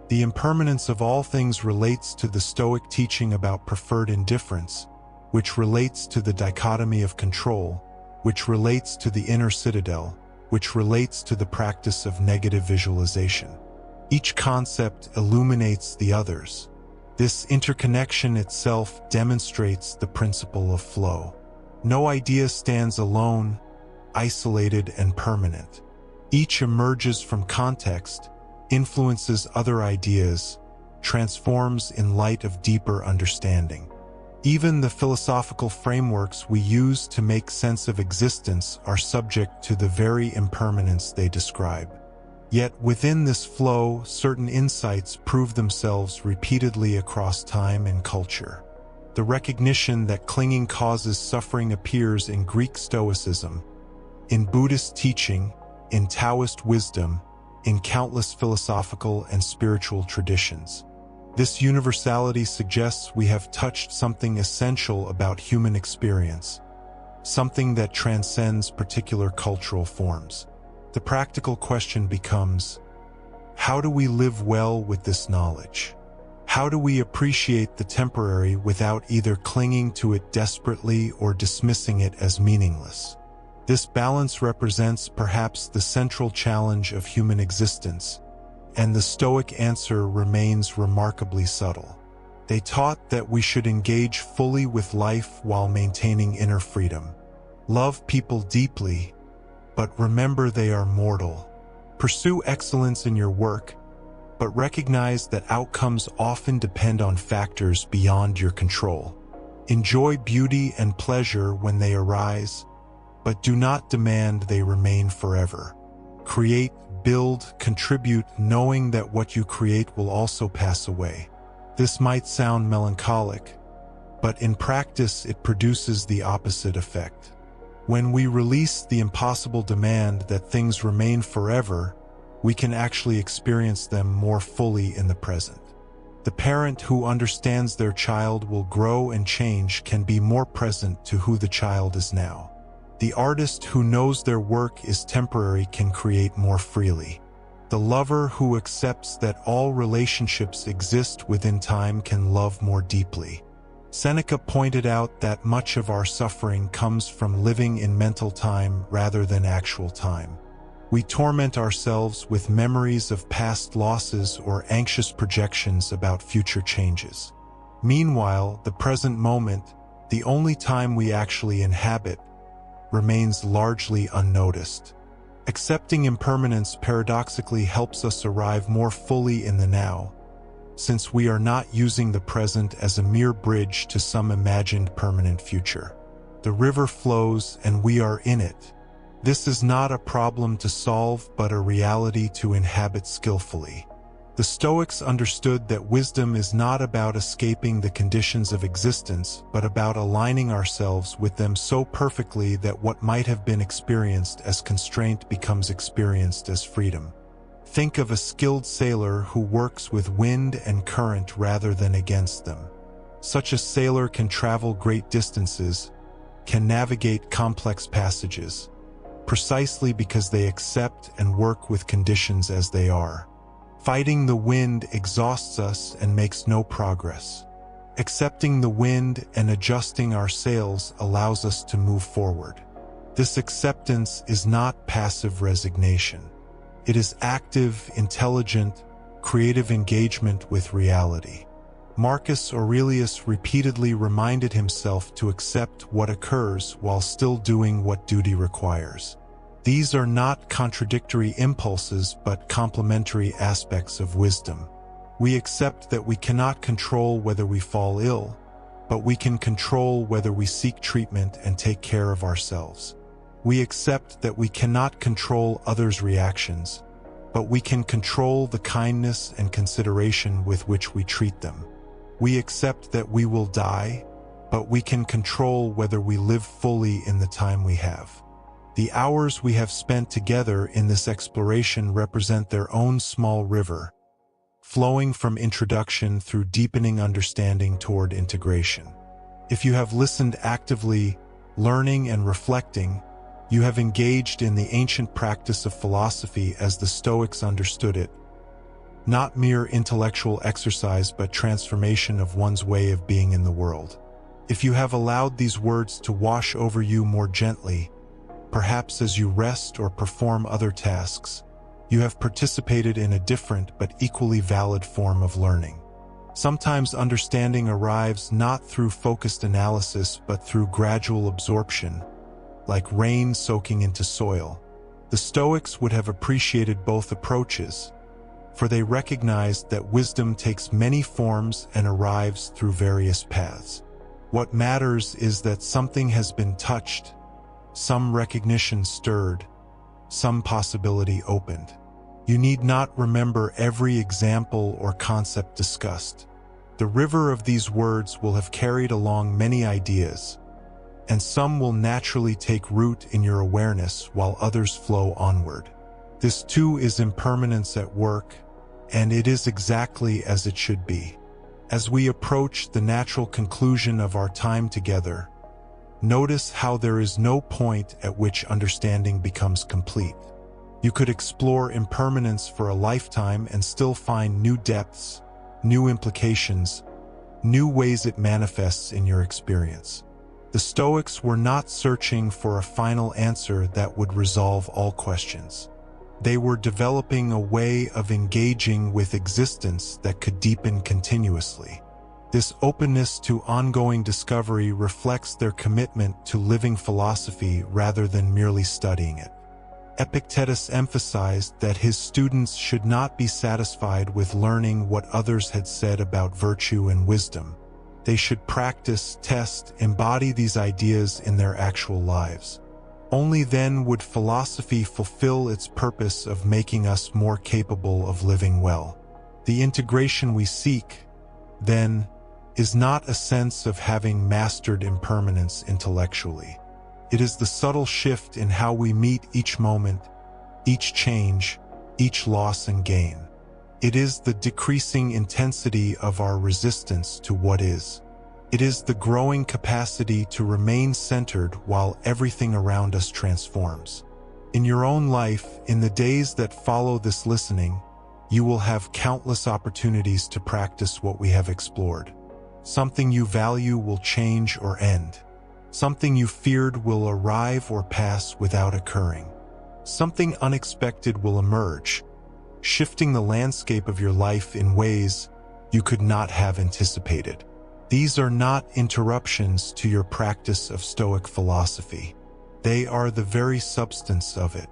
The impermanence of all things relates to the Stoic teaching about preferred indifference, which relates to the dichotomy of control, which relates to the inner citadel, which relates to the practice of negative visualization. Each concept illuminates the others. This interconnection itself demonstrates the principle of flow. No idea stands alone, isolated and permanent. Each emerges from context, influences other ideas, transforms in light of deeper understanding. Even the philosophical frameworks we use to make sense of existence are subject to the very impermanence they describe. Yet within this flow, certain insights prove themselves repeatedly across time and culture. The recognition that clinging causes suffering appears in Greek Stoicism, in Buddhist teaching, in Taoist wisdom, in countless philosophical and spiritual traditions. This universality suggests we have touched something essential about human experience, something that transcends particular cultural forms. The practical question becomes, how do we live well with this knowledge? How do we appreciate the temporary without either clinging to it desperately or dismissing it as meaningless? This balance represents perhaps the central challenge of human existence, and the Stoic answer remains remarkably subtle. They taught that we should engage fully with life while maintaining inner freedom. Love people deeply, but remember they are mortal. Pursue excellence in your work, but recognize that outcomes often depend on factors beyond your control. Enjoy beauty and pleasure when they arise, but do not demand they remain forever. Create, build, contribute, knowing that what you create will also pass away. This might sound melancholic, but in practice it produces the opposite effect. When we release the impossible demand that things remain forever, we can actually experience them more fully in the present. The parent who understands their child will grow and change can be more present to who the child is now. The artist who knows their work is temporary can create more freely. The lover who accepts that all relationships exist within time can love more deeply. Seneca pointed out that much of our suffering comes from living in mental time rather than actual time. We torment ourselves with memories of past losses or anxious projections about future changes. Meanwhile, the present moment, the only time we actually inhabit, remains largely unnoticed. Accepting impermanence paradoxically helps us arrive more fully in the now, since we are not using the present as a mere bridge to some imagined permanent future. The river flows and we are in it. This is not a problem to solve but a reality to inhabit skillfully. The Stoics understood that wisdom is not about escaping the conditions of existence, but about aligning ourselves with them so perfectly that what might have been experienced as constraint becomes experienced as freedom. Think of a skilled sailor who works with wind and current rather than against them. Such a sailor can travel great distances, can navigate complex passages, precisely because they accept and work with conditions as they are. Fighting the wind exhausts us and makes no progress. Accepting the wind and adjusting our sails allows us to move forward. This acceptance is not passive resignation. It is active, intelligent, creative engagement with reality. Marcus Aurelius repeatedly reminded himself to accept what occurs while still doing what duty requires. These are not contradictory impulses but complementary aspects of wisdom. We accept that we cannot control whether we fall ill, but we can control whether we seek treatment and take care of ourselves. We accept that we cannot control others' reactions, but we can control the kindness and consideration with which we treat them. We accept that we will die, but we can control whether we live fully in the time we have. The hours we have spent together in this exploration represent their own small river, flowing from introduction through deepening understanding toward integration. If you have listened actively, learning and reflecting, you have engaged in the ancient practice of philosophy as the Stoics understood it, not mere intellectual exercise but transformation of one's way of being in the world. If you have allowed these words to wash over you more gently, perhaps as you rest or perform other tasks, you have participated in a different but equally valid form of learning. Sometimes understanding arrives not through focused analysis but through gradual absorption, like rain soaking into soil. The Stoics would have appreciated both approaches, for they recognized that wisdom takes many forms and arrives through various paths. What matters is that something has been touched, some recognition stirred, some possibility opened. You need not remember every example or concept discussed. The river of these words will have carried along many ideas, and some will naturally take root in your awareness while others flow onward. This too is impermanence at work, and it is exactly as it should be. As we approach the natural conclusion of our time together, notice how there is no point at which understanding becomes complete. You could explore impermanence for a lifetime and still find new depths, new implications, new ways it manifests in your experience. The Stoics were not searching for a final answer that would resolve all questions. They were developing a way of engaging with existence that could deepen continuously. This openness to ongoing discovery reflects their commitment to living philosophy rather than merely studying it. Epictetus emphasized that his students should not be satisfied with learning what others had said about virtue and wisdom. They should practice, test, embody these ideas in their actual lives. Only then would philosophy fulfill its purpose of making us more capable of living well. The integration we seek, then, is not a sense of having mastered impermanence intellectually. It is the subtle shift in how we meet each moment, each change, each loss and gain. It is the decreasing intensity of our resistance to what is. It is the growing capacity to remain centered while everything around us transforms. In your own life, in the days that follow this listening, you will have countless opportunities to practice what we have explored. Something you value will change or end. Something you feared will arrive or pass without occurring. Something unexpected will emerge, shifting the landscape of your life in ways you could not have anticipated. These are not interruptions to your practice of Stoic philosophy. They are the very substance of it.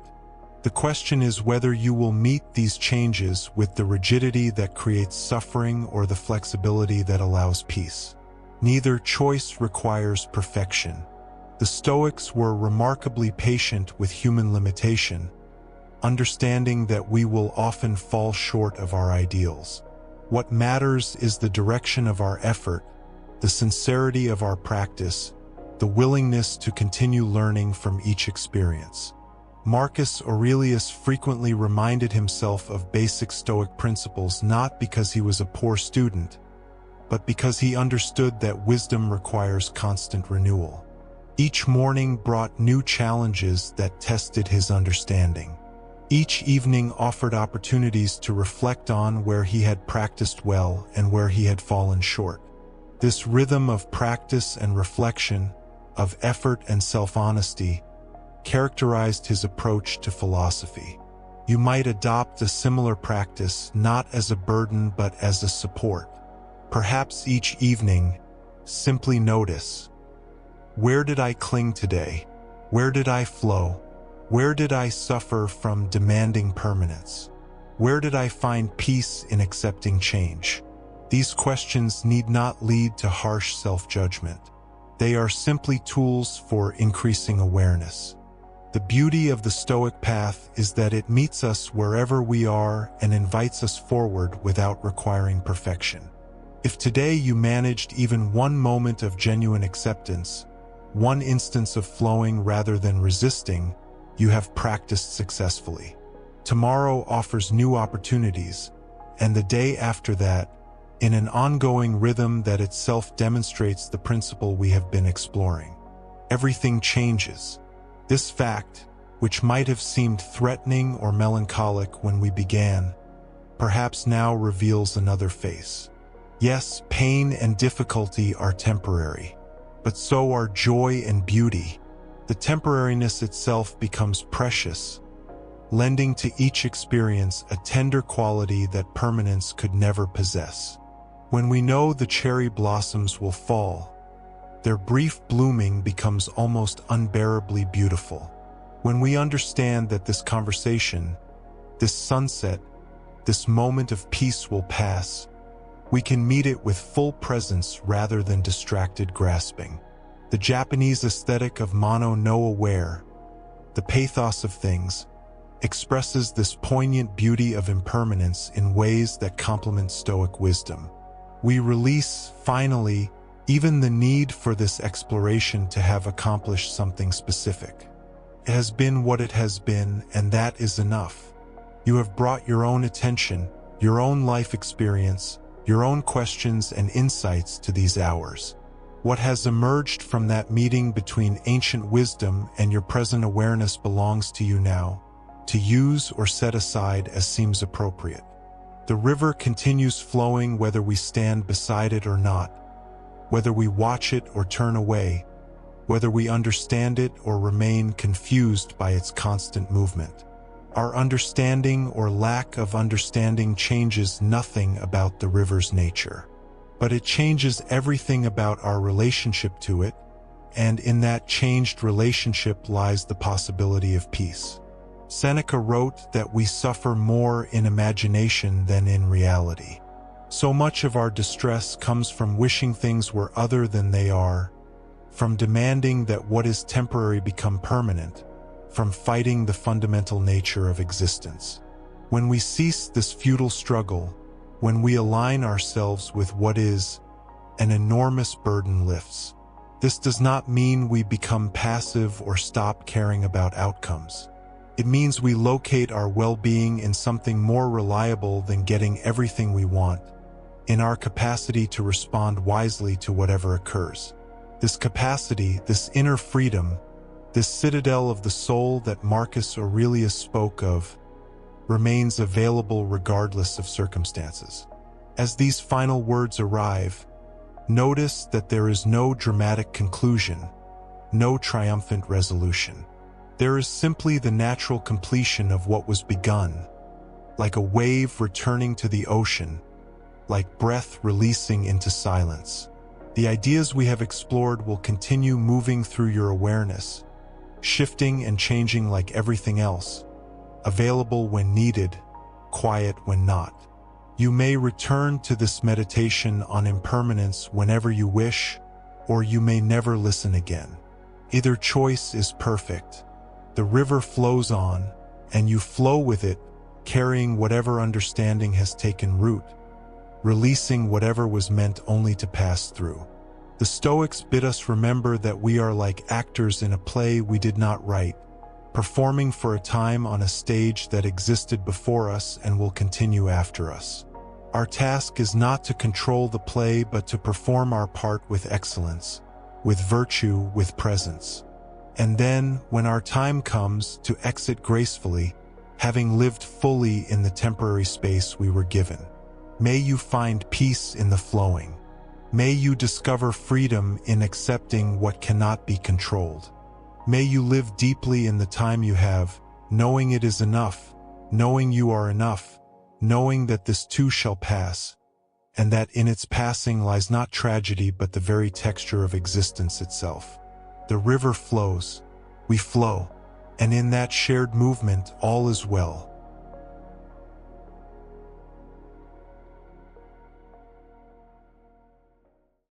The question is whether you will meet these changes with the rigidity that creates suffering or the flexibility that allows peace. Neither choice requires perfection. The Stoics were remarkably patient with human limitation, understanding that we will often fall short of our ideals. What matters is the direction of our effort, the sincerity of our practice, the willingness to continue learning from each experience. Marcus Aurelius frequently reminded himself of basic Stoic principles not because he was a poor student, but because he understood that wisdom requires constant renewal. Each morning brought new challenges that tested his understanding. Each evening offered opportunities to reflect on where he had practiced well and where he had fallen short. This rhythm of practice and reflection, of effort and self-honesty, characterized his approach to philosophy. You might adopt a similar practice not as a burden but as a support. Perhaps each evening, simply notice, where did I cling today? Where did I flow? Where did I suffer from demanding permanence? Where did I find peace in accepting change? These questions need not lead to harsh self-judgment. They are simply tools for increasing awareness. The beauty of the Stoic path is that it meets us wherever we are and invites us forward without requiring perfection. If today you managed even one moment of genuine acceptance, one instance of flowing rather than resisting, you have practiced successfully. Tomorrow offers new opportunities, and the day after that, in an ongoing rhythm that itself demonstrates the principle we have been exploring. Everything changes. This fact, which might have seemed threatening or melancholic when we began, perhaps now reveals another face. Yes, pain and difficulty are temporary, but so are joy and beauty. The temporariness itself becomes precious, lending to each experience a tender quality that permanence could never possess. When we know the cherry blossoms will fall, their brief blooming becomes almost unbearably beautiful. When we understand that this conversation, this sunset, this moment of peace will pass, we can meet it with full presence rather than distracted grasping. The Japanese aesthetic of mono no aware, the pathos of things, expresses this poignant beauty of impermanence in ways that complement Stoic wisdom. We release, finally, even the need for this exploration to have accomplished something specific. It has been what it has been, and that is enough. You have brought your own attention, your own life experience, your own questions and insights to these hours. What has emerged from that meeting between ancient wisdom and your present awareness belongs to you now, to use or set aside as seems appropriate. The river continues flowing whether we stand beside it or not, whether we watch it or turn away, whether we understand it or remain confused by its constant movement. Our understanding or lack of understanding changes nothing about the river's nature, but it changes everything about our relationship to it, and in that changed relationship lies the possibility of peace. Seneca wrote that we suffer more in imagination than in reality. So much of our distress comes from wishing things were other than they are, from demanding that what is temporary become permanent, from fighting the fundamental nature of existence. When we cease this futile struggle, when we align ourselves with what is, an enormous burden lifts. This does not mean we become passive or stop caring about outcomes. It means we locate our well-being in something more reliable than getting everything we want, in our capacity to respond wisely to whatever occurs. This capacity, this inner freedom, this citadel of the soul that Marcus Aurelius spoke of, remains available regardless of circumstances. As these final words arrive, notice that there is no dramatic conclusion, no triumphant resolution. There is simply the natural completion of what was begun, like a wave returning to the ocean, like breath releasing into silence. The ideas we have explored will continue moving through your awareness, shifting and changing like everything else, available when needed, quiet when not. You may return to this meditation on impermanence whenever you wish, or you may never listen again. Either choice is perfect. The river flows on, and you flow with it, carrying whatever understanding has taken root, releasing whatever was meant only to pass through. The Stoics bid us remember that we are like actors in a play we did not write, performing for a time on a stage that existed before us and will continue after us. Our task is not to control the play, but to perform our part with excellence, with virtue, with presence. And then, when our time comes, to exit gracefully, having lived fully in the temporary space we were given. May you find peace in the flowing. May you discover freedom in accepting what cannot be controlled. May you live deeply in the time you have, knowing it is enough, knowing you are enough, knowing that this too shall pass, and that in its passing lies not tragedy but the very texture of existence itself. The river flows, we flow, and in that shared movement all is well.